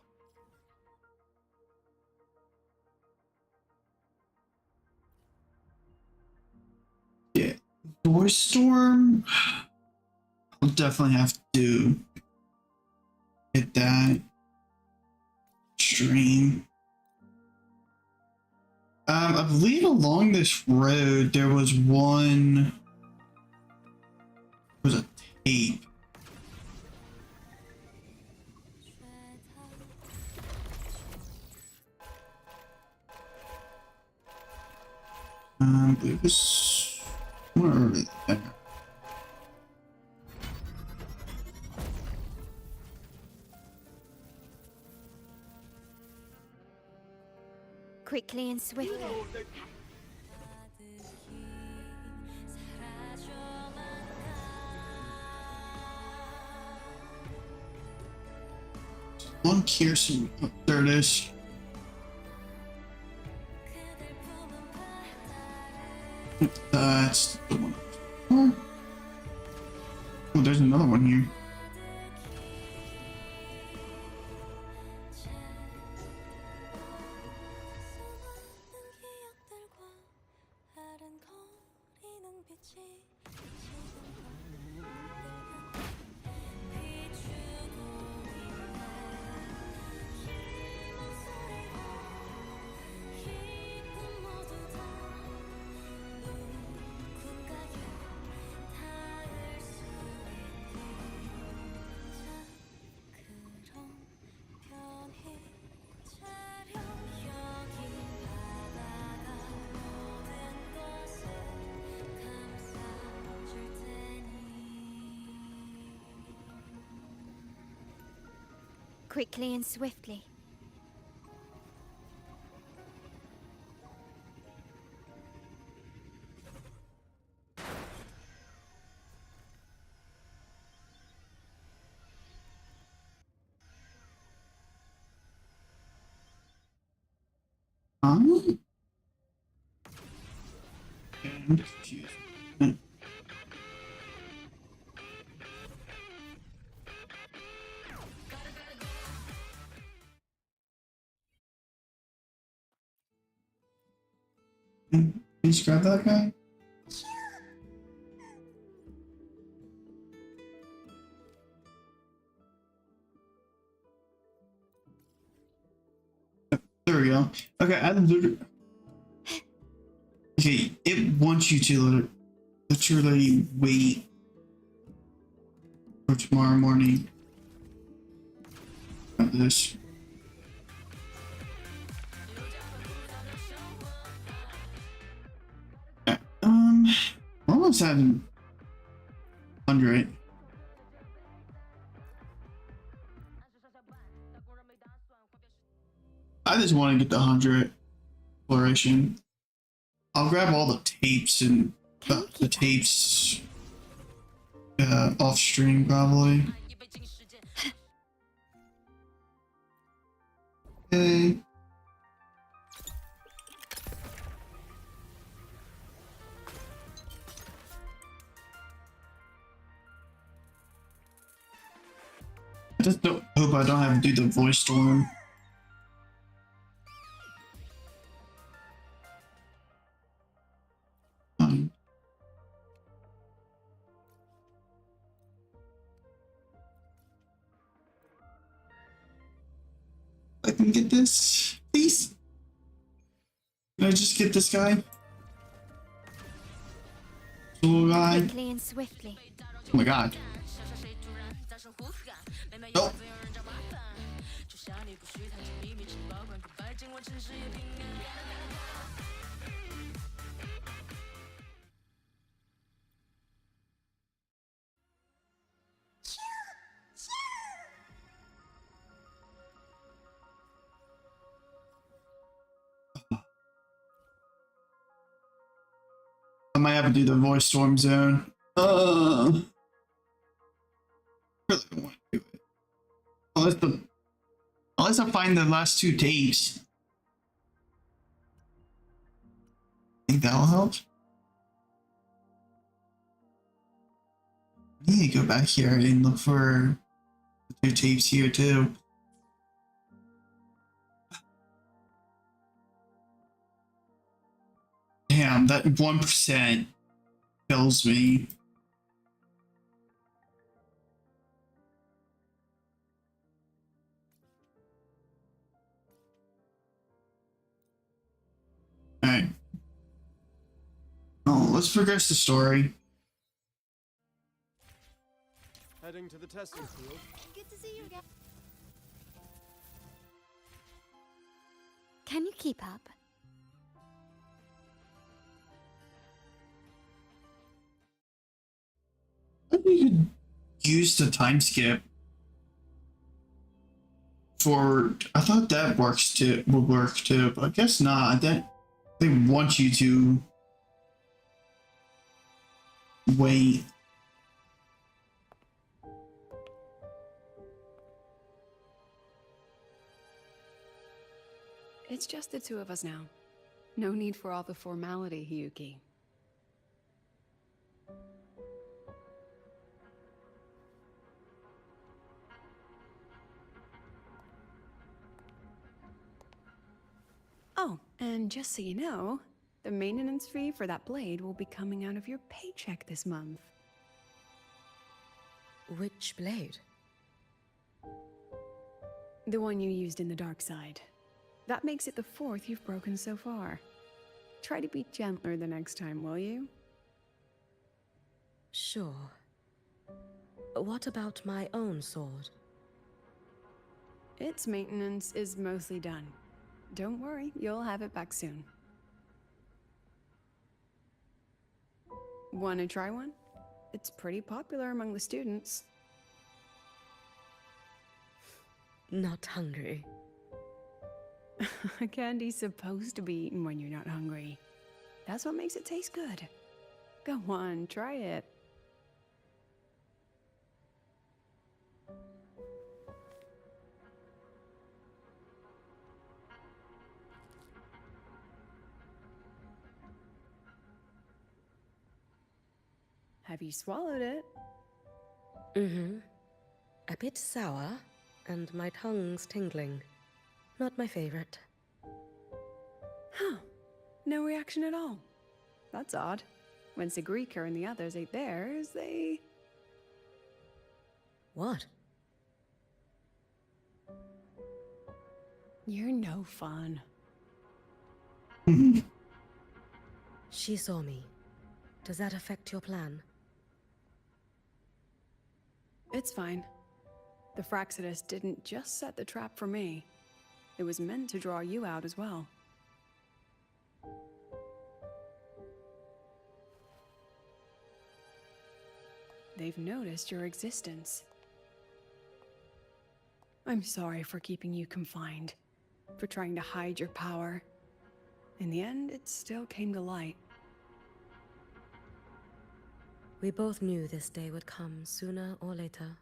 [SPEAKER 2] Yeah. Door storm. I'll definitely have to hit that stream. I believe along this road there was one. Was a tape. I believe it was somewhere over there.
[SPEAKER 14] Quickly and swiftly.
[SPEAKER 2] One Kirsten. Oh, there it is. That's the one. Oh, there's another one here.
[SPEAKER 14] Quickly and swiftly.
[SPEAKER 2] And can you just grab that guy? There we go. Okay, I literally. Okay, it wants you to literally wait for tomorrow morning. Got this. Okay, we're almost at 100. I just want to get the 100 exploration. I'll grab all the tapes and the tapes off stream probably. Okay. I just don't hope I don't have to do the voice storm. I can get this, please. Can I just get this guy? Little guy.
[SPEAKER 14] Quickly and swiftly.
[SPEAKER 2] Oh my god. Nope. I might have to do the voice storm zone. Really don't want to do it. Unless I find the last two tapes. Think that'll help? I need to go back here and look for the two tapes here too. Damn, that 1% kills me. Alright. Oh, let's progress the story.
[SPEAKER 3] Heading to the testing field.
[SPEAKER 14] Good to see you again. Can you keep up?
[SPEAKER 2] I think you could use the time skip for. I thought that works too. Would work too, but I guess not. That they want you to wait.
[SPEAKER 4] It's just the two of us now. No need for all the formality, Hyuki. Oh, and just so you know, the maintenance fee for that blade will be coming out of your paycheck this month.
[SPEAKER 12] Which blade?
[SPEAKER 4] The one you used in the dark side. That makes it the 4th you've broken so far. Try to be gentler the next time, will you?
[SPEAKER 12] Sure. What about my own sword?
[SPEAKER 4] Its maintenance is mostly done. Don't worry, you'll have it back soon. Wanna try one? It's pretty popular among the students.
[SPEAKER 12] Not hungry.
[SPEAKER 4] Candy's supposed to be eaten when you're not hungry. That's what makes it taste good. Go on, try it. Have you swallowed it?
[SPEAKER 12] Mm-hmm. A bit sour, and my tongue's tingling. Not my favorite.
[SPEAKER 4] Huh. No reaction at all. That's odd. When Sigrika and the others ate theirs, they...
[SPEAKER 12] What?
[SPEAKER 4] You're no fun.
[SPEAKER 12] She saw me. Does that affect your plan?
[SPEAKER 4] It's fine. The Fraxidus didn't just set the trap for me. It was meant to draw you out as well. They've noticed your existence. I'm sorry for keeping you confined, for trying to hide your power. In the end, it still came to light.
[SPEAKER 12] We both knew this day would come sooner or later.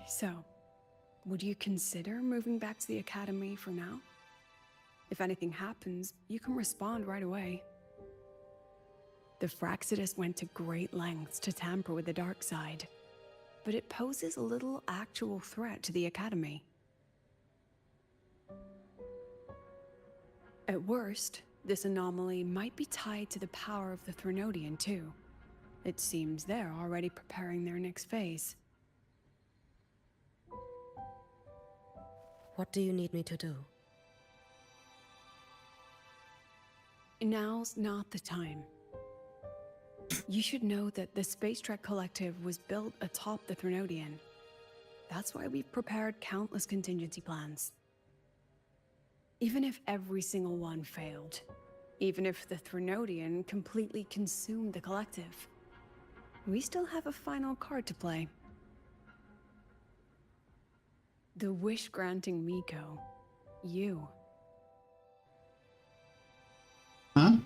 [SPEAKER 4] So, would you consider moving back to the academy for now? If anything happens, you can respond right away. The Fraxidus went to great lengths to tamper with the dark side, but it poses a little actual threat to the academy. At worst, this anomaly might be tied to the power of the Threnodian too. It seems they're already preparing their next phase.
[SPEAKER 12] What do you need me to do?
[SPEAKER 4] Now's not the time. You should know that the Space Trek Collective was built atop the Threnodian. That's why we've prepared countless contingency plans. Even if every single one failed, even if the Threnodian completely consumed the Collective, we still have a final card to play. The wish-granting Miko. You.
[SPEAKER 2] Huh?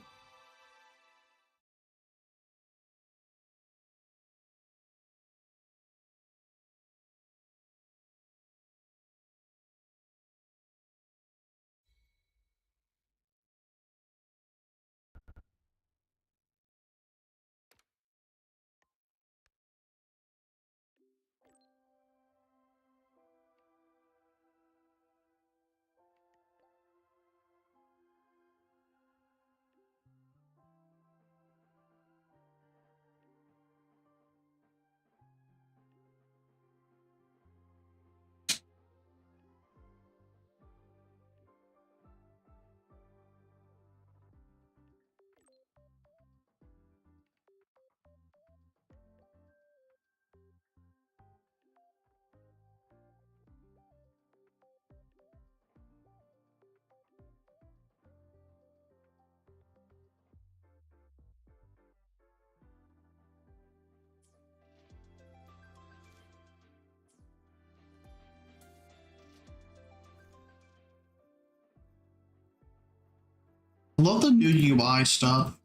[SPEAKER 2] I love the new UI stuff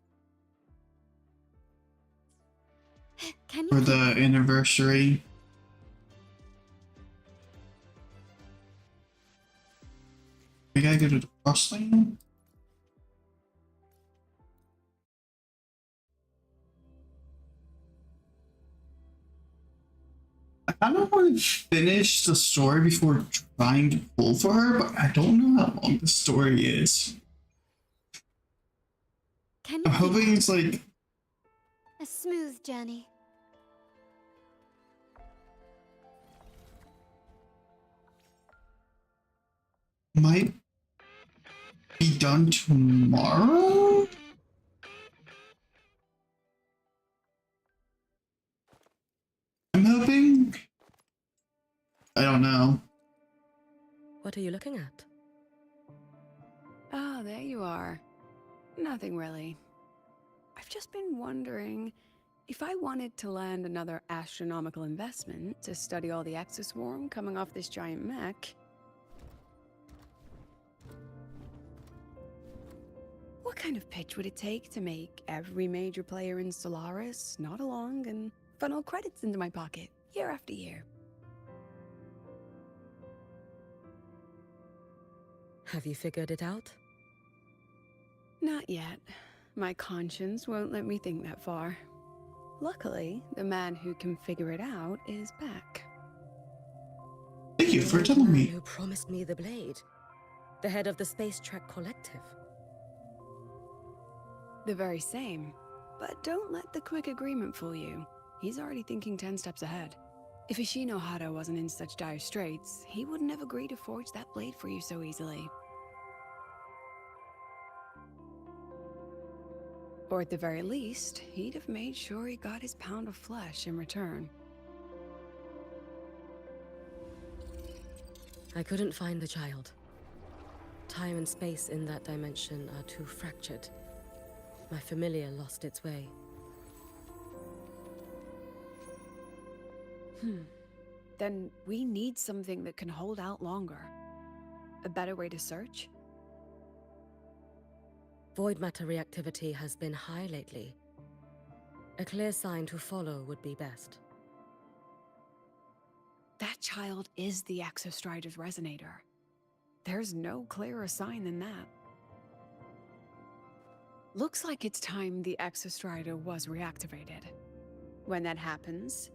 [SPEAKER 14] Can you
[SPEAKER 2] for the anniversary. I gotta go to the cross lane. I kind of want to finish the story before trying to pull for her, but I don't know how long the story is.
[SPEAKER 14] Can
[SPEAKER 2] I'm
[SPEAKER 14] you
[SPEAKER 2] hoping it's like
[SPEAKER 14] a smooth journey?
[SPEAKER 2] might be done tomorrow. I'm hoping. I don't know.
[SPEAKER 12] What are you looking at?
[SPEAKER 4] Ah, there you are. Nothing really. I've just been wondering if I wanted to land another astronomical investment to study all the exoswarm coming off this giant mech. What kind of pitch would it take to make every major player in Solaris nod along and funnel credits into my pocket year after year?
[SPEAKER 12] Have you figured it out?
[SPEAKER 4] Not yet. My conscience won't let me think that far. Luckily, the man who can figure it out is back.
[SPEAKER 2] Thank you for
[SPEAKER 12] The
[SPEAKER 2] telling
[SPEAKER 12] man
[SPEAKER 2] me.
[SPEAKER 12] who promised me the blade. The head of the Space Trek Collective.
[SPEAKER 4] The very same. But don't let the quick agreement fool you. He's already thinking 10 steps ahead. If Ishino Hada wasn't in such dire straits, he wouldn't have agreed to forge that blade for you so easily. Or at the very least, he'd have made sure he got his pound of flesh in return.
[SPEAKER 12] I couldn't find the child. Time and space in that dimension are too fractured. My familiar lost its way.
[SPEAKER 4] Then we need something that can hold out longer. A better way to search?
[SPEAKER 12] Void matter reactivity has been high lately. A clear sign to follow would be best.
[SPEAKER 4] That child is the Exostrider's resonator. There's no clearer sign than that. Looks like it's time the Exostrider was reactivated. When that happens,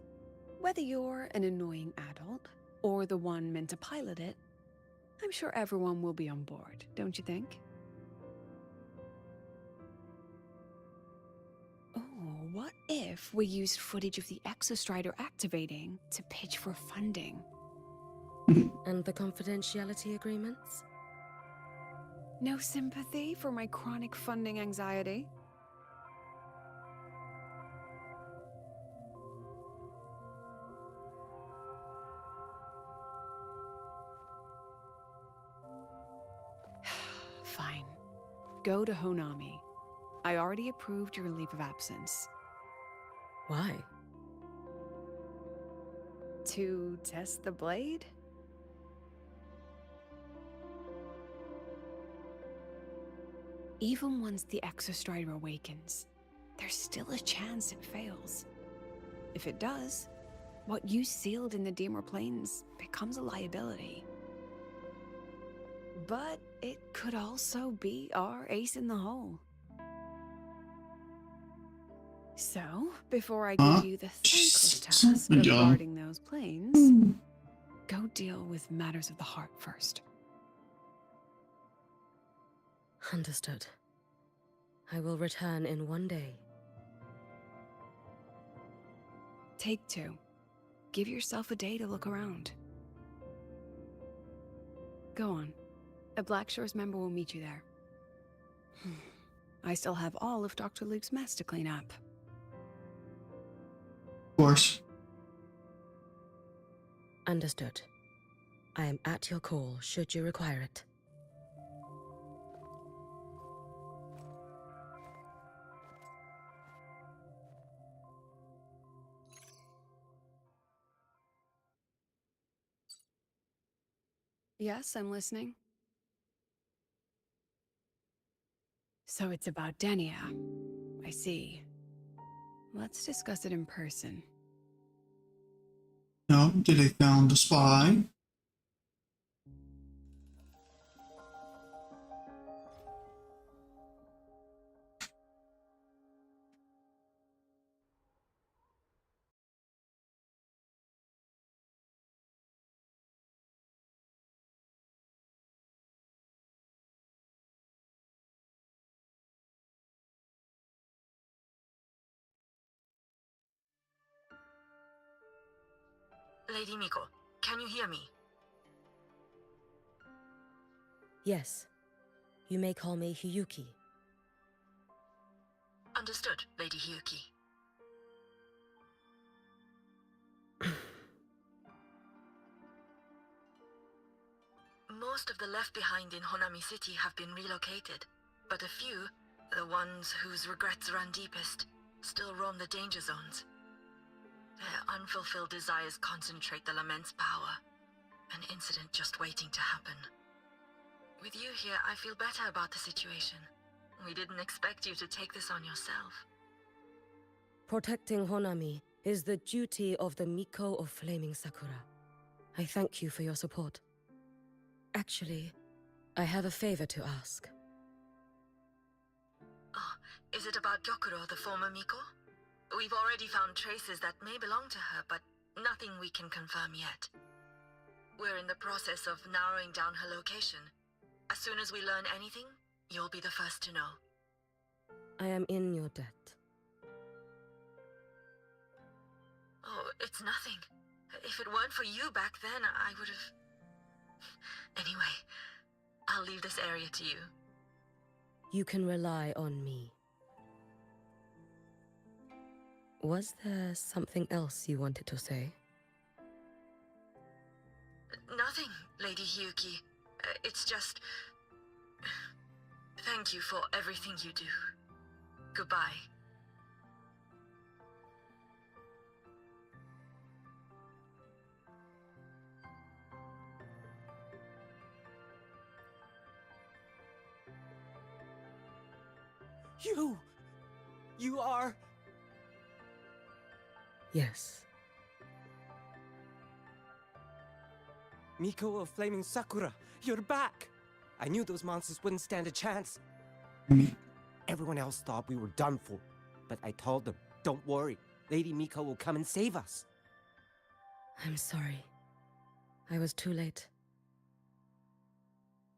[SPEAKER 4] whether you're an annoying adult or the one meant to pilot it, I'm sure everyone will be on board, don't you think? Oh, what if we used footage of the Exostrider activating to pitch for funding?
[SPEAKER 12] And the confidentiality agreements?
[SPEAKER 4] No sympathy for my chronic funding anxiety? Fine. Go to Honami. I already approved your leave of absence.
[SPEAKER 12] Why?
[SPEAKER 4] To test the blade? Even once the Exostrider awakens, there's still a chance it fails. If it does, what you sealed in the Deemer Plains becomes a liability. But it could also be our ace in the hole. So, before I give you the thankless task of guarding those planes, go deal with matters of the heart first.
[SPEAKER 12] Understood. I will return in one day.
[SPEAKER 4] Take 2. Give yourself a day to look around. Go on. A Black Shores member will meet you there. I still have all of Dr. Luke's mess to clean up.
[SPEAKER 2] Of course.
[SPEAKER 12] Understood. I am at your call should you require it.
[SPEAKER 4] Yes, I'm listening. So it's about Denia. I see. Let's discuss it in person.
[SPEAKER 2] No, did they found the spy?
[SPEAKER 8] Lady Miko, can you hear me?
[SPEAKER 12] Yes. You may call me Hiyuki.
[SPEAKER 8] Understood, Lady Hiyuki. Most of the left behind in Honami City have been relocated, but a few, the ones whose regrets run deepest, still roam the danger zones. Their unfulfilled desires concentrate the Lament's power. An incident just waiting to happen. With you here, I feel better about the situation. We didn't expect you to take this on yourself.
[SPEAKER 12] Protecting Honami is the duty of the Miko of Flaming Sakura. I thank you for your support. Actually, I have a favor to ask.
[SPEAKER 8] Oh, is it about Gyokuro, the former Miko? We've already found traces that may belong to her, but nothing we can confirm yet. We're in the process of narrowing down her location. As soon as we learn anything, you'll be the first to know.
[SPEAKER 12] I am in your debt.
[SPEAKER 8] Oh, it's nothing. If it weren't for you back then, I would have... Anyway, I'll leave this area to you.
[SPEAKER 12] You can rely on me. Was there something else you wanted to say?
[SPEAKER 8] Nothing, Lady Hiyuki. It's just... Thank you for everything you do. Goodbye.
[SPEAKER 9] You are...
[SPEAKER 12] Yes.
[SPEAKER 9] Miko of Flaming Sakura, you're back! I knew those monsters wouldn't stand a chance. Everyone else thought we were done for, but I told them, don't worry, Lady Miko will come and save us.
[SPEAKER 12] I'm sorry. I was too late.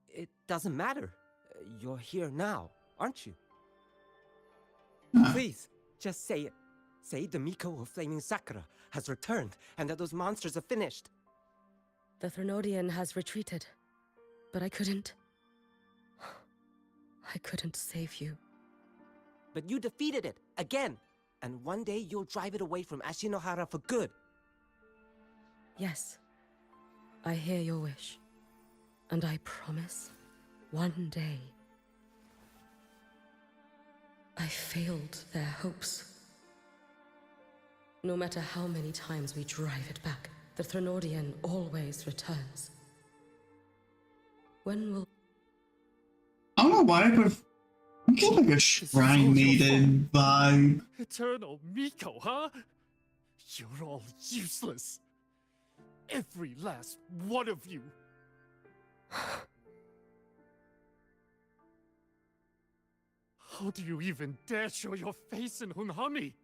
[SPEAKER 9] It doesn't matter. You're here now, aren't you? Please, just say it. Say the Miko of Flaming Sakura has returned and that those monsters are finished.
[SPEAKER 12] The Threnodian has retreated, but I couldn't save you.
[SPEAKER 9] But you defeated it, again! And one day you'll drive it away from Ashinohara for good.
[SPEAKER 12] Yes, I hear your wish. And I promise, one day, I failed their hopes. No matter how many times we drive it back, the Threnodian always returns. When will...
[SPEAKER 2] I don't know why, but I get like a shrine maiden vibe.
[SPEAKER 11] Eternal Miko, huh? You're all useless. Every last one of you. How do you even dare show your face in Hunhami?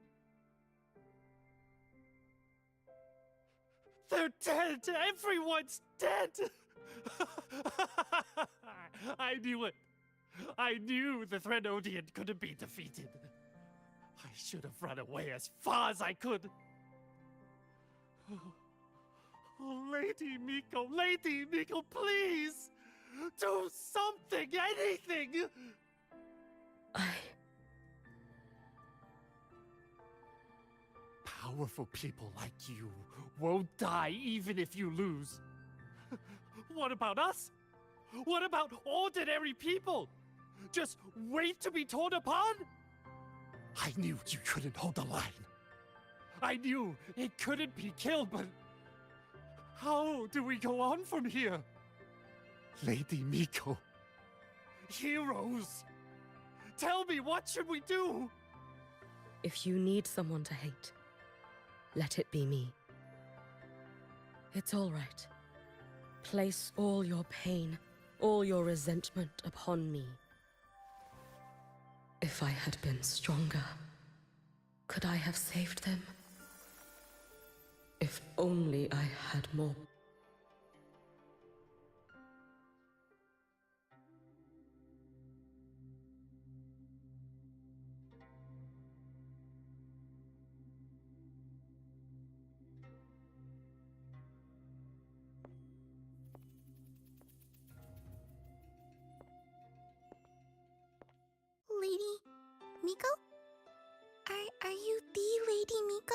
[SPEAKER 11] They're dead! Everyone's dead! I knew it! I knew the Threnodian couldn't be defeated. I should have run away as far as I could. Oh, Lady Miko, please! Do something, anything! Powerful people like you won't die even if you lose. What about us? What about ordinary people? Just wait to be torn apart? I knew you couldn't hold the line. I knew it couldn't be killed, but how do we go on from here? Lady Miko, heroes, tell me, what should we do?
[SPEAKER 12] If you need someone to hate, let it be me. It's all right. Place all your pain, all your resentment upon me. If I had been stronger, could I have saved them? If only I had more.
[SPEAKER 13] Miko? Are you the Lady Miko?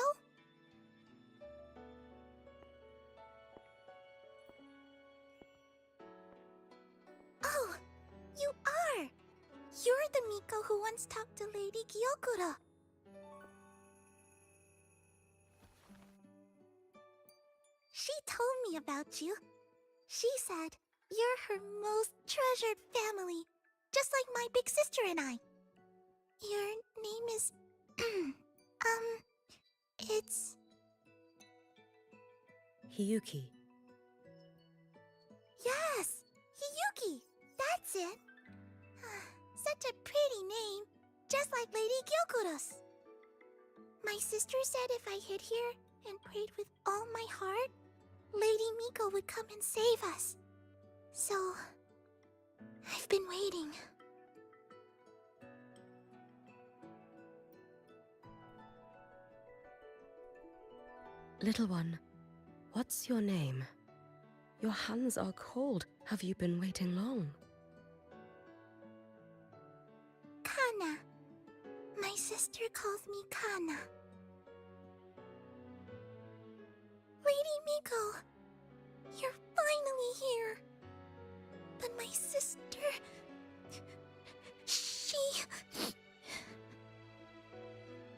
[SPEAKER 13] Oh, you are! You're the Miko who once talked to Lady Gyokura. She told me about you. She said you're her most treasured family, just like my big sister and I. Your name is... it's...
[SPEAKER 12] Hiyuki.
[SPEAKER 13] Yes! Hiyuki! That's it! Such a pretty name, just like Lady Gyokura's. My sister said if I hid here and prayed with all my heart, Lady Miko would come and save us. So, I've been waiting.
[SPEAKER 12] Little one, what's your name? Your hands are cold. Have you been waiting long?
[SPEAKER 13] Kana. My sister calls me Kana. Lady Miko, you're finally here. But my sister... she...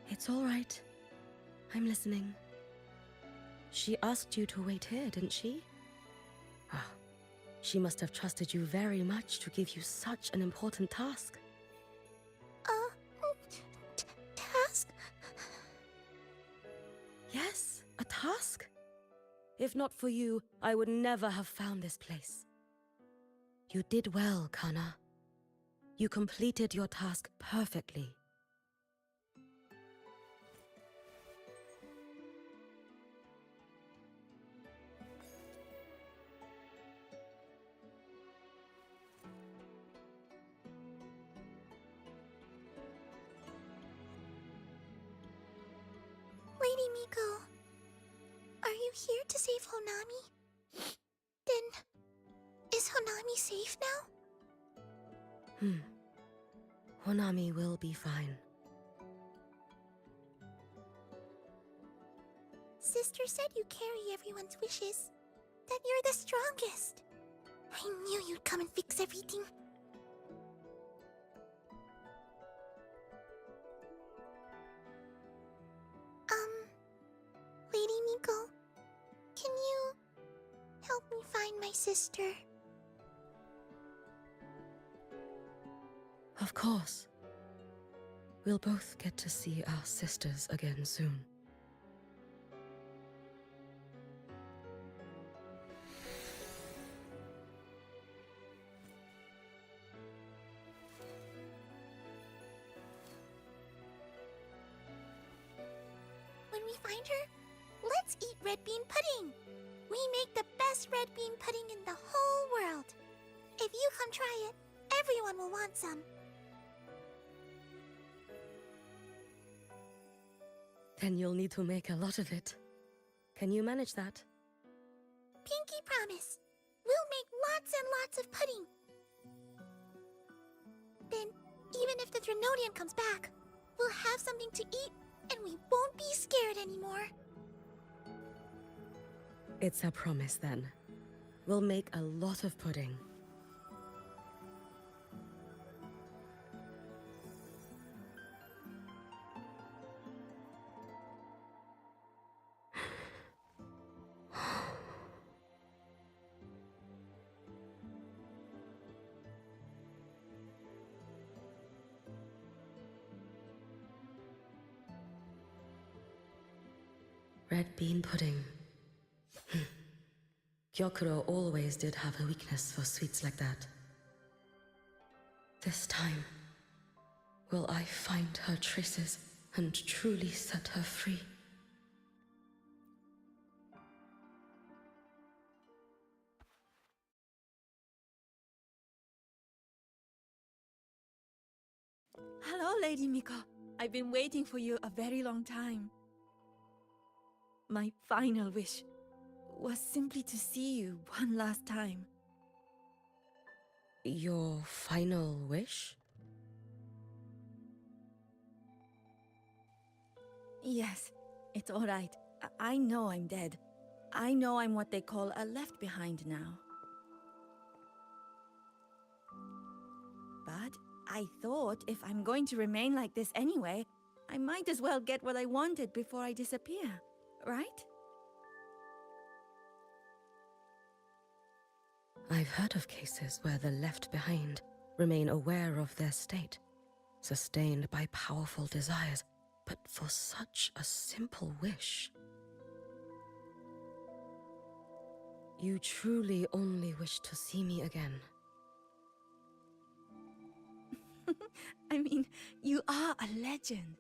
[SPEAKER 12] It's all right. I'm listening. She asked you to wait here, didn't she? Ah, she must have trusted you very much to give you such an important task.
[SPEAKER 13] Task?
[SPEAKER 12] Yes, a task. If not for you, I would never have found this place. You did well, Kana. You completed your task perfectly.
[SPEAKER 13] Lady Miko, are you here to save Honami? Then, is Honami safe now?
[SPEAKER 12] Honami will be fine.
[SPEAKER 13] Sister said you carry everyone's wishes. That you're the strongest. I knew you'd come and fix everything. Lady Miko, can you help me find my sister?
[SPEAKER 12] Of course. We'll both get to see our sisters again soon.
[SPEAKER 13] When we find her, let's eat red bean pudding. We make the best red bean pudding in the whole world. If you come try it, everyone will want some.
[SPEAKER 12] Then you'll need to make a lot of it. Can you manage that?
[SPEAKER 13] Pinky promise. We'll make lots and lots of pudding. Then, even if the Drenodian comes back, we'll have something to eat and we won't be scared anymore.
[SPEAKER 12] It's a promise then. We'll make a lot of pudding. Red bean pudding. Gyokuro always did have a weakness for sweets like that. This time, will I find her traces and truly set her free?
[SPEAKER 7] Hello, Lady Miko. I've been waiting for you a very long time. My final wish was simply to see you one last time.
[SPEAKER 12] Your final wish?
[SPEAKER 7] Yes, it's all right. I know I'm dead. I know I'm what they call a left behind now. But I thought if I'm going to remain like this anyway, I might as well get what I wanted before I disappear, right?
[SPEAKER 12] I've heard of cases where the left behind remain aware of their state, sustained by powerful desires, but for such a simple wish. You truly only wish to see me again.
[SPEAKER 7] I mean, you are a legend.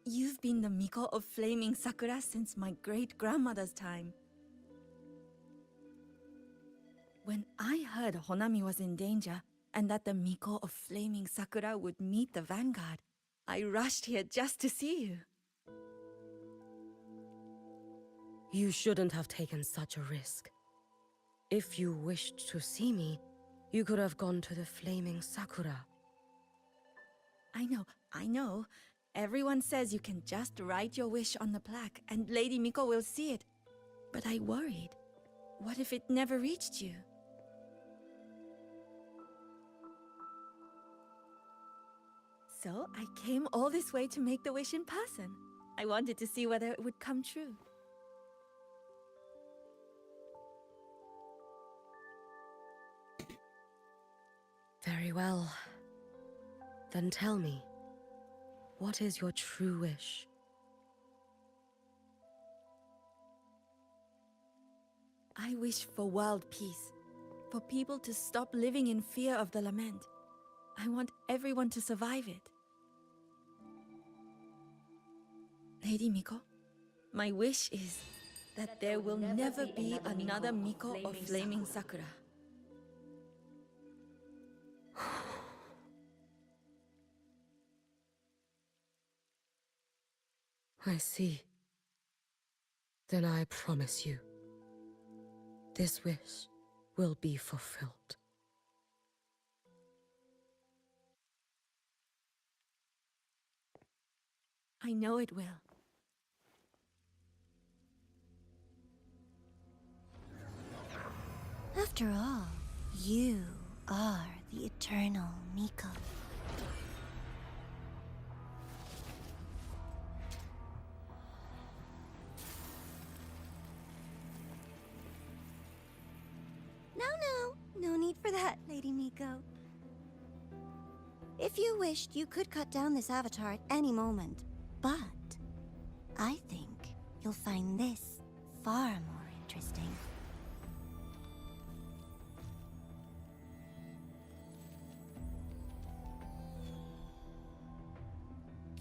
[SPEAKER 7] You've been the Miko of Flaming Sakura since my great-grandmother's time. When I heard Honami was in danger, and that the Miko of Flaming Sakura would meet the Vanguard, I rushed here just to see you.
[SPEAKER 12] You shouldn't have taken such a risk. If you wished to see me, you could have gone to the Flaming Sakura.
[SPEAKER 7] I know. Everyone says you can just write your wish on the plaque and Lady Miko will see it. But I worried. What if it never reached you? So I came all this way to make the wish in person. I wanted to see whether it would come true.
[SPEAKER 12] Very well. Then tell me, what is your true wish?
[SPEAKER 7] I wish for world peace. For people to stop living in fear of the lament. I want everyone to survive it. Lady Miko, my wish is that there will never be another Miko of Flaming Sakura.
[SPEAKER 12] I see. Then I promise you, this wish will be fulfilled.
[SPEAKER 7] I know it will.
[SPEAKER 13] After all, you are the eternal Miko. No need for that, Lady Miko. If you wished, you could cut down this avatar at any moment. But I think you'll find this far more interesting.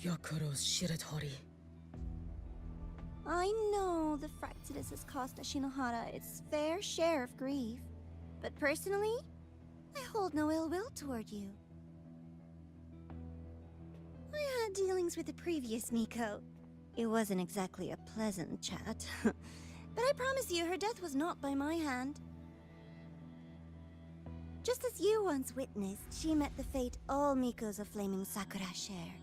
[SPEAKER 12] Yakuro's Shiratori.
[SPEAKER 13] I know the Fractidus has cost Ashinohara its fair share of grief. But personally, I hold no ill will toward you. I had dealings with the previous Miko. It wasn't exactly a pleasant chat. But I promise you, her death was not by my hand. Just as you once witnessed, she met the fate all Mikos of Flaming Sakura share.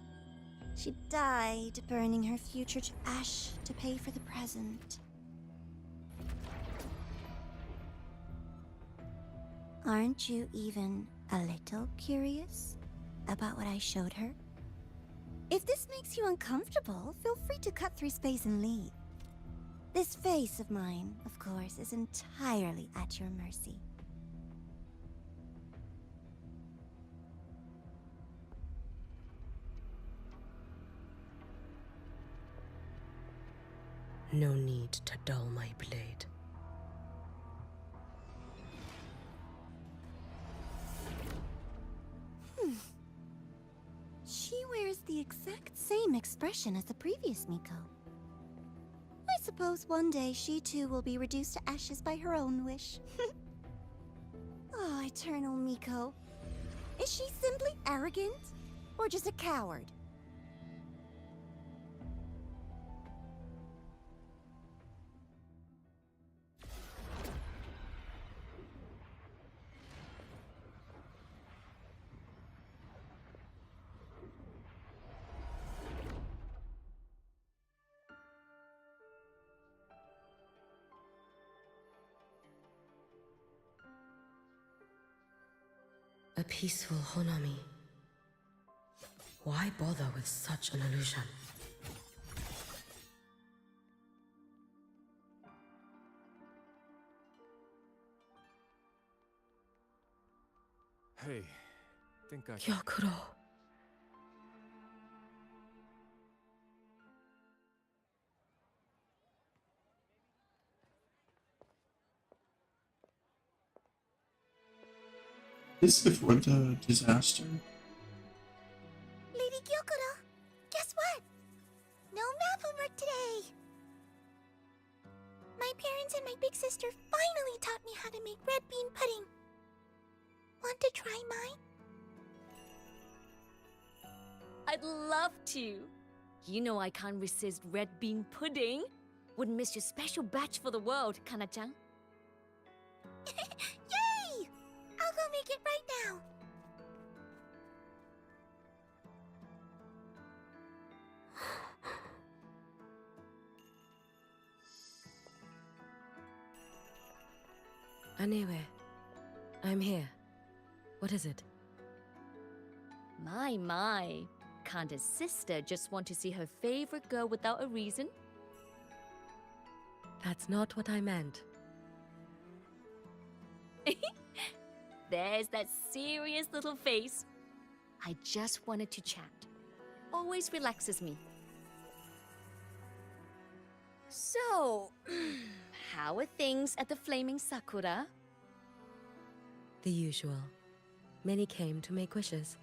[SPEAKER 13] She died, burning her future to ash to pay for the present. Aren't you even a little curious about what I showed her? If this makes you uncomfortable, feel free to cut through space and leave. This face of mine, of course, is entirely at your mercy.
[SPEAKER 12] No need to dull my blade.
[SPEAKER 13] She wears the exact same expression as the previous Miko. I suppose one day she too will be reduced to ashes by her own wish. Oh, eternal Miko. Is she simply arrogant? Or just a coward?
[SPEAKER 12] peaceful Honami. Why bother with such an illusion?
[SPEAKER 11] Hey, think I...
[SPEAKER 12] Gyokuro.
[SPEAKER 2] This is before the disaster.
[SPEAKER 13] Lady Gyokuro, guess what? No math homework today! My parents and my big sister finally taught me how to make red bean pudding. Want to try mine?
[SPEAKER 6] I'd love to. You know I can't resist red bean pudding. Wouldn't miss your special batch for the world, Kana-chan.
[SPEAKER 13] Yay! I'll go make it right now.
[SPEAKER 12] Anyway, I'm here. What is it?
[SPEAKER 6] My. Can't a sister just want to see her favorite girl without a reason?
[SPEAKER 12] That's not what I meant.
[SPEAKER 6] There's that serious little face. I just wanted to chat. Always relaxes me. So, how are things at the Flaming Sakura?
[SPEAKER 12] The usual. Many came to make wishes.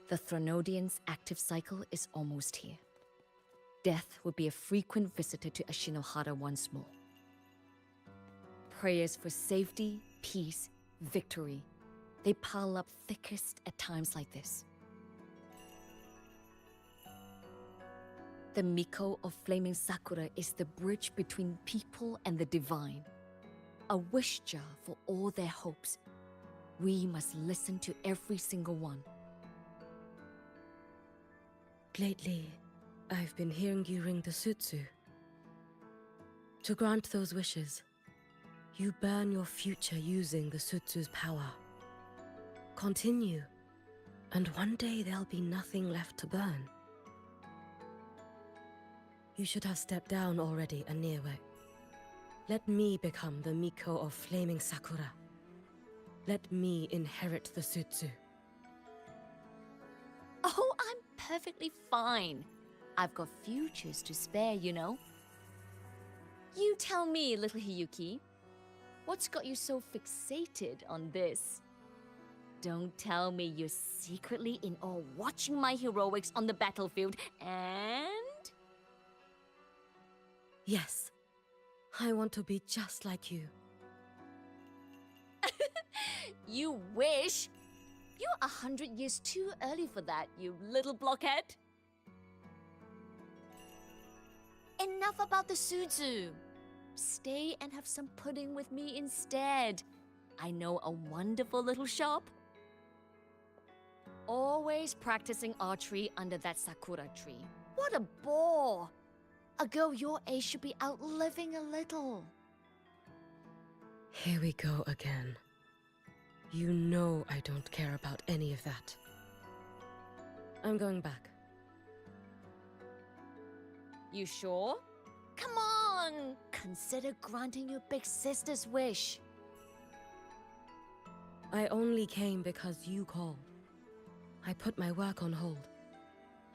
[SPEAKER 6] The Thronodian's active cycle is almost here. Death will be a frequent visitor to Ashinohara once more. Prayers for safety, peace, victory. They pile up thickest at times like this. The Miko of Flaming Sakura is the bridge between people and the divine. A wish jar for all their hopes. We must listen to every single one.
[SPEAKER 12] Lately, I've been hearing you ring the sutsu. To grant those wishes, you burn your future using the sutsu's power. Continue, and one day there'll be nothing left to burn. You should have stepped down already, Aniwe. Let me become the Miko of Flaming Sakura. Let me inherit the sutsu.
[SPEAKER 6] Oh, I'm perfectly fine. I've got futures to spare, you know. You tell me, little Hiyuki, what's got you so fixated on this? Don't tell me you're secretly in awe watching my heroics on the battlefield and...
[SPEAKER 12] Yes, I want to be just like you.
[SPEAKER 6] You wish? You're 100 years too early for that, you little blockhead. Enough about the sutsu. Stay and have some pudding with me instead. I know a wonderful little shop. Always practicing archery under that sakura tree. What a bore! A girl your age should be out living a little.
[SPEAKER 12] Here we go again. You know I don't care about any of that. I'm going back.
[SPEAKER 6] You sure? Come on! Consider granting your big sister's wish.
[SPEAKER 12] I only came because you called. I put my work on hold.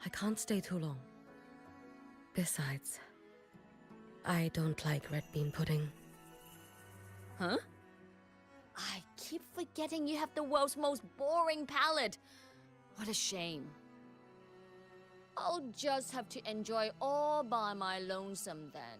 [SPEAKER 12] I can't stay too long. Besides, I don't like red bean pudding.
[SPEAKER 6] Huh? I keep forgetting you have the world's most boring palate. What a shame. I'll just have to enjoy all by my lonesome then.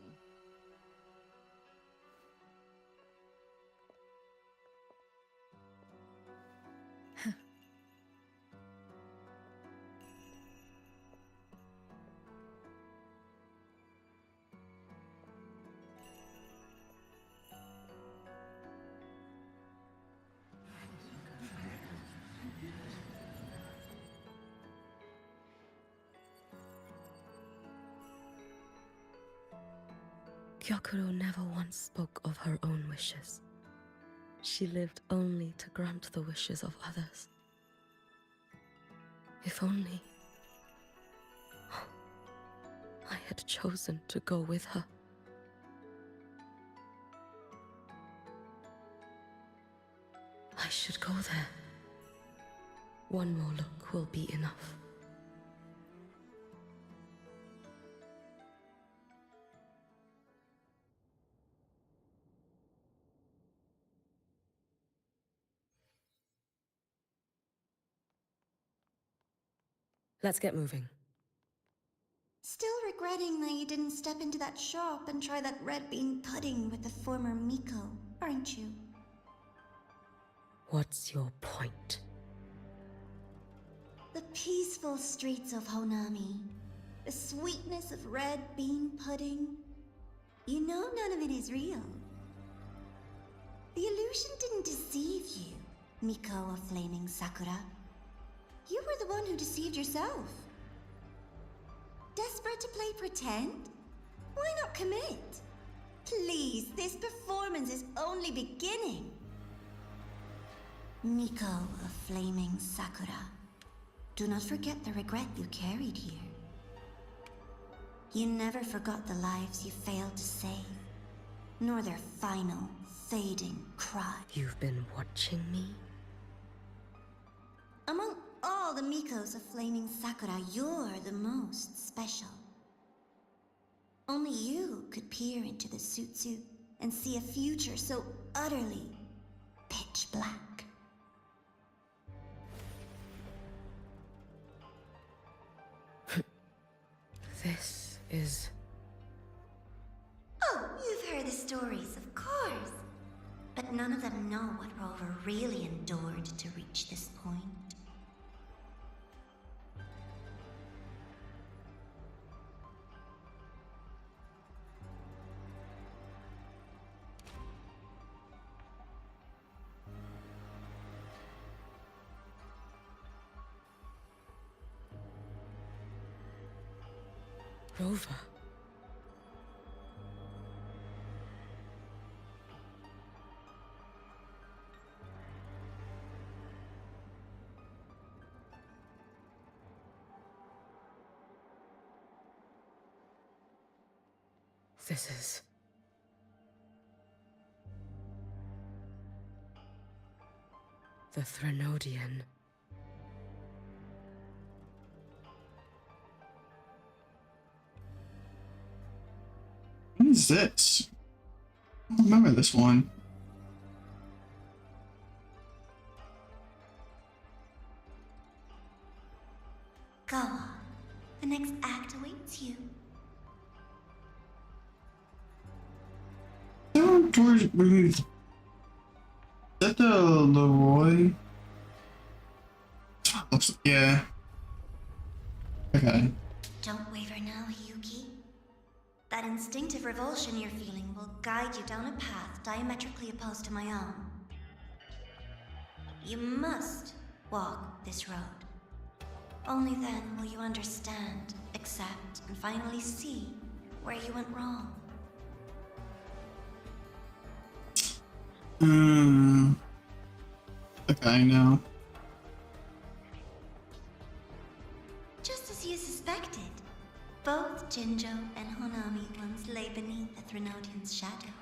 [SPEAKER 12] Gyokuro never once spoke of her own wishes. She lived only to grant the wishes of others. If only I had chosen to go with her. I should go there. One more look will be enough. Let's get moving.
[SPEAKER 13] Still regretting that you didn't step into that shop and try that red bean pudding with the former Miko, aren't you?
[SPEAKER 12] What's your point?
[SPEAKER 13] The peaceful streets of Honami, the sweetness of red bean pudding. You know none of it is real. The illusion didn't deceive you, Miko of Flaming Sakura. You were the one who deceived yourself. Desperate to play pretend? Why not commit? Please, this performance is only beginning. Miko of Flaming Sakura, do not forget the regret you carried here. You never forgot the lives you failed to save, nor their final, fading cry.
[SPEAKER 12] You've been watching me?
[SPEAKER 13] Among all the Mikos of Flaming Sakura, you're the most special. Only you could peer into the Sutsu and see a future so utterly pitch black.
[SPEAKER 12] This is...
[SPEAKER 13] Oh, you've heard the stories, of course. But none of them know what Rover really endured to reach this point.
[SPEAKER 12] Rover. This is... the Threnodian.
[SPEAKER 2] What is this? I don't remember this one.
[SPEAKER 13] Go on. The next act awaits you.
[SPEAKER 2] George, is that the Leroy? Yeah. Okay.
[SPEAKER 13] Don't waver now, Hiyuki. That instinctive revulsion you're feeling will guide you down a path diametrically opposed to my own. You must walk this road. Only then will you understand, accept, and finally see where you went wrong.
[SPEAKER 2] Okay, no.
[SPEAKER 13] Just as you suspected, both Jinjo and Honami once lay beneath the Threnodian's shadow.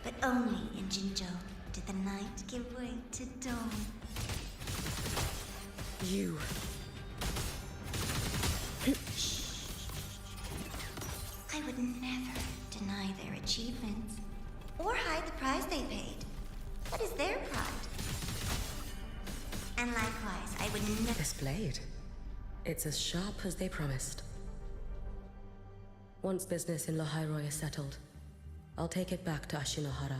[SPEAKER 13] But only in Jinjo did the night give way to dawn.
[SPEAKER 12] You...
[SPEAKER 13] I would never deny their achievements, or hide the price they paid. That is their pride. And likewise, I would never...
[SPEAKER 12] This blade. It's as sharp as they promised. Once business in Lahairoi is settled, I'll take it back to Ashinohara.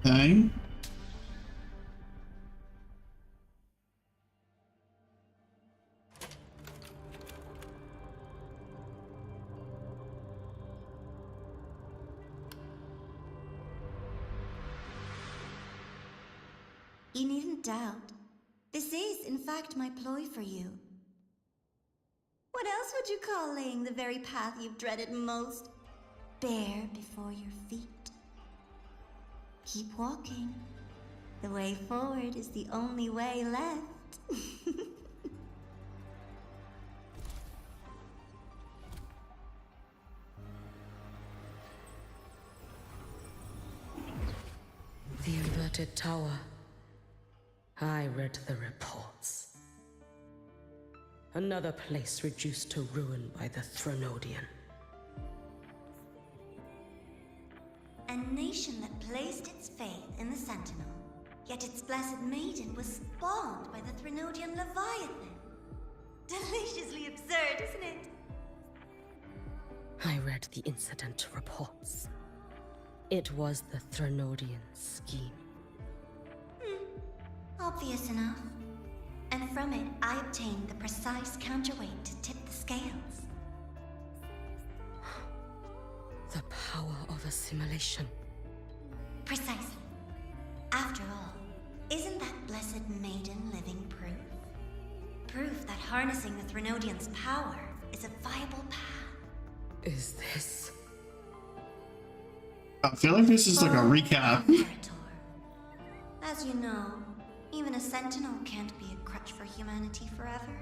[SPEAKER 2] Okay.
[SPEAKER 13] You needn't doubt. This is, in fact, my ploy for you. What else would you call laying the very path you've dreaded most bare before your feet? Keep walking. The way forward is the only way left.
[SPEAKER 12] The inverted tower. I read the reports. Another place reduced to ruin by the Threnodian.
[SPEAKER 13] A nation that placed its faith in the Sentinel, yet its blessed maiden was spawned by the Threnodian Leviathan. Deliciously absurd, isn't it?
[SPEAKER 12] I read the incident reports. It was the Threnodian scheme.
[SPEAKER 13] Obvious enough. And from it, I obtained the precise counterweight to tip the scales.
[SPEAKER 12] The power of assimilation.
[SPEAKER 13] Precisely. After all, isn't that blessed maiden living proof? Proof that harnessing the Threnodian's power is a viable path.
[SPEAKER 12] Is this...
[SPEAKER 2] I feel like this is like a recap.
[SPEAKER 13] As you know, even a Sentinel can't be a crutch for humanity forever.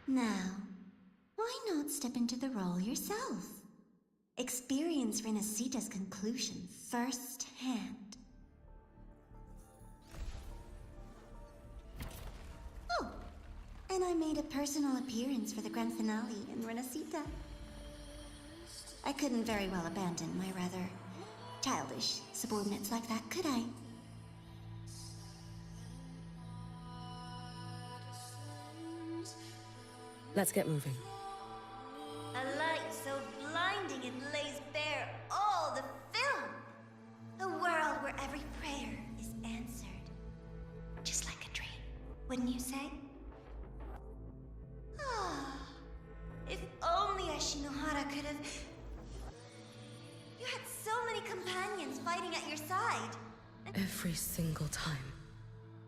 [SPEAKER 13] Now, why not step into the role yourself? Experience Renacita's conclusion firsthand. Oh, and I made a personal appearance for the grand finale in Renacita. I couldn't very well abandon my rather childish subordinates like that, could I?
[SPEAKER 12] Let's get moving.
[SPEAKER 13] A light so blinding it lays bare all the film. A world where every prayer is answered. Just like a dream, wouldn't you say? Ah, if only Ashinohara could have... You had so many companions fighting at your side.
[SPEAKER 12] Every single time,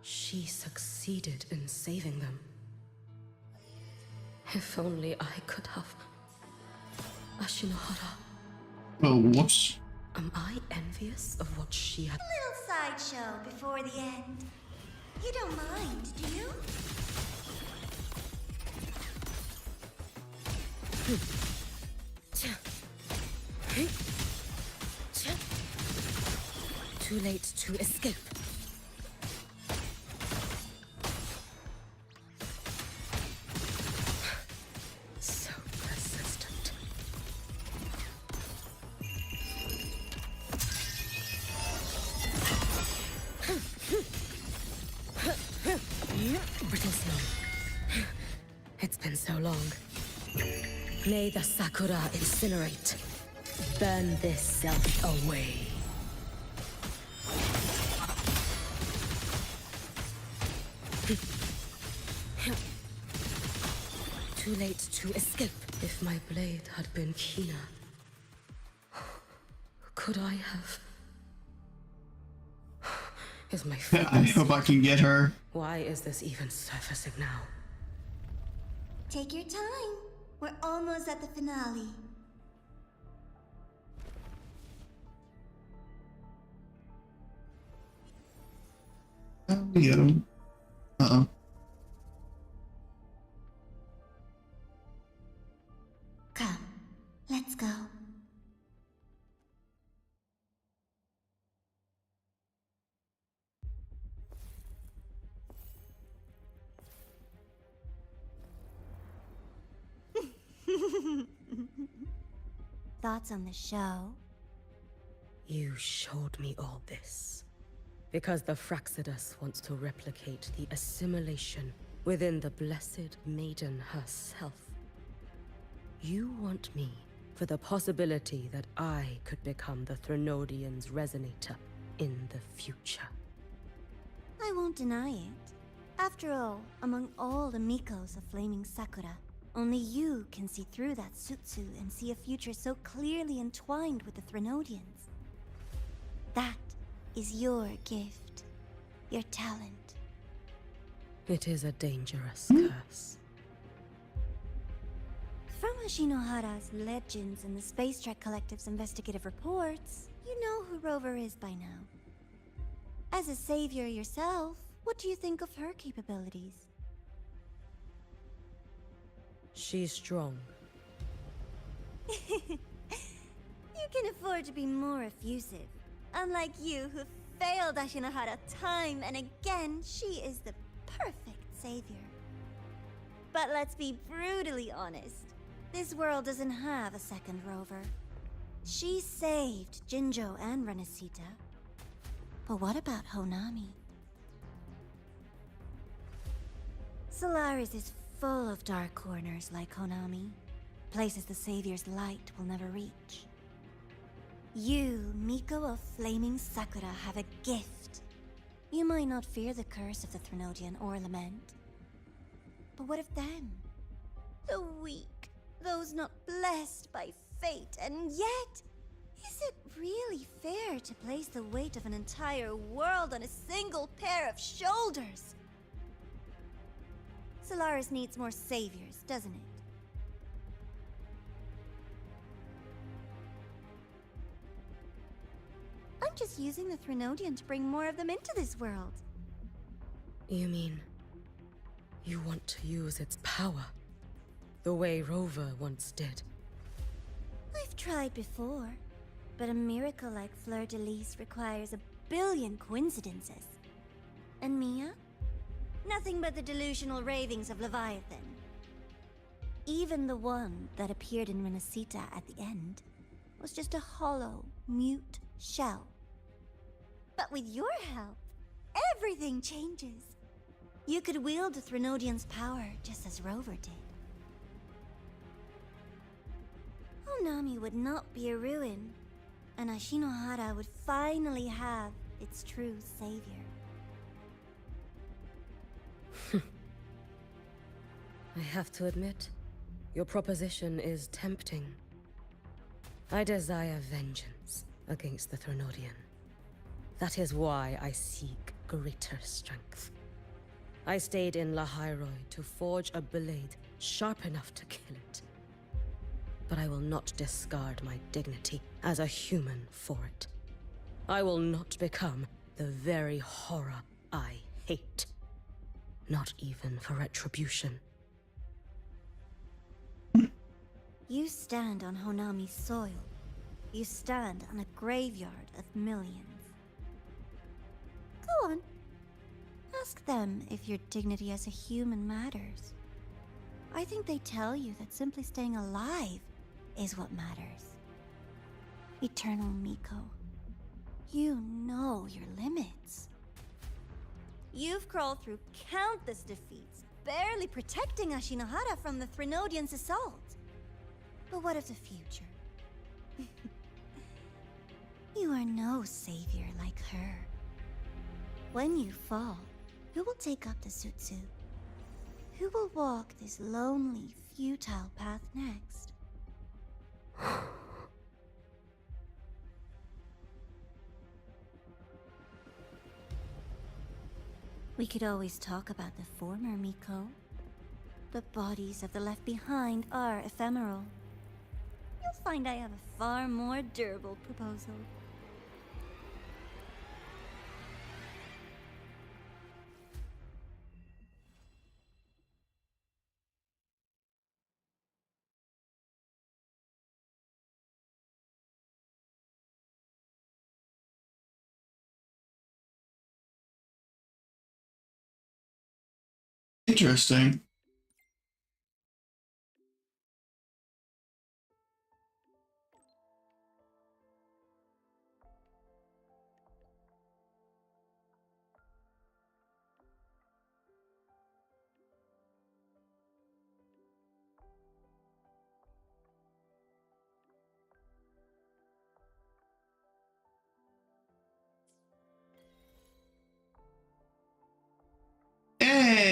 [SPEAKER 12] she succeeded in saving them. If only I could have... Ashinohara.
[SPEAKER 2] Oh, whoops.
[SPEAKER 12] Am I envious of what she had...
[SPEAKER 13] A little sideshow before the end. You don't mind, do you?
[SPEAKER 12] Too late to escape. So persistent. Brittle snow. It's been so long. May the Sakura incinerate. Burn this self away. Too late to escape. If my blade had been keener, could I have... Is my
[SPEAKER 2] I hope I can get her.
[SPEAKER 12] Why is this even surfacing now?
[SPEAKER 13] Take your time. We're almost at the finale.
[SPEAKER 2] Oh, yeah. Uh-oh.
[SPEAKER 13] Come, let's go. Thoughts on the show?
[SPEAKER 12] You showed me all this because the Fraxidus wants to replicate the assimilation within the Blessed Maiden herself. You want me for the possibility that I could become the Threnodian's resonator in the future.
[SPEAKER 13] I won't deny it. After all, among all the Mikos of Flaming Sakura, only you can see through that Sutsu and see a future so clearly entwined with the Threnodians. That is your gift, your talent.
[SPEAKER 12] It is a dangerous curse.
[SPEAKER 13] From Ashinohara's legends and the Space Trek Collective's investigative reports, you know who Rover is by now. As a savior yourself, what do you think of her capabilities?
[SPEAKER 12] She's strong.
[SPEAKER 13] You can afford to be more effusive. Unlike you, who failed Ashinohara time and again, she is the perfect savior. But let's be brutally honest. This world doesn't have a second Rover. She saved Jinjo and Renesita. But what about Honami? Solaris is full of dark corners like Honami. Places the Savior's light will never reach. You, Miko of Flaming Sakura, have a gift. You might not fear the curse of the Threnodian or Lament. But what of them? The weak, those not blessed by fate, and yet, is it really fair to place the weight of an entire world on a single pair of shoulders? Solaris needs more saviors, doesn't it? I'm just using the Threnodian to bring more of them into this world.
[SPEAKER 12] You mean, you want to use its power, the way Rover once did?
[SPEAKER 13] I've tried before, but a miracle like Fleur-de-Lis requires a billion coincidences. And Mia? Nothing but the delusional ravings of Leviathan. Even the one that appeared in Renesita at the end was just a hollow, mute shell. But with your help, everything changes. You could wield the Threnodian's power just as Rover did. Honami would not be a ruin, and Ashinohara would finally have its true savior.
[SPEAKER 12] I have to admit, your proposition is tempting. I desire vengeance against the Threnodian. That is why I seek greater strength. I stayed in Lahairoi to forge a blade sharp enough to kill it. But I will not discard my dignity as a human for it. I will not become the very horror I hate. Not even for retribution.
[SPEAKER 13] You stand on Honami's soil. You stand on a graveyard of millions. Go on. Ask them if your dignity as a human matters. I think they tell you that simply staying alive is what matters. Eternal Miko, you know your limits. You've crawled through countless defeats, barely protecting Ashinohara from the Threnodian's assault. But what of the future? You are no savior like her. When you fall, who will take up the Sutsu? Who will walk this lonely, futile path next? We could always talk about the former, Miko. The bodies of the left behind are ephemeral. You'll find I have a far more durable proposal.
[SPEAKER 2] Interesting.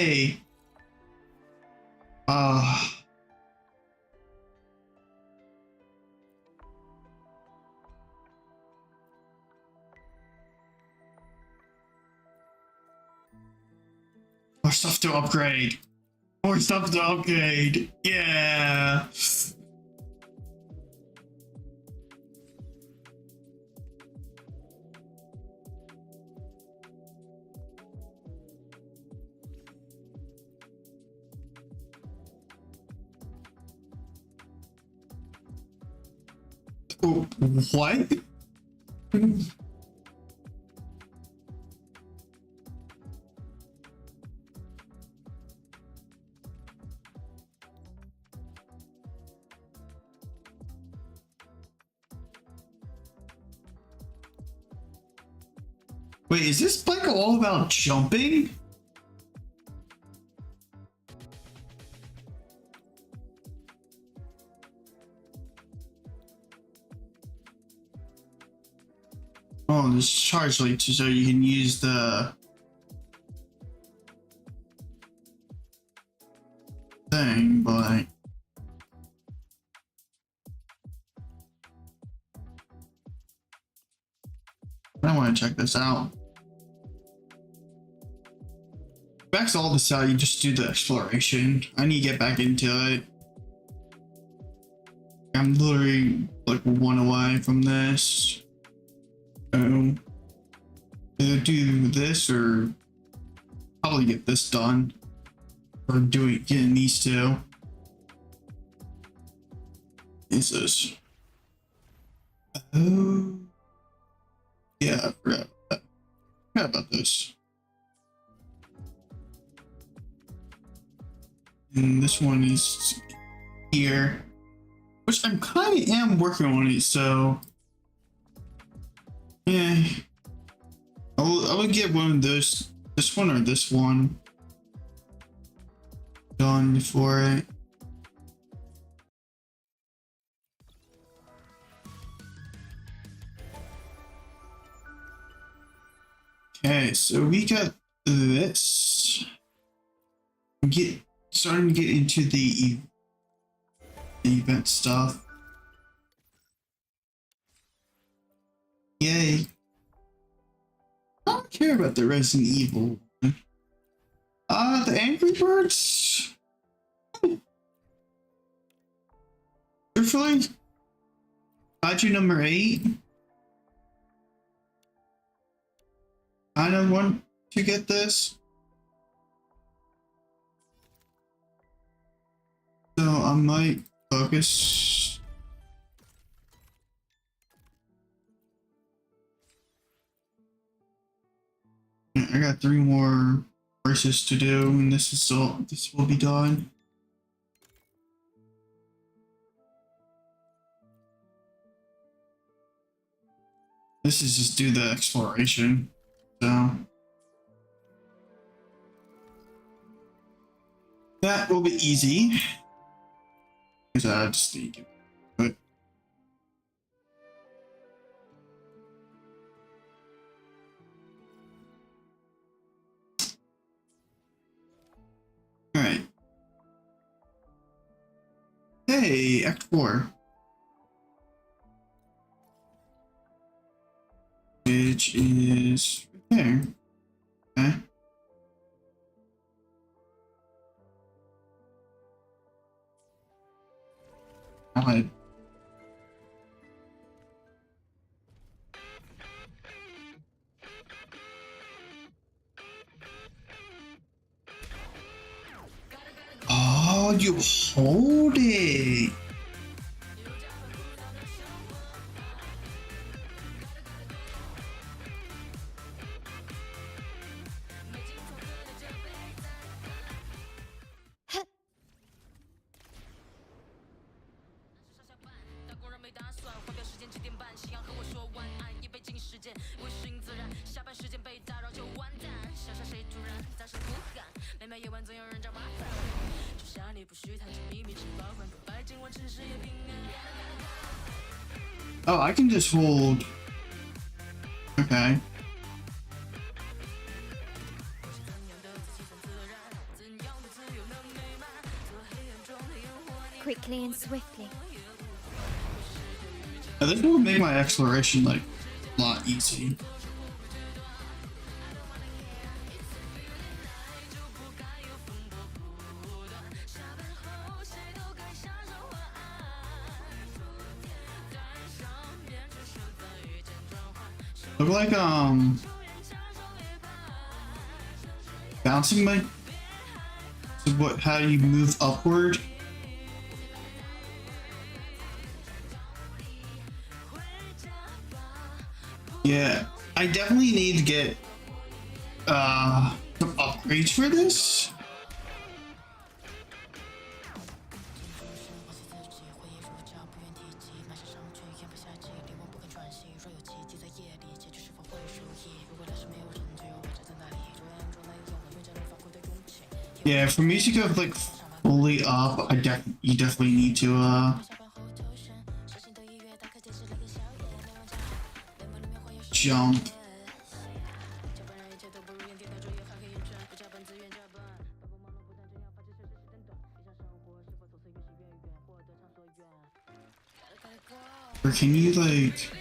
[SPEAKER 2] Yay! More stuff to upgrade. More stuff to upgrade. Yeah. Oh, what? Wait, is this bike all about jumping? Oh, there's charge leaks so you can use the thing, but I want to check this out. Max all this out, you just do the exploration. I need to get back into it. I'm literally like one away from this. So either do this or probably get this done. Or getting these two. Is this? Oh yeah, I forgot about this. And this one is here, which I'm kind of am working on it, so yeah, I would get one of those, this one or this one, done for it. Okay, so we got this. Starting to get into the event stuff. Yay. I don't care about the Resident Evil. The Angry Birds? Truthfully, Kaiju number 8. I don't want to get this. So I might focus. I got 3 more verses to do, and this will be done. This is just do the exploration. So that will be easy. Because I just need to put. Alright. Hey, Act 4. Which is right there. Okay. Alright. Oh, you hold it. Oh, I can just hold. Okay.
[SPEAKER 14] quickly and swiftly.
[SPEAKER 2] Now, this will make my exploration like a lot easy. Look like bouncing my. So what? How do you move upward? Yeah, I definitely need to get some upgrades for this. Yeah, for me to go like fully up, you definitely need to jump. Or can you like?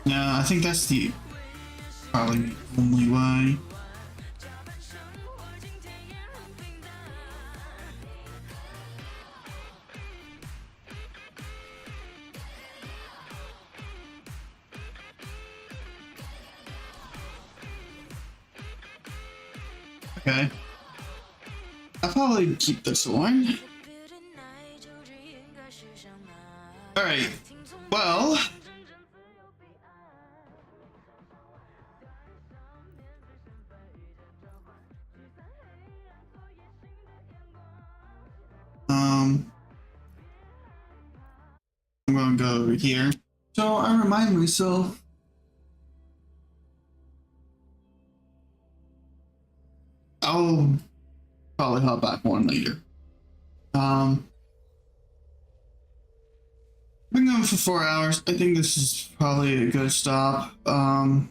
[SPEAKER 2] No, I think that's the probably only way. Okay. I'll probably keep this one. Alright. Well. I'm gonna go over here. So I remind myself. I'll probably hop back one later. Been going for 4 hours. I think this is probably a good stop. I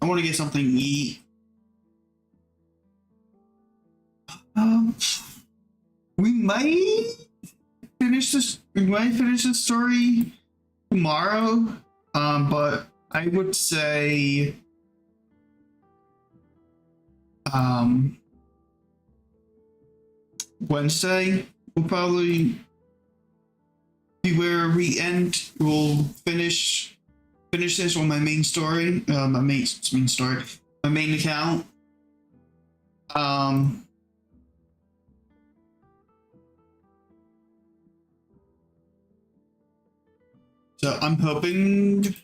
[SPEAKER 2] want to get something to eat. We might finish this. We might finish this story tomorrow. But I would say Wednesday will probably be where we end. We'll finish this on my main story, my main story, my main account. So I'm hoping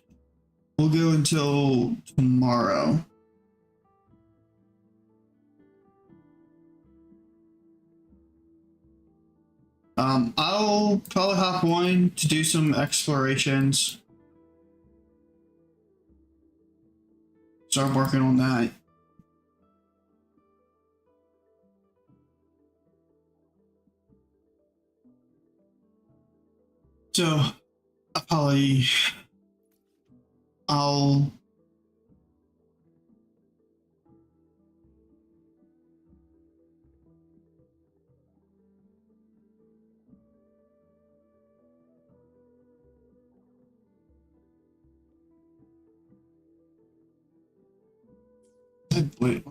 [SPEAKER 2] we'll go until tomorrow. I'll probably hop on to do some explorations. Start working on that. So I'll wait.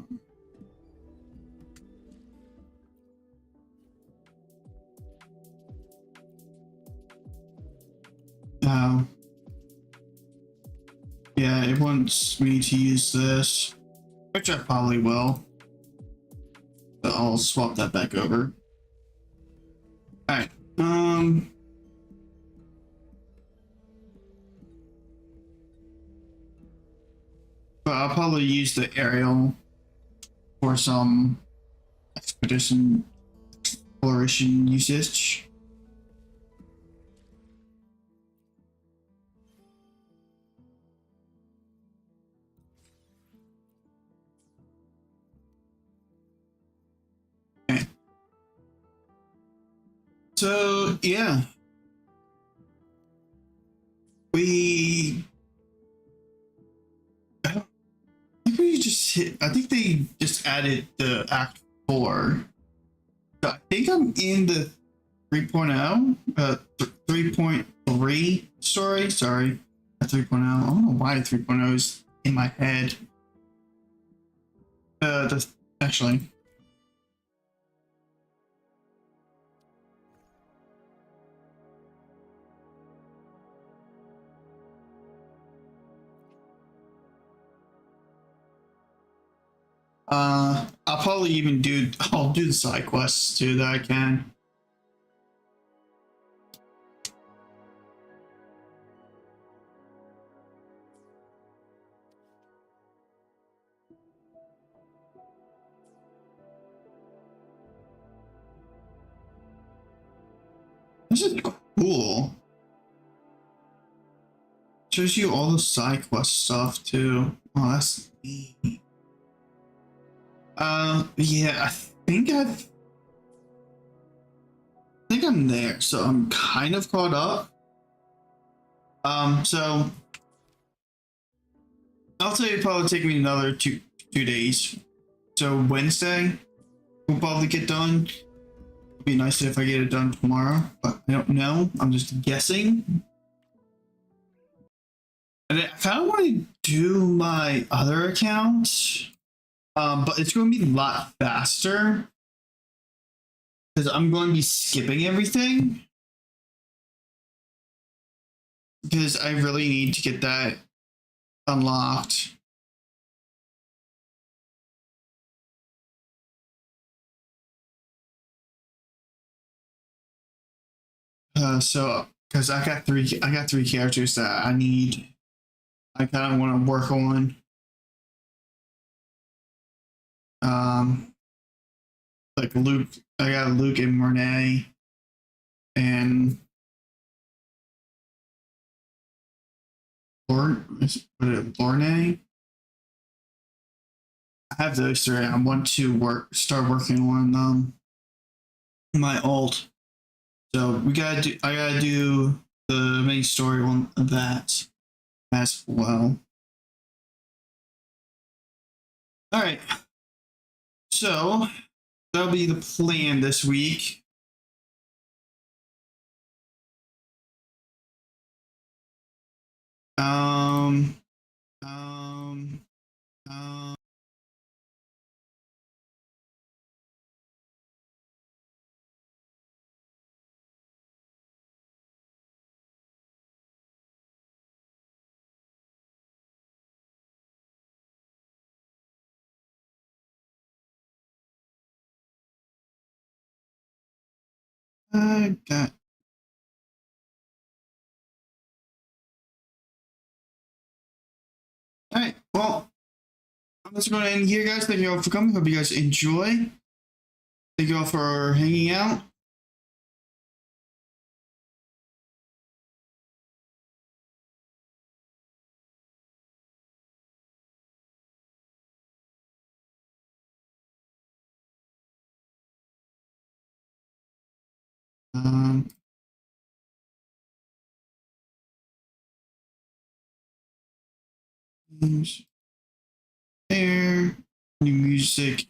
[SPEAKER 2] Yeah, it wants me to use this, which I probably will. But I'll swap that back over. Alright, but I'll probably use the aerial for some exploration usage. So yeah, I think we just I think they just added the Act 4. So I think I'm in the 3.0, 3.3 story. Sorry, 3.0. I don't know why 3.0 is in my head. Actually. I'll probably even I'll do the side quests too that I can. This is cool. Shows you all the side quest stuff too. Oh, that's neat. Yeah, I think I'm there, so I'm kind of caught up. So I'll say it'll probably take me another two days. So Wednesday we'll probably get done. It'd be nice if I get it done tomorrow, but I don't know. I'm just guessing. And I kind of want to do my other account, but it's going to be a lot faster because I'm going to be skipping everything because I really need to get that unlocked. So because I got three characters that I kind of want to work on. Like Luke, I got Luke and Renee, and Lorne. I have those three. I want to start working on my alt. So I gotta do the main story on that as well. All right. So that'll be the plan this week. I got. All right. Well, I'm just going to end here, guys. Thank you all for coming. Hope you guys enjoy. Thank you all for hanging out. There, new music.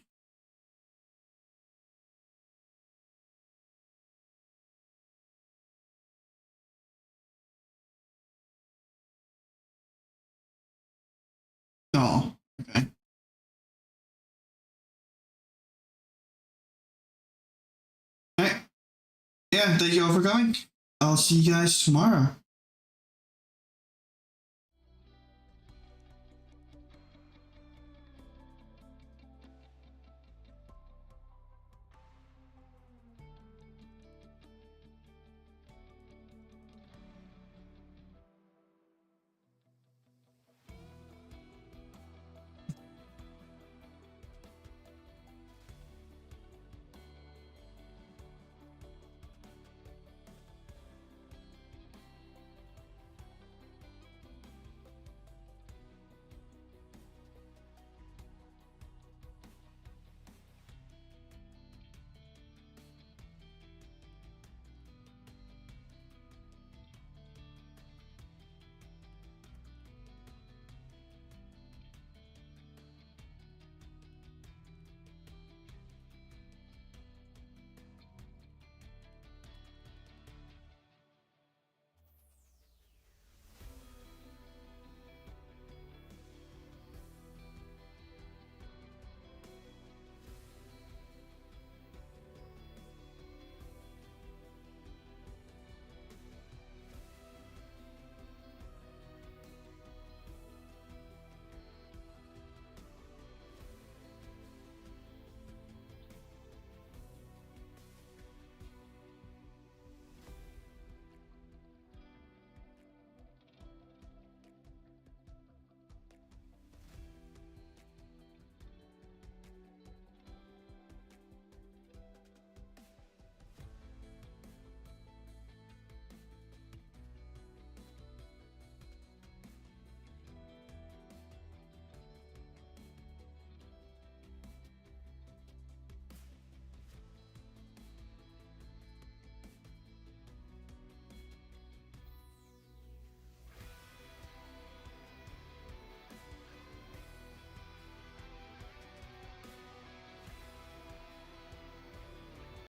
[SPEAKER 2] Oh, okay. All right. Yeah, thank you all for coming. I'll see you guys tomorrow.